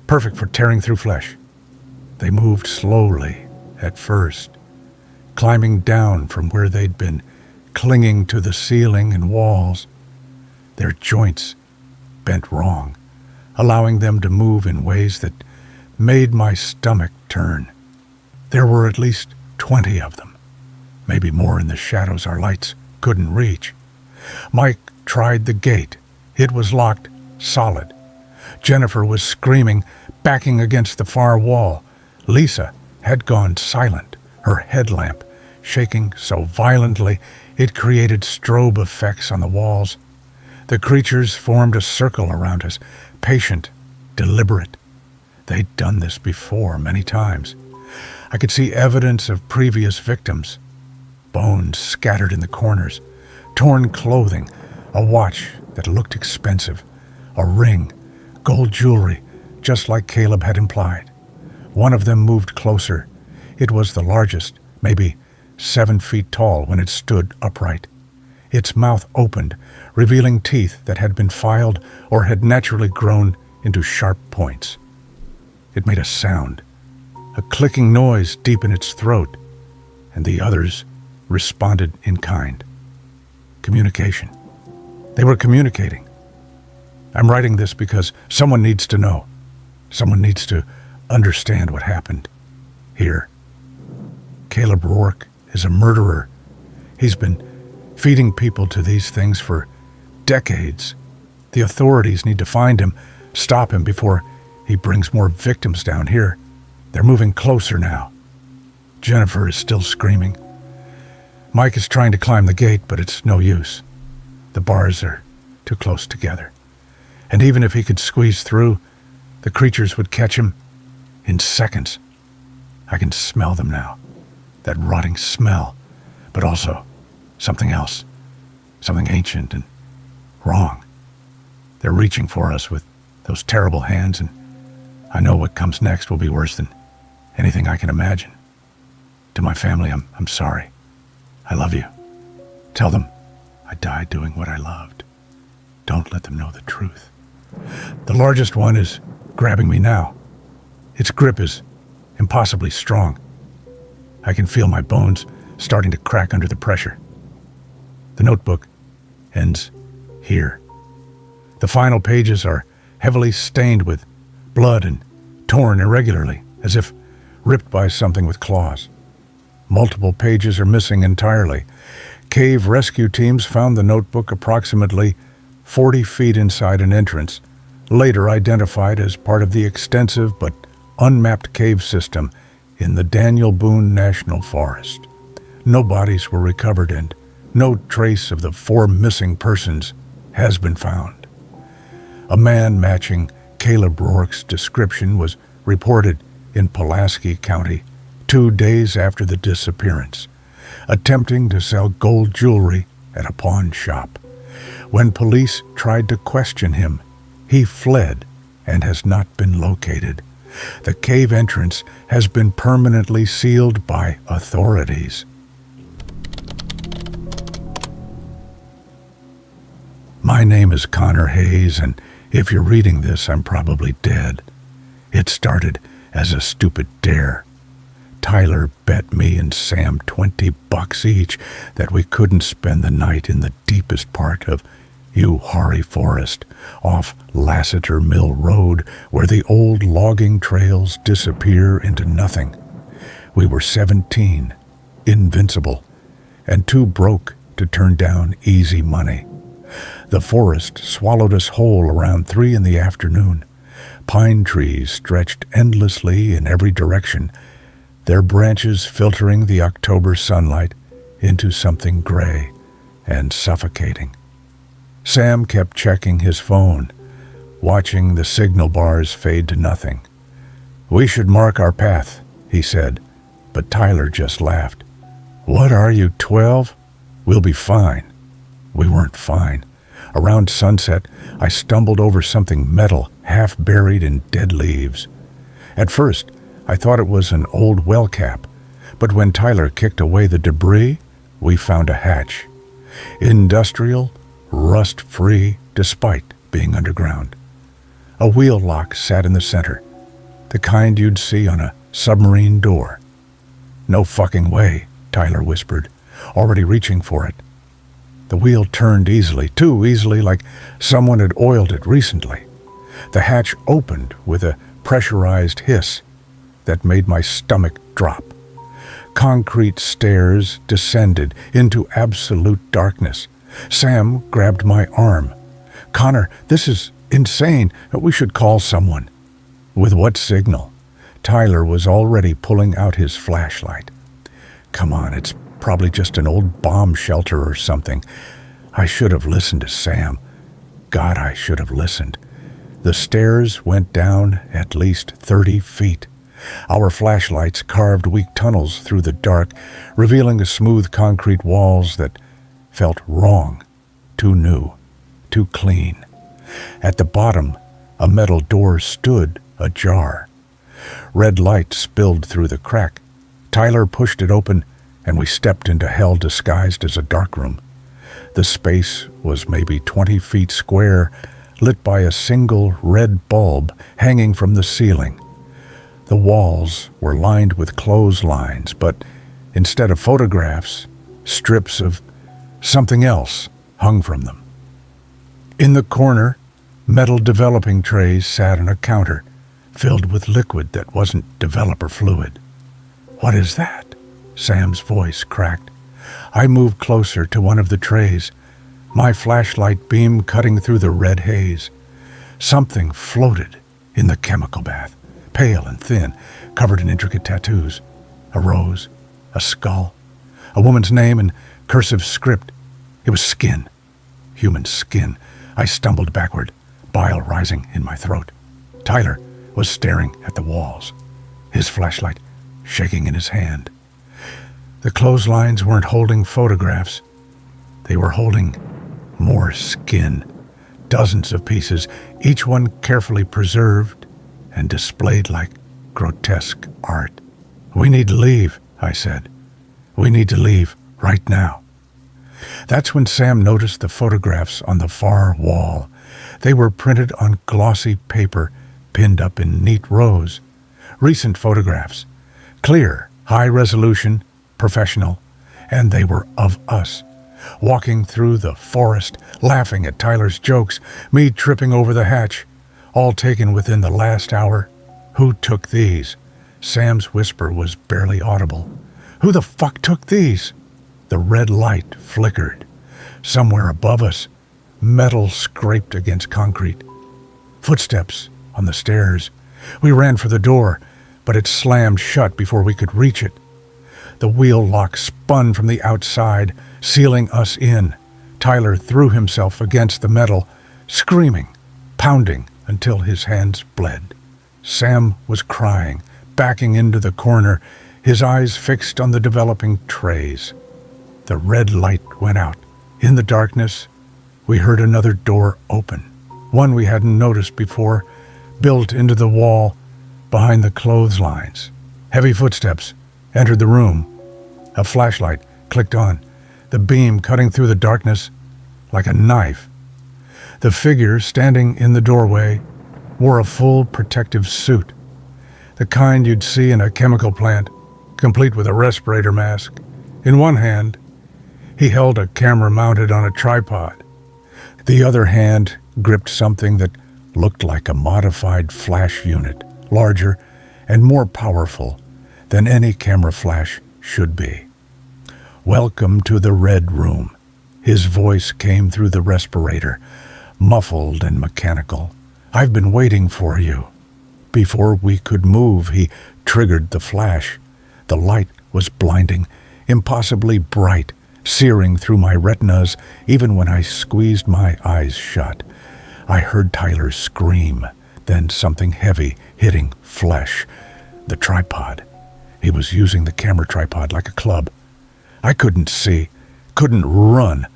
perfect for tearing through flesh. They moved slowly at first, climbing down from where they'd been, clinging to the ceiling and walls. Their joints bent wrong, allowing them to move in ways that made my stomach turn. There were at least 20 of them, maybe more in the shadows our lights couldn't reach. Mike tried the gate. It was locked, solid. Jennifer was screaming, backing against the far wall. Lisa had gone silent, her headlamp shaking so violently it created strobe effects on the walls. The creatures formed a circle around us, patient, deliberate. They'd done this before many times. I could see evidence of previous victims. Bones scattered in the corners, torn clothing, a watch that looked expensive, a ring, gold jewelry, just like Caleb had implied. One of them moved closer. It was the largest, maybe 7 feet tall when it stood upright. Its mouth opened, revealing teeth that had been filed or had naturally grown into sharp points. It made a sound, a clicking noise deep in its throat, and the others responded in kind. Communication. They were communicating. I'm writing this because someone needs to know. Someone needs to understand what happened here. Caleb Rourke is a murderer. He's been feeding people to these things for decades. The authorities need to find him, stop him before he brings more victims down here. They're moving closer now. Jennifer is still screaming. Mike is trying to climb the gate, but it's no use. The bars are too close together. And even if he could squeeze through, the creatures would catch him in seconds. I can smell them now. That rotting smell, but also something else, something ancient and wrong. They're reaching for us with those terrible hands, and I know what comes next will be worse than anything I can imagine. To my family, I'm sorry. I love you. Tell them I died doing what I loved. Don't let them know the truth. The largest one is grabbing me now. Its grip is impossibly strong. I can feel my bones starting to crack under the pressure. The notebook ends here. The final pages are heavily stained with blood and torn irregularly, as if ripped by something with claws. Multiple pages are missing entirely. Cave rescue teams found the notebook approximately 40 feet inside an entrance, later identified as part of the extensive but unmapped cave system in the Daniel Boone National Forest. No bodies were recovered and no trace of the 4 missing persons has been found. A man matching Caleb Rourke's description was reported in Pulaski County 2 days after the disappearance, attempting to sell gold jewelry at a pawn shop. When police tried to question him, he fled and has not been located. The cave entrance has been permanently sealed by authorities. My name is Connor Hayes, and if you're reading this, I'm probably dead. It started as a stupid dare. Tyler bet me and Sam $20 each that we couldn't spend the night in the deepest part of Uwharrie Forest, off Lassiter Mill Road, where the old logging trails disappear into nothing. We were 17, invincible, and too broke to turn down easy money. The forest swallowed us whole around 3 in the afternoon. Pine trees stretched endlessly in every direction, their branches filtering the October sunlight into something gray and suffocating. Sam kept checking his phone, watching the signal bars fade to nothing. "We should mark our path," he said, but Tyler just laughed. "What are you, 12? We'll be fine." We weren't fine. Around sunset, I stumbled over something metal, half buried in dead leaves. At first, I thought it was an old well cap, but when Tyler kicked away the debris, we found a hatch. Industrial, rust-free, despite being underground. A wheel lock sat in the center, the kind you'd see on a submarine door. "No fucking way," Tyler whispered, already reaching for it. The wheel turned easily, too easily, like someone had oiled it recently. The hatch opened with a pressurized hiss that made my stomach drop. Concrete stairs descended into absolute darkness. Sam grabbed my arm. "Connor, this is insane. We should call someone." With what signal? Tyler was already pulling out his flashlight. "Come on, it's probably just an old bomb shelter or something." I should have listened to Sam. God, I should have listened. The stairs went down at least 30 feet. Our flashlights carved weak tunnels through the dark, revealing the smooth concrete walls that felt wrong, too new, too clean. At the bottom, a metal door stood ajar. Red light spilled through the crack. Tyler pushed it open, and we stepped into hell disguised as a darkroom. The space was maybe 20 feet square, lit by a single red bulb hanging from the ceiling. The walls were lined with clotheslines, but instead of photographs, strips of something else hung from them. In the corner, metal developing trays sat on a counter, filled with liquid that wasn't developer fluid. "What is that?" Sam's voice cracked. I moved closer to one of the trays, my flashlight beam cutting through the red haze. Something floated in the chemical bath, pale and thin, covered in intricate tattoos. A rose, a skull, a woman's name in cursive script. It was skin, human skin. I stumbled backward, bile rising in my throat. Tyler was staring at the walls, his flashlight shaking in his hand. The clotheslines weren't holding photographs. They were holding more skin, dozens of pieces, each one carefully preserved and displayed like grotesque art. "We need to leave," I said. "We need to leave right now." That's when Sam noticed the photographs on the far wall. They were printed on glossy paper, pinned up in neat rows. Recent photographs, clear, high resolution, professional, and they were of us, walking through the forest, laughing at Tyler's jokes, me tripping over the hatch, all taken within the last hour. "Who took these?" Sam's whisper was barely audible. "Who the fuck took these?" The red light flickered. Somewhere above us, metal scraped against concrete. Footsteps on the stairs. We ran for the door, but it slammed shut before we could reach it. The wheel lock spun from the outside, sealing us in. Tyler threw himself against the metal, screaming, pounding until his hands bled. Sam was crying, backing into the corner, his eyes fixed on the developing trays. The red light went out. In the darkness, we heard another door open, one we hadn't noticed before, built into the wall behind the clotheslines. Heavy footsteps entered the room. A flashlight clicked on, the beam cutting through the darkness like a knife. The figure standing in the doorway wore a full protective suit, the kind you'd see in a chemical plant, complete with a respirator mask. In one hand, he held a camera mounted on a tripod. The other hand gripped something that looked like a modified flash unit, larger and more powerful than any camera flash should be. "Welcome to the Red Room." His voice came through the respirator, muffled and mechanical. "I've been waiting for you." Before we could move, he triggered the flash. The light was blinding, impossibly bright, searing through my retinas even when I squeezed my eyes shut. I heard Tyler scream, then something heavy hitting flesh. The tripod. He was using the camera tripod like a club. I couldn't see, couldn't run.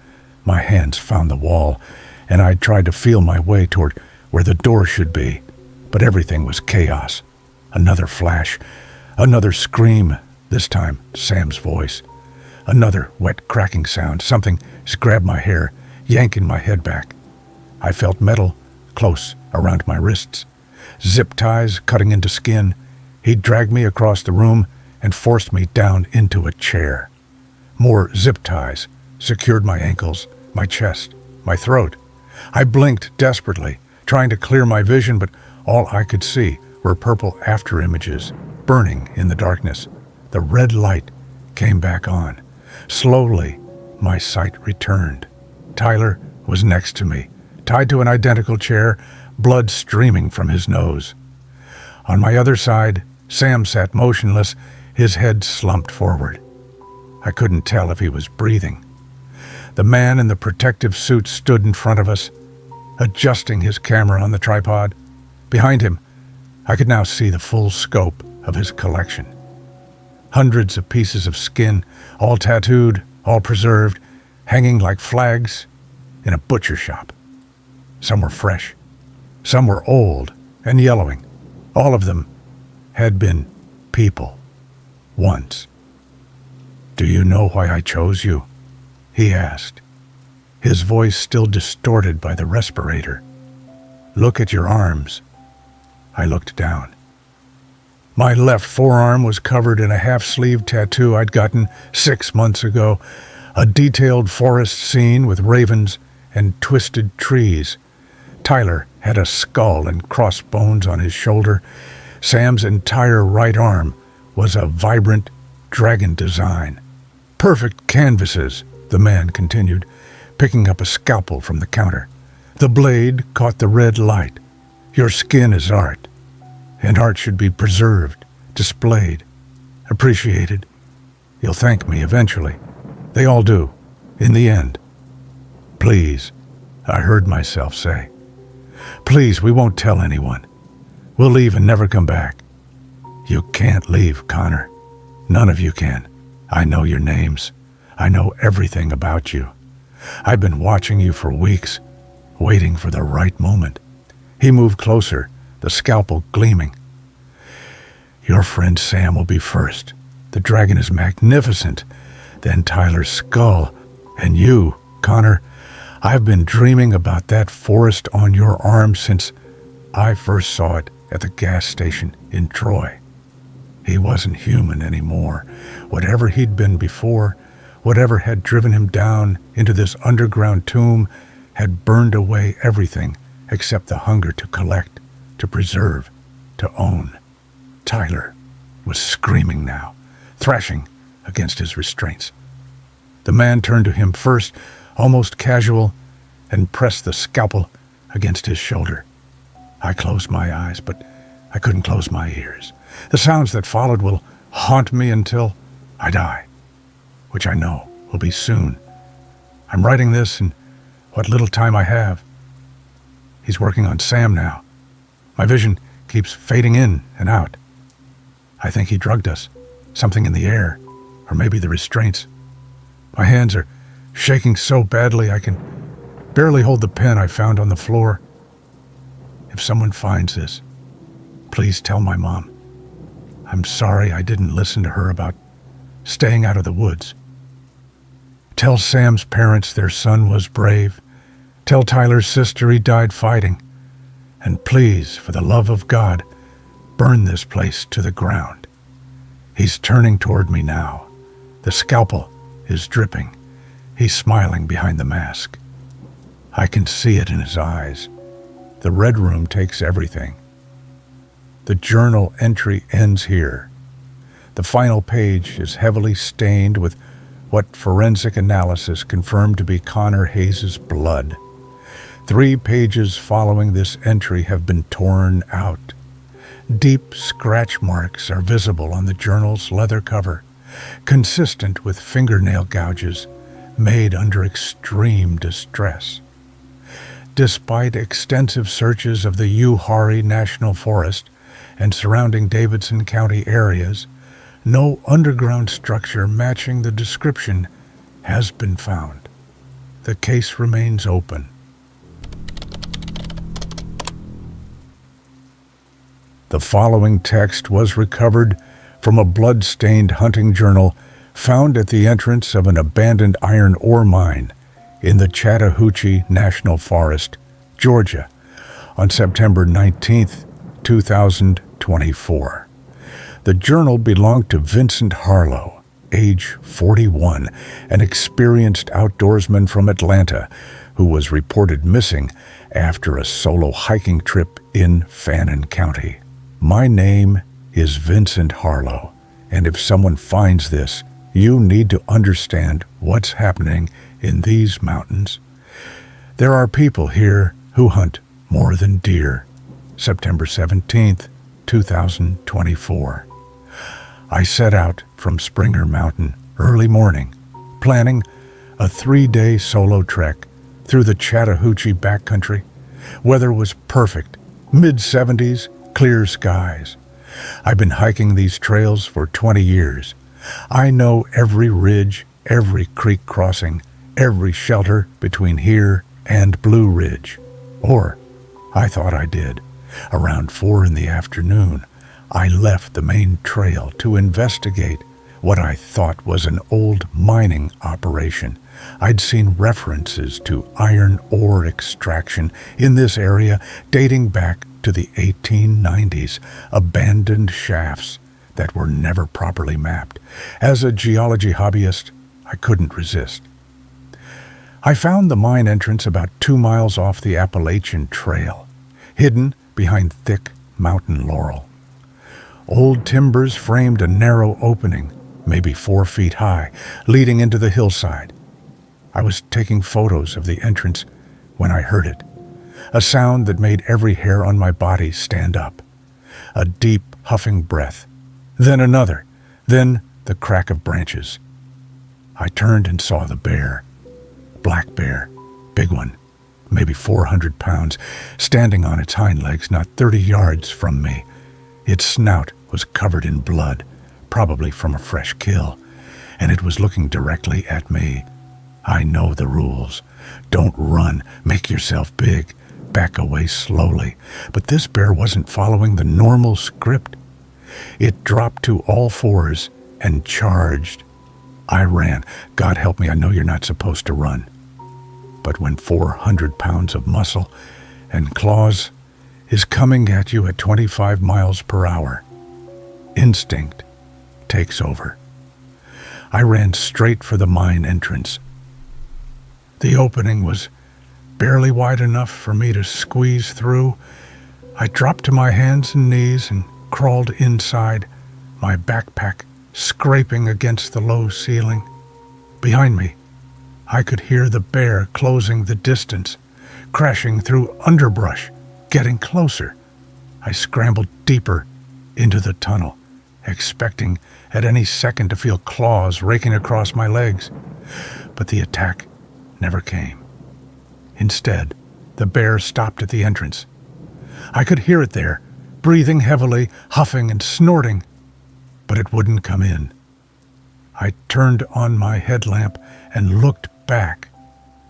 My hands found the wall, and I tried to feel my way toward where the door should be, but everything was chaos. Another flash, another scream, this time Sam's voice. Another wet cracking sound, something grabbed my hair, yanking my head back. I felt metal close around my wrists, zip ties cutting into skin. He dragged me across the room and forced me down into a chair. More zip ties secured my ankles, my chest, my throat. I blinked desperately, trying to clear my vision, but all I could see were purple after images, burning in the darkness. The red light came back on. Slowly, my sight returned. Tyler was next to me, tied to an identical chair, blood streaming from his nose. On my other side, Sam sat motionless, his head slumped forward. I couldn't tell if he was breathing. The man in the protective suit stood in front of us, adjusting his camera on the tripod. Behind him, I could now see the full scope of his collection. Hundreds of pieces of skin, all tattooed, all preserved, hanging like flags in a butcher shop. Some were fresh, some were old and yellowing. All of them had been people once. "Do you know why I chose you?" he asked, his voice still distorted by the respirator. "Look at your arms." I looked down. My left forearm was covered in a half-sleeve tattoo I'd gotten 6 months ago, a detailed forest scene with ravens and twisted trees. Tyler had a skull and crossbones on his shoulder. Sam's entire right arm was a vibrant dragon design. "Perfect canvases," the man continued, picking up a scalpel from the counter. "The blade caught the red light. Your skin is art, and art should be preserved, displayed, appreciated. You'll thank me eventually. They all do, in the end." "Please," I heard myself say. "Please, we won't tell anyone. We'll leave and never come back." "You can't leave, Connor. None of you can. I know your names. I know everything about you. I've been watching you for weeks, waiting for the right moment." He moved closer, the scalpel gleaming. "Your friend Sam will be first. The dragon is magnificent. Then Tyler's skull. And you, Connor. I've been dreaming about that forest on your arm since I first saw it at the gas station in Troy. He wasn't human anymore. Whatever he'd been before, whatever had driven him down into this underground tomb, had burned away everything except the hunger to collect, to preserve, to own." Tyler was screaming now, thrashing against his restraints. The man turned to him first, almost casual, and pressed the scalpel against his shoulder. I closed my eyes, but I couldn't close my ears. The sounds that followed will haunt me until I die, which I know will be soon. I'm writing this in what little time I have. He's working on Sam now. My vision keeps fading in and out. I think he drugged us, something in the air, or maybe the restraints. My hands are shaking so badly I can barely hold the pen I found on the floor. If someone finds this, please tell my mom. I'm sorry I didn't listen to her about staying out of the woods. Tell Sam's parents their son was brave. Tell Tyler's sister he died fighting. And please, for the love of God, burn this place to the ground. He's turning toward me now. The scalpel is dripping. He's smiling behind the mask. I can see it in his eyes. The red room takes everything. The journal entry ends here. The final page is heavily stained with what forensic analysis confirmed to be Connor Hayes' blood. 3 pages following this entry have been torn out. Deep scratch marks are visible on the journal's leather cover, consistent with fingernail gouges made under extreme distress. Despite extensive searches of the Uwharrie National Forest and surrounding Davidson County areas, no underground structure matching the description has been found. The case remains open. The following text was recovered from a blood-stained hunting journal found at the entrance of an abandoned iron ore mine in the Chattahoochee National Forest, Georgia, on September 19, 2024. The journal belonged to Vincent Harlow, age 41, an experienced outdoorsman from Atlanta who was reported missing after a solo hiking trip in Fannin County. My name is Vincent Harlow, and if someone finds this, You need to understand what's happening in these mountains. There are people here who hunt more than deer. September 17th, 2024. I set out from Springer Mountain early morning, planning a 3-day solo trek through the Chattahoochee backcountry. Weather was perfect, mid-70s, clear skies. I've been hiking these trails for 20 years. I know every ridge, every creek crossing, every shelter between here and Blue Ridge. Or, I thought I did. Around 4 in the afternoon, I left the main trail to investigate what I thought was an old mining operation. I'd seen references to iron ore extraction in this area dating back to the 1890s, abandoned shafts that were never properly mapped. As a geology hobbyist, I couldn't resist. I found the mine entrance about 2 miles off the Appalachian Trail, hidden behind thick mountain laurel. Old timbers framed a narrow opening, maybe 4 feet high, leading into the hillside. I was taking photos of the entrance when I heard it, a sound that made every hair on my body stand up. A deep, huffing breath, then another, then the crack of branches. I turned and saw the bear. Black bear, big one, maybe 400 pounds, standing on its hind legs not 30 yards from me. Its snout was covered in blood, probably from a fresh kill, and it was looking directly at me. I know the rules. Don't run, make yourself big, back away slowly. But this bear wasn't following the normal script. It dropped to all fours and charged. I ran. God help me, I know you're not supposed to run. But when 400 pounds of muscle and claws is coming at you at 25 miles per hour, instinct takes over. I ran straight for the mine entrance. The opening was barely wide enough for me to squeeze through. I dropped to my hands and knees and crawled inside, my backpack scraping against the low ceiling. Behind me, I could hear the bear closing the distance, crashing through underbrush, getting closer. I scrambled deeper into the tunnel, expecting at any second to feel claws raking across my legs. But the attack never came. Instead, the bear stopped at the entrance. I could hear it there, breathing heavily, huffing and snorting, but it wouldn't come in. I turned on my headlamp and looked back.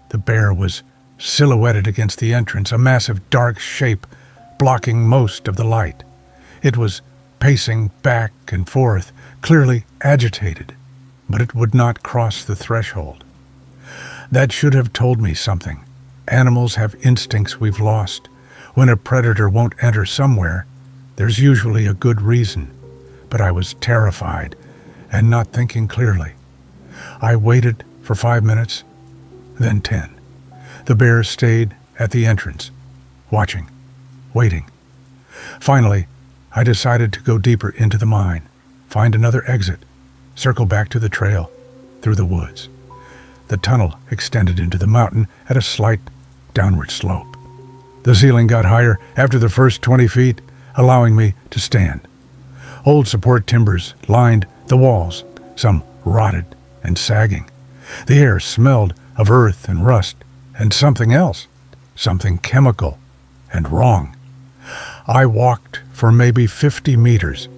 The bear was silhouetted against the entrance, a massive dark shape blocking most of the light. It was pacing back and forth, clearly agitated, but it would not cross the threshold. That should have told me something. Animals have instincts we've lost. When a predator won't enter somewhere, there's usually a good reason. But I was terrified and not thinking clearly. I waited for 5 minutes, then 10. The bear stayed at the entrance, watching, waiting. Finally, I decided to go deeper into the mine, find another exit, circle back to the trail, through the woods. The tunnel extended into the mountain at a slight downward slope. The ceiling got higher after the first 20 feet, allowing me to stand. Old support timbers lined the walls, some rotted and sagging. The air smelled of earth and rust and something else, something chemical and wrong. I walked for maybe 50 meters,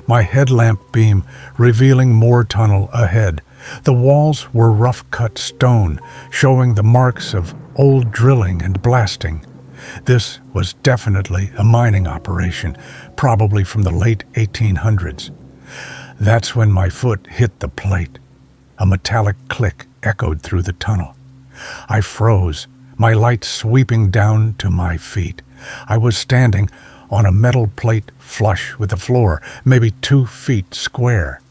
my headlamp beam revealing more tunnel ahead. The walls were rough-cut stone, showing the marks of old drilling and blasting. This was definitely a mining operation, probably from the late 1800s. That's when my foot hit the plate. A metallic click echoed through the tunnel. I froze, my light sweeping down to my feet. I was standing on a metal plate flush with the floor, maybe 2 feet square.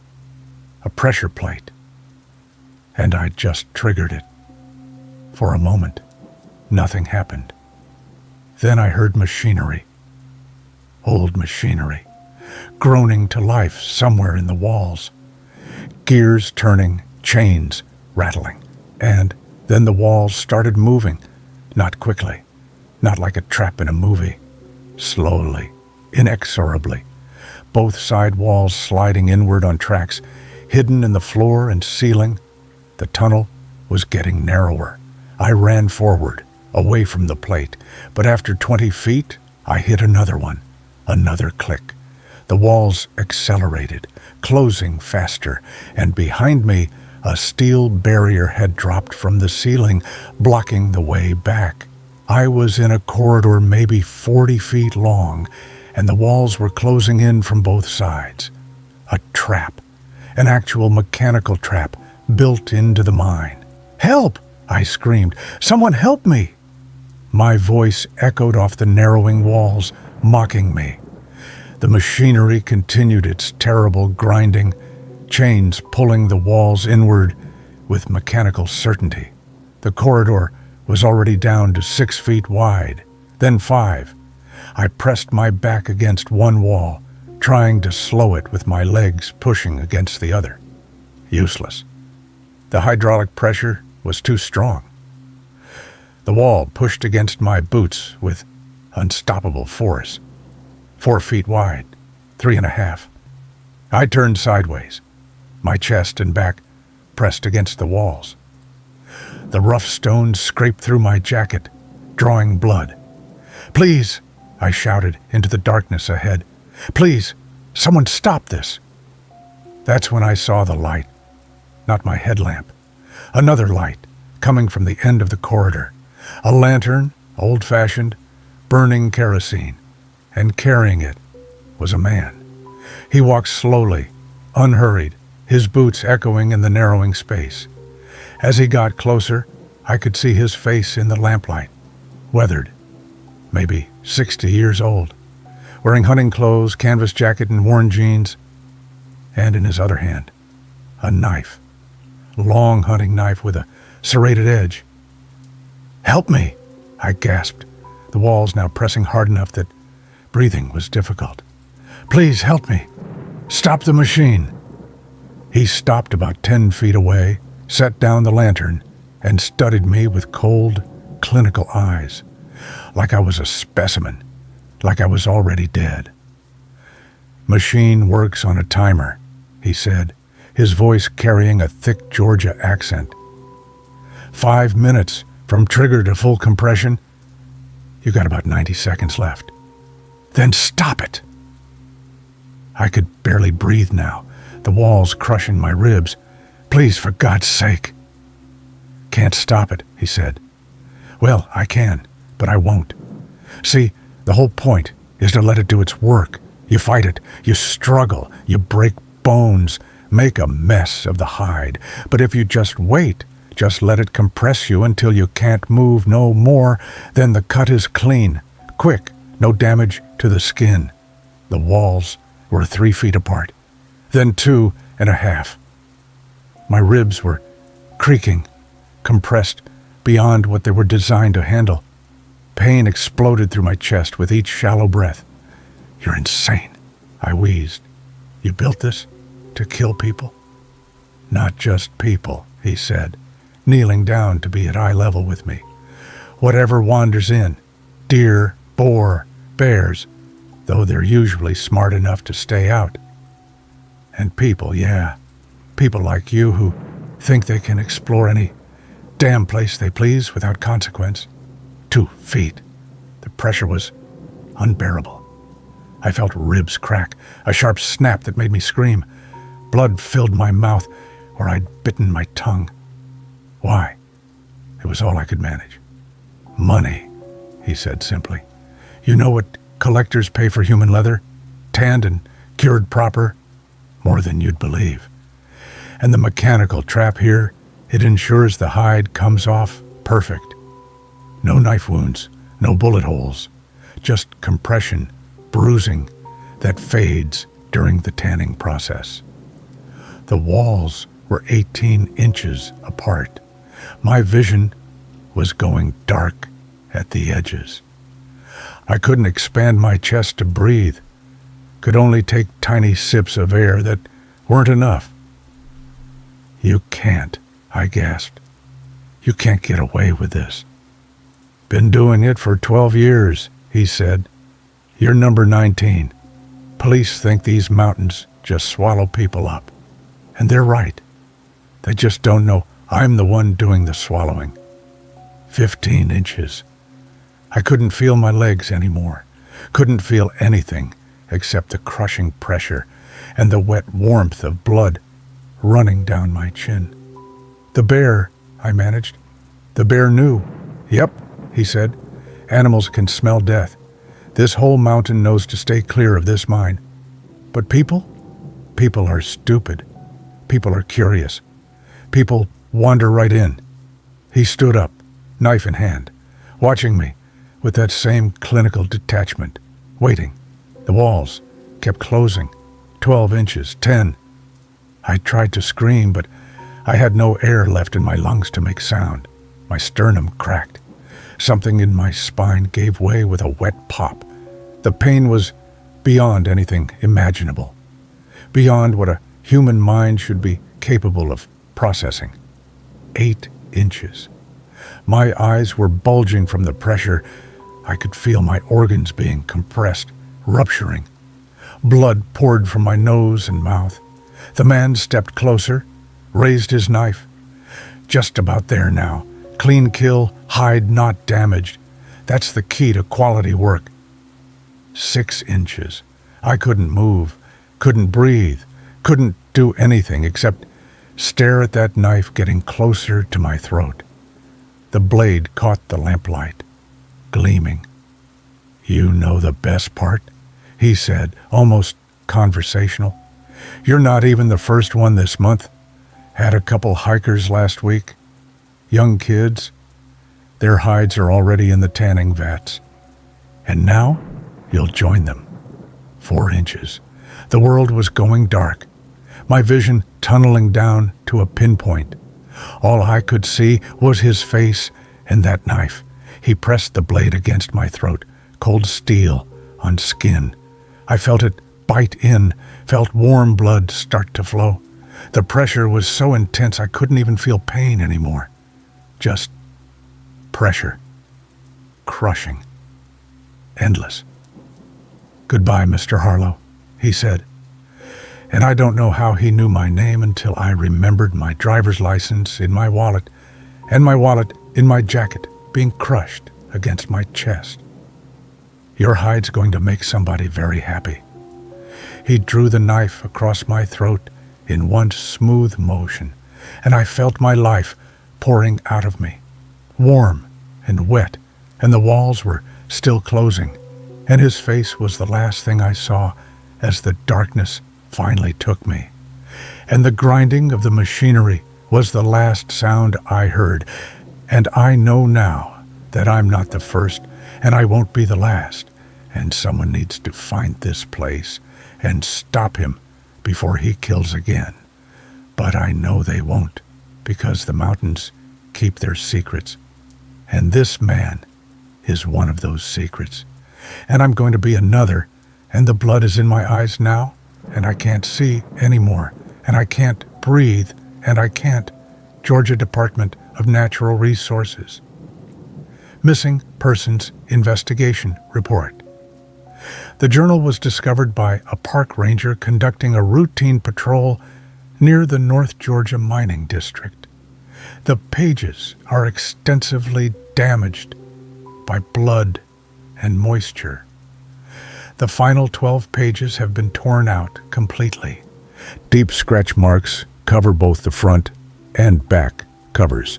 A pressure plate. And I just triggered it. For a moment, nothing happened. Then I heard machinery. Old machinery, groaning to life somewhere in the walls. gears turning, chains rattling. And then the walls started moving, not quickly, not like a trap in a movie. Slowly, inexorably, both side walls sliding inward on tracks, hidden in the floor and ceiling. The tunnel was getting narrower. I ran forward, away from the plate, but after 20 feet, I hit another one, another click. The walls accelerated, closing faster, and behind me, a steel barrier had dropped from the ceiling, blocking the way back. I was in a corridor maybe 40 feet long, and the walls were closing in from both sides. A trap, an actual mechanical trap built into the mine. "Help!" I screamed. "Someone help me!" My voice echoed off the narrowing walls, mocking me. The machinery continued its terrible grinding, chains pulling the walls inward with mechanical certainty. The corridor was already down to 6 feet wide, then 5. I pressed my back against one wall, trying to slow it with my legs pushing against the other. Useless. The hydraulic pressure was too strong. The wall pushed against my boots with unstoppable force. 4 feet wide, 3.5. I turned sideways, my chest and back pressed against the walls. The rough stones scraped through my jacket, drawing blood. "Please," I shouted into the darkness ahead. "Please, someone stop this." That's when I saw the light, not my headlamp. Another light, coming from the end of the corridor. A lantern, old-fashioned, burning kerosene, and carrying it was a man. He walked slowly, unhurried, his boots echoing in the narrowing space. As he got closer, I could see his face in the lamplight, weathered, maybe 60 years old, wearing hunting clothes, canvas jacket, and worn jeans, and in his other hand, a knife, long hunting knife with a serrated edge. "Help me!" I gasped, the walls now pressing hard enough that breathing was difficult. "Please help me! Stop the machine!" He stopped about 10 feet away, set down the lantern, and studied me with cold, clinical eyes, like I was a specimen, like I was already dead. "Machine works on a timer," he said, his voice carrying a thick Georgia accent. 5 minutes from trigger to full compression. You got about 90 seconds left. Then stop it!" I could barely breathe now, the walls crushing my ribs. "Please, for God's sake." "Can't stop it," he said. "Well, I can, but I won't. See, the whole point is to let it do its work. You fight it, you struggle, you break bones, make a mess of the hide. But if you just wait, just let it compress you until you can't move no more, then the cut is clean, quick, no damage to the skin." The walls were 3 feet apart, then 2.5. My ribs were creaking, compressed beyond what they were designed to handle. Pain exploded through my chest with each shallow breath. "You're insane," I wheezed. "You built this to kill people?" "Not just people," he said, kneeling down to be at eye level with me. "Whatever wanders in, deer, boar, bears, though they're usually smart enough to stay out. And people, yeah, people like you who think they can explore any damn place they please without consequence. 2 feet. The pressure was unbearable. I felt ribs crack, a sharp snap that made me scream. Blood filled my mouth where I'd bitten my tongue. Why? It was all I could manage. "Money," he said simply. "You know what collectors pay for human leather? Tanned and cured proper? More than you'd believe. And the mechanical trap here, it ensures the hide comes off perfect. No knife wounds, no bullet holes, just compression, bruising that fades during the tanning process." The walls were 18 inches apart. My vision was going dark at the edges. I couldn't expand my chest to breathe, could only take tiny sips of air that weren't enough. "You can't," I gasped. "You can't get away with this." "Been doing it for 12 years, he said. "You're number 19. Police think these mountains just swallow people up. And they're right. They just don't know I'm the one doing the swallowing." 15 inches. I couldn't feel my legs anymore. Couldn't feel anything except the crushing pressure and the wet warmth of blood running down my chin. "The bear," I managed. "The bear knew." "Yep," he said. "Animals can smell death. This whole mountain knows to stay clear of this mine. But people? People are stupid. People are curious. People wander right in." He stood up, knife in hand, watching me with that same clinical detachment, waiting. The walls kept closing. 12 inches, 10. I tried to scream, but I had no air left in my lungs to make sound. My sternum cracked. Something in my spine gave way with a wet pop. The pain was beyond anything imaginable, beyond what a human mind should be capable of processing. 8 inches. My eyes were bulging from the pressure. I could feel my organs being compressed, rupturing. Blood poured from my nose and mouth. The man stepped closer, raised his knife. Just about there now. Clean kill, hide not damaged. That's the key to quality work. 6 inches. I couldn't move, couldn't breathe, couldn't do anything except stare at that knife getting closer to my throat. The blade caught the lamplight, gleaming. "You know the best part?" he said, almost conversational. "You're not even the first one this month. Had a couple hikers last week. Young kids. Their hides are already in the tanning vats. And now you'll join them." 4 inches. The world was going dark, my vision tunneling down to a pinpoint. All I could see was his face and that knife. He pressed the blade against my throat, cold steel on skin. I felt it bite in, felt warm blood start to flow. The pressure was so intense I couldn't even feel pain anymore. Just pressure. Crushing. Endless. "Goodbye, Mr. Harlow," he said. And I don't know how he knew my name until I remembered my driver's license in my wallet and my wallet in my jacket being crushed against my chest. "Your hide's going to make somebody very happy." He drew the knife across my throat in one smooth motion, and I felt my life pouring out of me, warm and wet, and the walls were still closing, and his face was the last thing I saw as the darkness finally took me. And the grinding of the machinery was the last sound I heard, and I know now that I'm not the first, and I won't be the last, and someone needs to find this place and stop him before he kills again. But I know they won't, because the mountains keep their secrets, and this man is one of those secrets. And I'm going to be another, and the blood is in my eyes now, and I can't see anymore, and I can't breathe, and I can't. Georgia Department of Natural Resources. Missing Persons Investigation Report. The journal was discovered by a park ranger conducting a routine patrol near the North Georgia mining district. The pages are extensively damaged by blood and moisture. The final 12 pages have been torn out completely. Deep scratch marks cover both the front and back covers,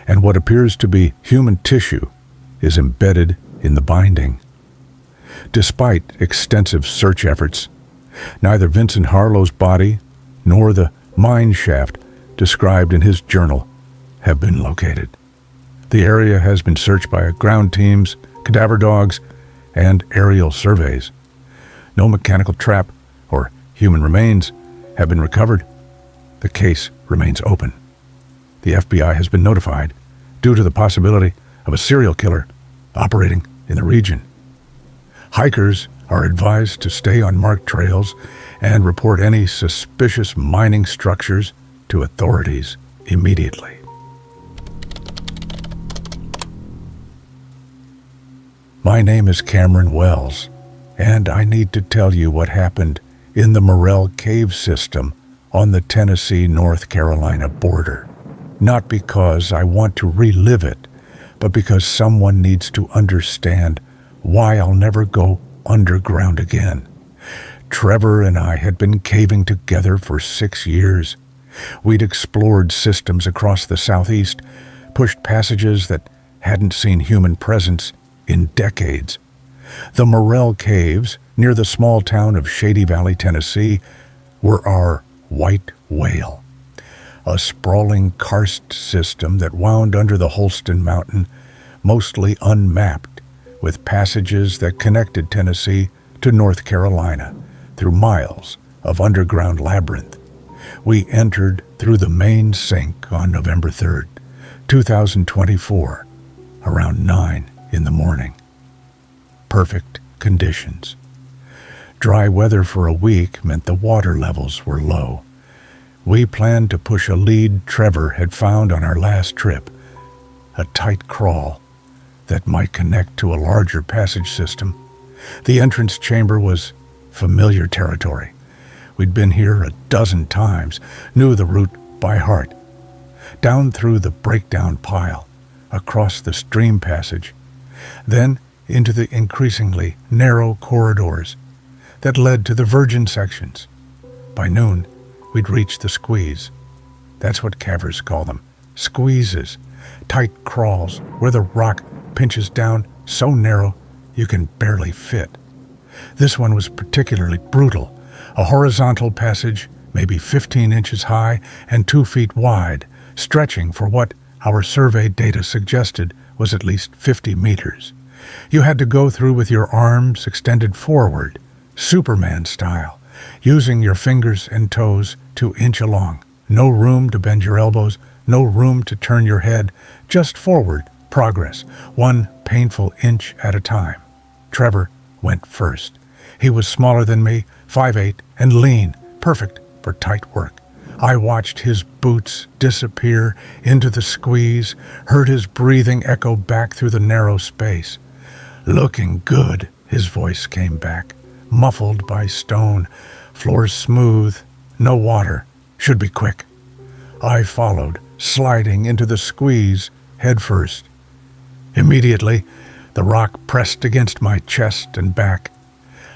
and what appears to be human tissue is embedded in the binding. Despite extensive search efforts, neither Vincent Harlow's body nor the mine shaft described in his journal have been located. The area has been searched by ground teams, cadaver dogs, and aerial surveys. No mechanical trap or human remains have been recovered. The case remains open. The FBI has been notified due to the possibility of a serial killer operating in the region. Hikers are advised to stay on marked trails and report any suspicious mining structures to authorities immediately. My name is Cameron Wells, and I need to tell you what happened in the Morrell Cave system on the Tennessee-North Carolina border. Not because I want to relive it, but because someone needs to understand why I'll never go underground again. Trevor and I had been caving together for 6 years. We'd explored systems across the southeast, pushed passages that hadn't seen human presence in decades. The Morrell Caves, near the small town of Shady Valley, Tennessee, were our white whale, a sprawling karst system that wound under the Holston Mountain, mostly unmapped, with passages that connected Tennessee to North Carolina through miles of underground labyrinth. We entered through the main sink on November 3rd, 2024, around 9 in the morning. Perfect conditions. Dry weather for a week meant the water levels were low. We planned to push a lead Trevor had found on our last trip, a tight crawl that might connect to a larger passage system. The entrance chamber was familiar territory. We'd been here a dozen times, knew the route by heart. Down through the breakdown pile, across the stream passage, then into the increasingly narrow corridors that led to the virgin sections. By noon, we'd reached the squeeze. That's what cavers call them, squeezes, tight crawls where the rock pinches down so narrow you can barely fit. This one was particularly brutal, a horizontal passage maybe 15 inches high and 2 feet wide, stretching for what our survey data suggested was at least 50 meters. You had to go through with your arms extended forward, Superman style, using your fingers and toes to inch along. No room to bend your elbows, no room to turn your head, just forward progress, one painful inch at a time. Trevor went first. He was smaller than me, 5'8", and lean, perfect for tight work. I watched his boots disappear into the squeeze, heard his breathing echo back through the narrow space. "Looking good," his voice came back, muffled by stone. "Floor smooth, no water, should be quick." I followed, sliding into the squeeze head first. Immediately, the rock pressed against my chest and back.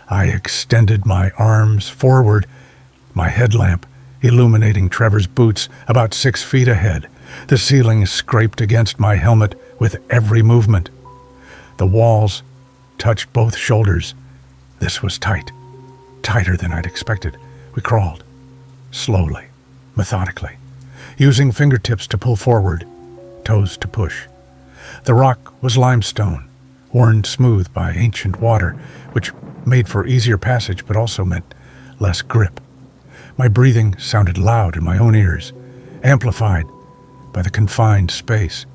I extended my arms forward, my headlamp illuminating Trevor's boots about 6 feet ahead. The ceiling scraped against my helmet with every movement. The walls touched both shoulders. This was tight, tighter than I'd expected. We crawled, slowly, methodically, using fingertips to pull forward, toes to push. The rock was limestone, worn smooth by ancient water, which made for easier passage but also meant less grip. My breathing sounded loud in my own ears, amplified by the confined space.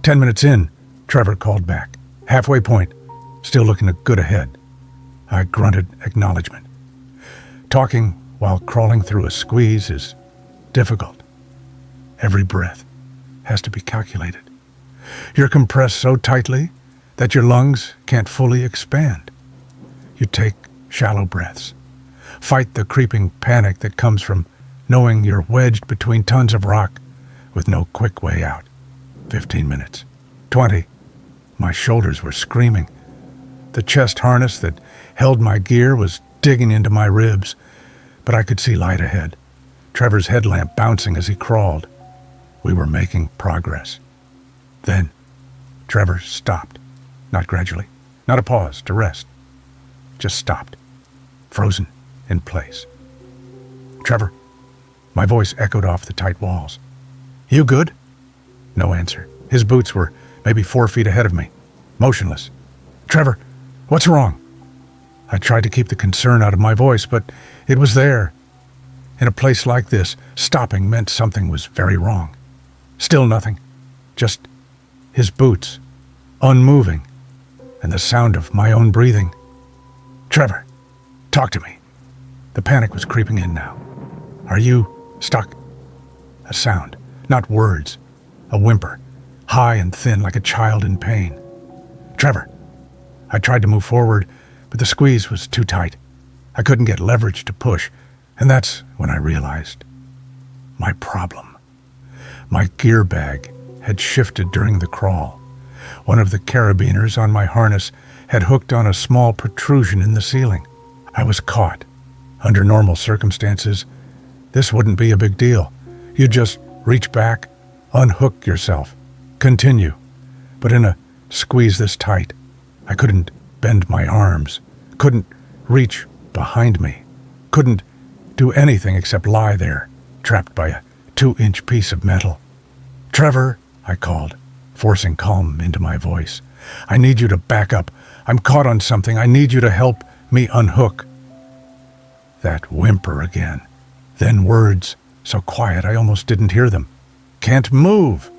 10 minutes in, Trevor called back. "Halfway point, still looking good ahead." I grunted acknowledgement. Talking while crawling through a squeeze is difficult. Every breath has to be calculated. You're compressed so tightly that your lungs can't fully expand. You take shallow breaths. Fight the creeping panic that comes from knowing you're wedged between tons of rock with no quick way out. 15 minutes. 20. My shoulders were screaming. The chest harness that held my gear was digging into my ribs, but I could see light ahead. Trevor's headlamp bouncing as he crawled. We were making progress. Then, Trevor stopped. Not gradually, not a pause to rest. Just stopped, frozen in place. "Trevor," my voice echoed off the tight walls. "You good?" No answer. His boots were maybe 4 feet ahead of me, motionless. "Trevor, what's wrong?" I tried to keep the concern out of my voice, but it was there. In a place like this, stopping meant something was very wrong. Still nothing. Just his boots, unmoving, and the sound of my own breathing. "Trevor, talk to me." The panic was creeping in now. "Are you stuck?" A sound, not words. A whimper, high and thin like a child in pain. Trevor! I tried to move forward, but the squeeze was too tight. I couldn't get leverage to push, and that's when I realized my problem. My gear bag had shifted during the crawl. One of the carabiners on my harness had hooked on a small protrusion in the ceiling. I was caught. Under normal circumstances, this wouldn't be a big deal. You just reach back, unhook yourself, continue. But in a squeeze this tight, I couldn't bend my arms, couldn't reach behind me, couldn't do anything except lie there, trapped by a 2-inch piece of metal. Trevor, I called, forcing calm into my voice. I need you to back up. I'm caught on something. I need you to help me unhook. That whimper again. Then words, so quiet I almost didn't hear them. Can't move.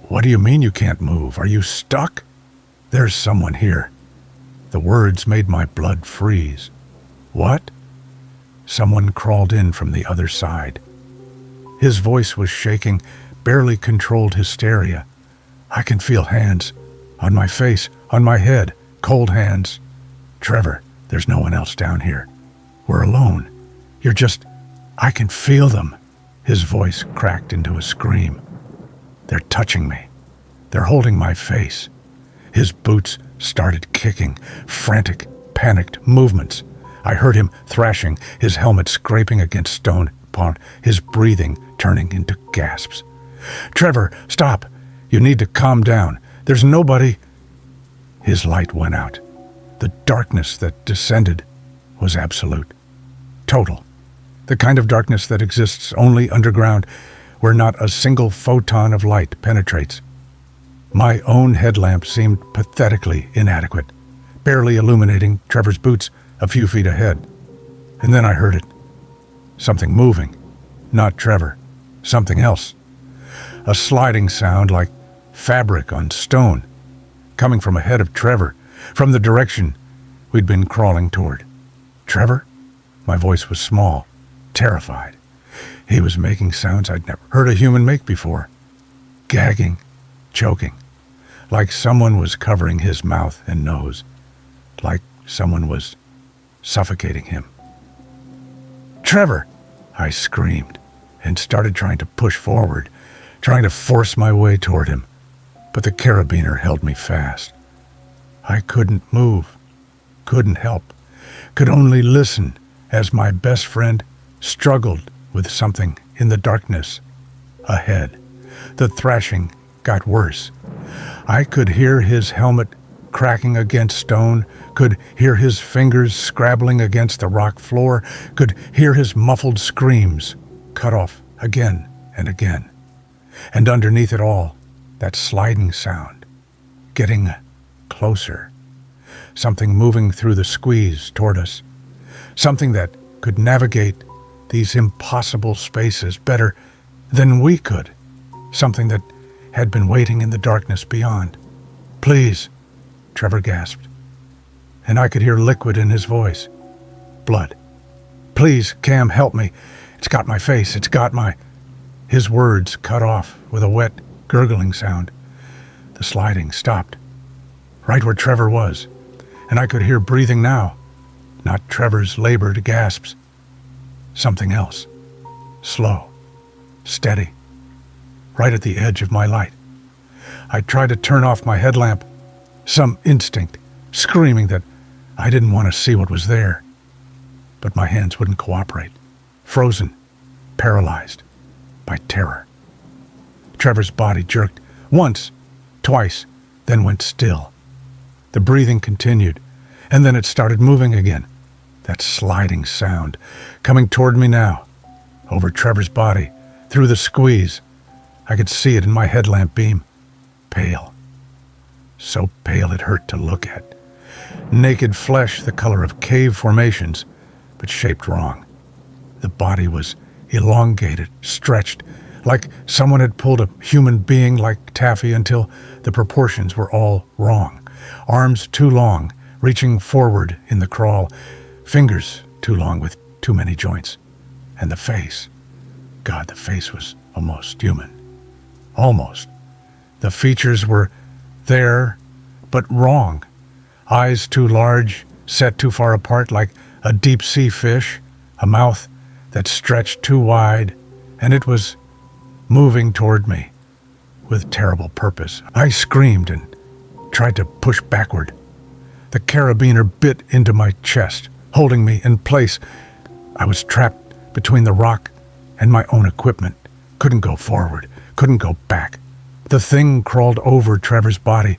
What do you mean you can't move? Are you stuck? There's someone here. The words made my blood freeze. What? Someone crawled in from the other side. His voice was shaking, barely controlled hysteria. I can feel hands. On my face, on my head, cold hands. Trevor, there's no one else down here. We're alone. I can feel them. His voice cracked into a scream. They're touching me. They're holding my face. His boots started kicking, frantic, panicked movements. I heard him thrashing, his helmet scraping against stone, his breathing turning into gasps. Trevor, stop! You need to calm down. There's nobody. His light went out. The darkness that descended was absolute. Total. The kind of darkness that exists only underground, where not a single photon of light penetrates. My own headlamp seemed pathetically inadequate, barely illuminating Trevor's boots a few feet ahead. And then I heard it. Something moving. Not Trevor. Something else. A sliding sound like fabric on stone, coming from ahead of Trevor, from the direction we'd been crawling toward. Trevor? My voice was small, terrified. He was making sounds I'd never heard a human make before. Gagging, choking, like someone was covering his mouth and nose, like someone was suffocating him. Trevor! I screamed and started trying to push forward, trying to force my way toward him, but the carabiner held me fast. I couldn't move, couldn't help, could only listen as my best friend struggled with something in the darkness ahead. The thrashing got worse. I could hear his helmet cracking against stone, could hear his fingers scrabbling against the rock floor, could hear his muffled screams, cut off again and again. And underneath it all, that sliding sound, getting closer. Something moving through the squeeze toward us. Something that could navigate these impossible spaces better than we could. Something that had been waiting in the darkness beyond. Please, Trevor gasped, and I could hear liquid in his voice. Blood. Please, Cam, help me. It's got my face. It's got my... His words cut off with a wet, gurgling sound. The sliding stopped, right where Trevor was, and I could hear breathing now. Not Trevor's labored gasps. Something else. Slow. Steady. Right at the edge of my light. I tried to turn off my headlamp. Some instinct, screaming that I didn't want to see what was there. But my hands wouldn't cooperate. Frozen. Paralyzed. By terror. Trevor's body jerked. Once. Twice. Then went still. The breathing continued. And then it started moving again. That sliding sound, coming toward me now, over Trevor's body, through the squeeze. I could see it in my headlamp beam. Pale. So pale it hurt to look at. Naked flesh the color of cave formations, but shaped wrong. The body was elongated, stretched, like someone had pulled a human being like taffy until the proportions were all wrong. Arms too long, reaching forward in the crawl. Fingers too long with too many joints. And the face. God, the face was almost human. Almost. The features were there, but wrong. Eyes too large, set too far apart like a deep-sea fish, a mouth that stretched too wide, and it was moving toward me with terrible purpose. I screamed and tried to push backward. The carabiner bit into my chest, holding me in place. I was trapped between the rock and my own equipment. Couldn't go forward, couldn't go back. The thing crawled over Trevor's body,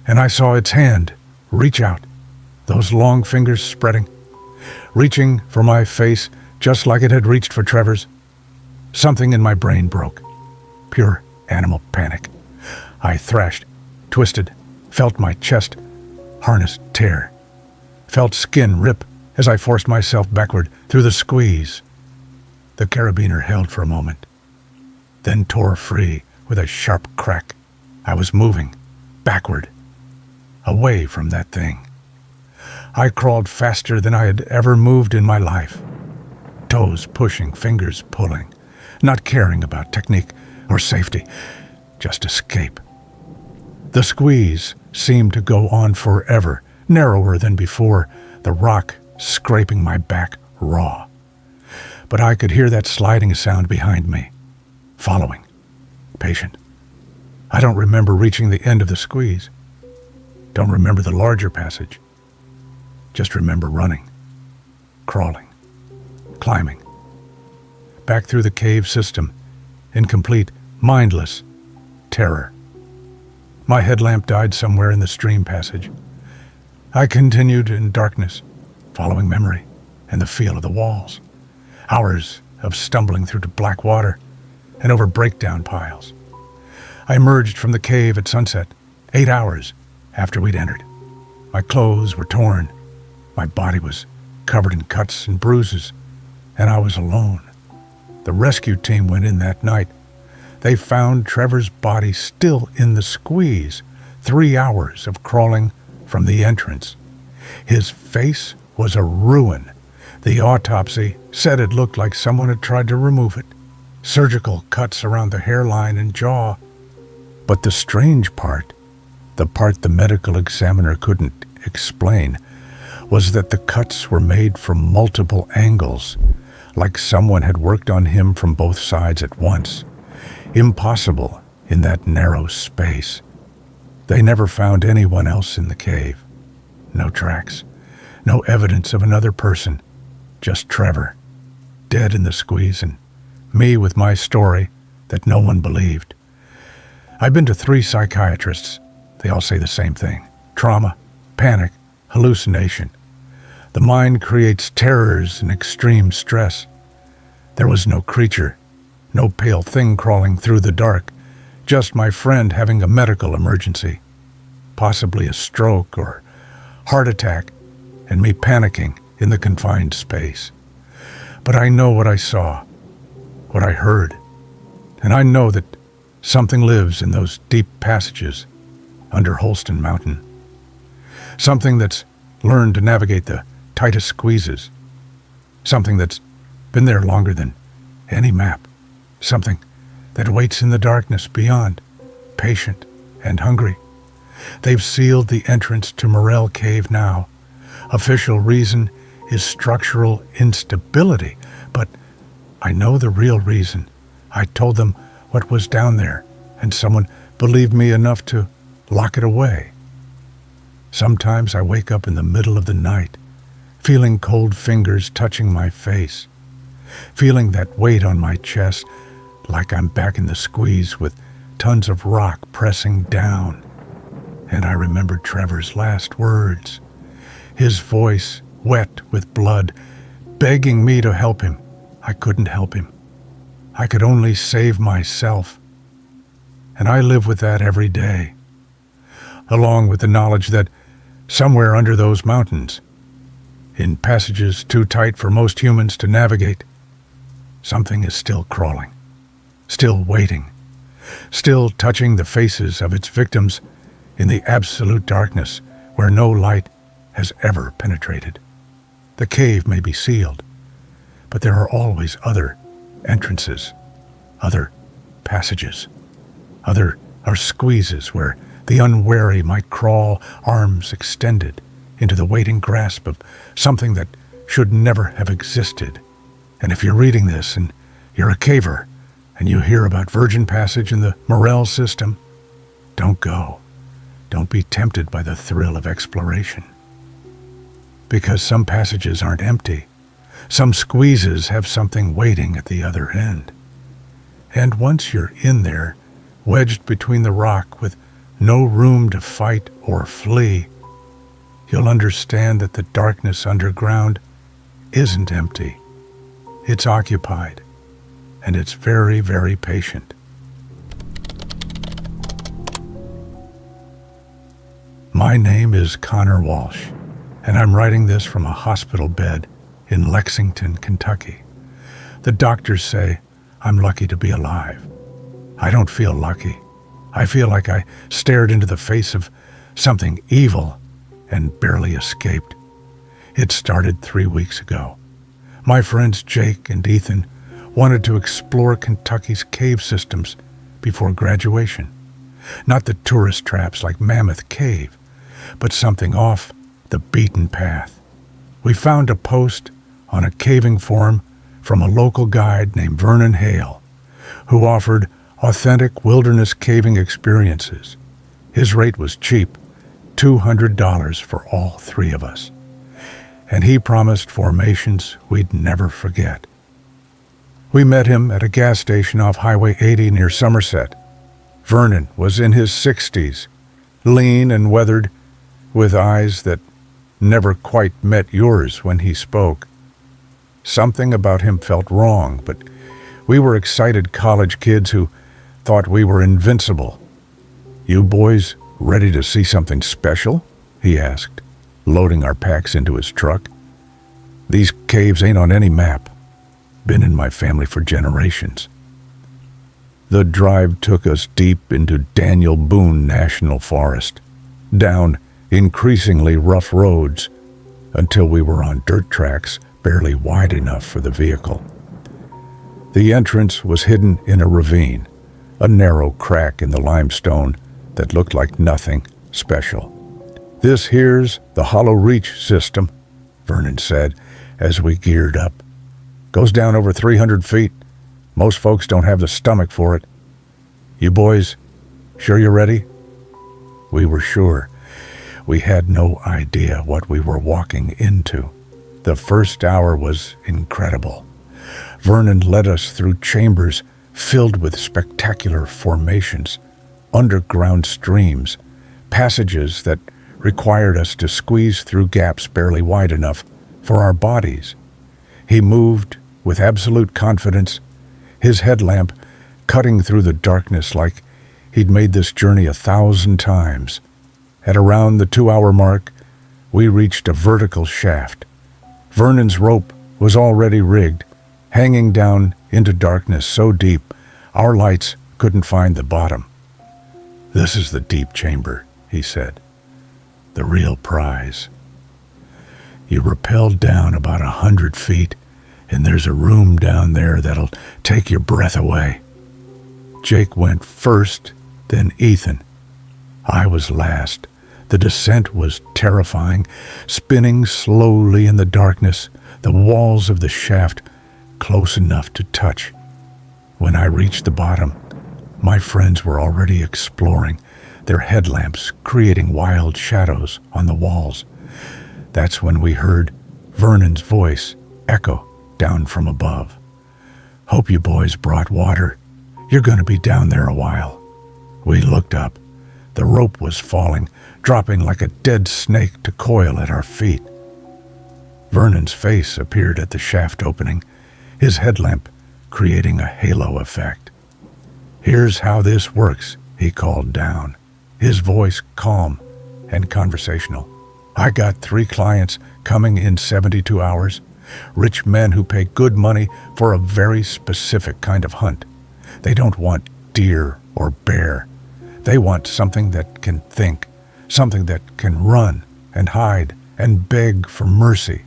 and I saw its hand reach out, those long fingers spreading, reaching for my face just like it had reached for Trevor's. Something in my brain broke. Pure animal panic. I thrashed, twisted, felt my chest harness tear, felt skin rip as I forced myself backward through the squeeze. The carabiner held for a moment, then tore free with a sharp crack. I was moving backward, away from that thing. I crawled faster than I had ever moved in my life, toes pushing, fingers pulling, not caring about technique or safety, just escape. The squeeze seemed to go on forever, narrower than before, the rock scraping my back raw. But I could hear that sliding sound behind me, following, patient. I don't remember reaching the end of the squeeze. Don't remember the larger passage. Just remember running, crawling, climbing, back through the cave system, in complete, mindless terror. My headlamp died somewhere in the stream passage. I continued in darkness, following memory and the feel of the walls. Hours of stumbling through black water and over breakdown piles. I emerged from the cave at sunset, 8 hours after we'd entered. My clothes were torn. My body was covered in cuts and bruises, and I was alone. The rescue team went in that night. They found Trevor's body still in the squeeze, 3 hours of crawling from the entrance. His face was a ruin. The autopsy said it looked like someone had tried to remove it. Surgical cuts around the hairline and jaw. But the strange part, the part the medical examiner couldn't explain, was that the cuts were made from multiple angles, like someone had worked on him from both sides at once. Impossible in that narrow space. They never found anyone else in the cave. No tracks, no evidence of another person, just Trevor, dead in the squeeze, and me with my story that no one believed. I've been to 3 psychiatrists. They all say the same thing. Trauma, panic, hallucination. The mind creates terrors and extreme stress. There was no creature, no pale thing crawling through the dark, just my friend having a medical emergency, possibly a stroke or heart attack, and me panicking in the confined space. But I know what I saw, what I heard, and I know that something lives in those deep passages under Holston Mountain. Something that's learned to navigate the tightest squeezes. Something that's been there longer than any map. Something that waits in the darkness beyond, patient and hungry. They've sealed the entrance to Morell Cave now. Official reason is structural instability, but I know the real reason. I told them what was down there, and someone believed me enough to lock it away. Sometimes I wake up in the middle of the night, feeling cold fingers touching my face, feeling that weight on my chest, like I'm back in the squeeze with tons of rock pressing down. And I remembered Trevor's last words, his voice wet with blood, begging me to help him. I couldn't help him. I could only save myself. And I live with that every day, along with the knowledge that somewhere under those mountains, in passages too tight for most humans to navigate, something is still crawling, still waiting, still touching the faces of its victims in the absolute darkness where no light has ever penetrated. The cave may be sealed, but there are always other entrances, other passages, other are squeezes where the unwary might crawl, arms extended, into the waiting grasp of something that should never have existed. And if you're reading this and you're a caver and you hear about Virgin Passage in the Morel system, don't go. Don't be tempted by the thrill of exploration. Because some passages aren't empty. Some squeezes have something waiting at the other end. And once you're in there, wedged between the rock with no room to fight or flee, you'll understand that the darkness underground isn't empty. It's occupied, and it's very, very patient. My name is Connor Walsh, and I'm writing this from a hospital bed in Lexington, Kentucky. The doctors say I'm lucky to be alive. I don't feel lucky. I feel like I stared into the face of something evil and barely escaped. It started 3 weeks ago. My friends Jake and Ethan wanted to explore Kentucky's cave systems before graduation. Not the tourist traps like Mammoth Cave, but something off the beaten path. We found a post on a caving forum from a local guide named Vernon Hale, who offered authentic wilderness caving experiences. His rate was cheap, $200 for all 3 of us. And he promised formations we'd never forget. We met him at a gas station off Highway 80 near Somerset. Vernon was in his 60s, lean and weathered, with eyes that never quite met yours when he spoke. Something about him felt wrong, but we were excited college kids who thought we were invincible. "You boys ready to see something special?" he asked, loading our packs into his truck. "These caves ain't on any map. Been in my family for generations." The drive took us deep into Daniel Boone National Forest, down increasingly rough roads, until we were on dirt tracks barely wide enough for the vehicle. The entrance was hidden in a ravine, a narrow crack in the limestone that looked like nothing special. "This here's the Hollow Reach system," Vernon said as we geared up. "Goes down over 300 feet. Most folks don't have the stomach for it. You boys, sure you're ready?" We were sure. We had no idea what we were walking into. The first hour was incredible. Vernon led us through chambers filled with spectacular formations, underground streams, passages that required us to squeeze through gaps barely wide enough for our bodies. He moved with absolute confidence, his headlamp cutting through the darkness like he'd made this journey 1,000 times. At around the 2-hour mark, we reached a vertical shaft. Vernon's rope was already rigged, hanging down into darkness so deep our lights couldn't find the bottom. "This is the deep chamber," he said. "The real prize. You rappel down about 100 feet, and there's a room down there that'll take your breath away." Jake went first, then Ethan. I was last. The descent was terrifying, spinning slowly in the darkness, the walls of the shaft close enough to touch. When I reached the bottom, my friends were already exploring, their headlamps creating wild shadows on the walls. That's when we heard Vernon's voice echo down from above. "Hope you boys brought water. You're going to be down there a while." We looked up. The rope was falling, dropping like a dead snake to coil at our feet. Vernon's face appeared at the shaft opening, his headlamp creating a halo effect. "Here's how this works," he called down, his voice calm and conversational. "I got 3 clients coming in 72 hours, rich men who pay good money for a very specific kind of hunt. They don't want deer or bear. They want something that can think, something that can run and hide and beg for mercy."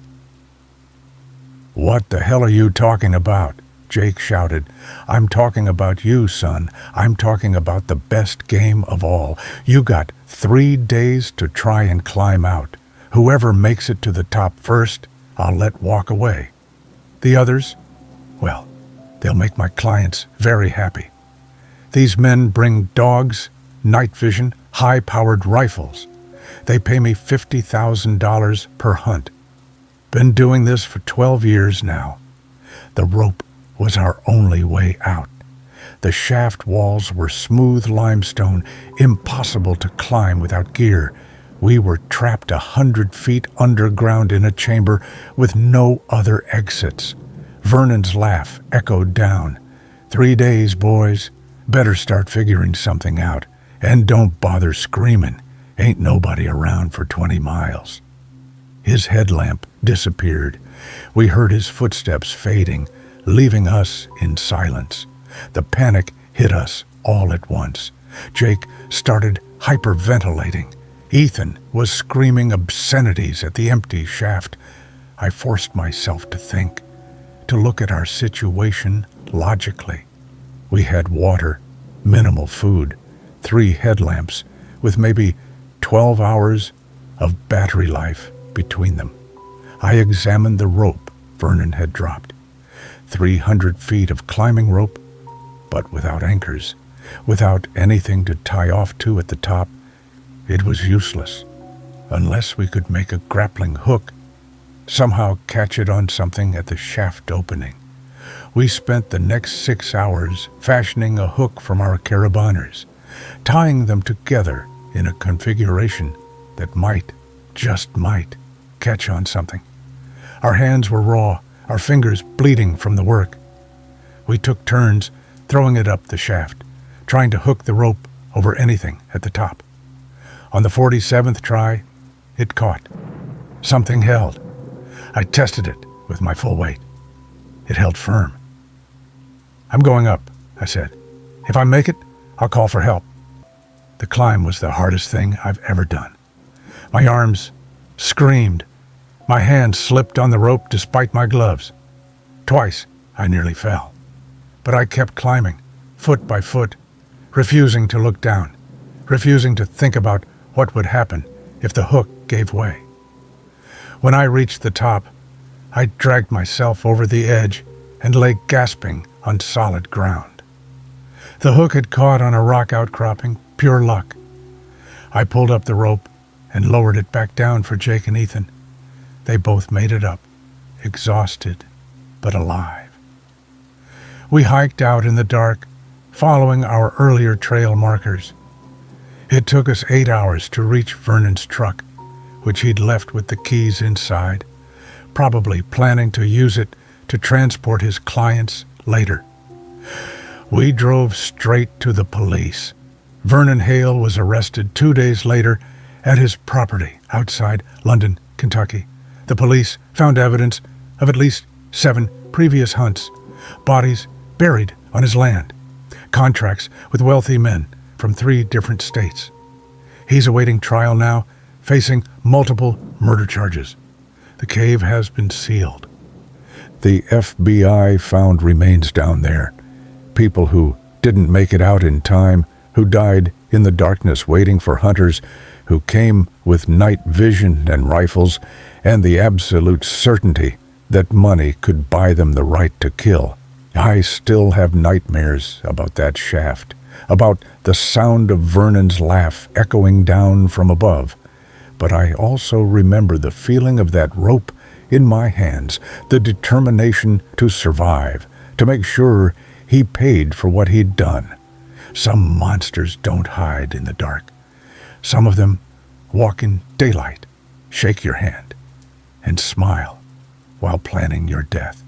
"What the hell are you talking about?" Jake shouted. "I'm talking about you, son. I'm talking about the best game of all. You got 3 days to try and climb out. Whoever makes it to the top first, I'll let walk away. The others, well, they'll make my clients very happy. These men bring dogs, night vision, high-powered rifles. They pay me $50,000 per hunt. Been doing this for 12 years now. The rope was our only way out. The shaft walls were smooth limestone, impossible to climb without gear. We were trapped 100 feet underground in a chamber with no other exits. Vernon's laugh echoed down. 3 days, boys. Better start figuring something out. And don't bother screaming. Ain't nobody around for 20 miles. His headlamp disappeared. We heard his footsteps fading, leaving us in silence. The panic hit us all at once. Jake started hyperventilating. Ethan was screaming obscenities at the empty shaft. I forced myself to think, to look at our situation logically. We had water, minimal food, 3 headlamps, with maybe 12 hours of battery life between them. I examined the rope Vernon had dropped. 300 feet of climbing rope, but without anchors, without anything to tie off to at the top. It was useless, unless we could make a grappling hook, somehow catch it on something at the shaft opening. We spent the next 6 hours fashioning a hook from our carabiners, tying them together in a configuration that might, just might, catch on something. Our hands were raw, our fingers bleeding from the work. We took turns throwing it up the shaft, trying to hook the rope over anything at the top. On the 47th try, it caught. Something held. I tested it with my full weight. It held firm. "I'm going up," I said. "If I make it, I'll call for help." The climb was the hardest thing I've ever done. My arms screamed. My hands slipped on the rope despite my gloves. Twice I nearly fell. But I kept climbing, foot by foot, refusing to look down, refusing to think about what would happen if the hook gave way. When I reached the top, I dragged myself over the edge and lay gasping on solid ground. The hook had caught on a rock outcropping, pure luck. I pulled up the rope and lowered it back down for Jake and Ethan. They both made it up, exhausted but alive. We hiked out in the dark, following our earlier trail markers. It took us 8 hours to reach Vernon's truck, which he'd left with the keys inside, probably planning to use it to transport his clients later. We drove straight to the police. Vernon Hale was arrested 2 days later at his property outside London, Kentucky. The police found evidence of at least 7 previous hunts, bodies buried on his land, contracts with wealthy men from 3 different states. He's awaiting trial now, facing multiple murder charges. The cave has been sealed. The FBI found remains down there, people who didn't make it out in time, who died in the darkness waiting for hunters who came with night vision and rifles and the absolute certainty that money could buy them the right to kill. I still have nightmares about that shaft, about the sound of Vernon's laugh echoing down from above. But I also remember the feeling of that rope in my hands, the determination to survive, to make sure he paid for what he'd done. Some monsters don't hide in the dark. Some of them walk in daylight, shake your hand, and smile while planning your death.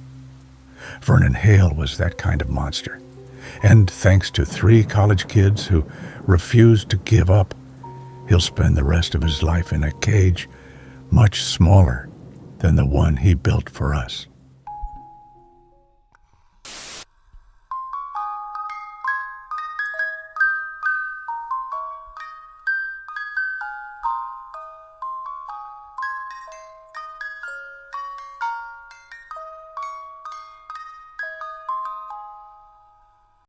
Vernon Hale was that kind of monster. And thanks to 3 college kids who refused to give up, he'll spend the rest of his life in a cage much smaller than the one he built for us.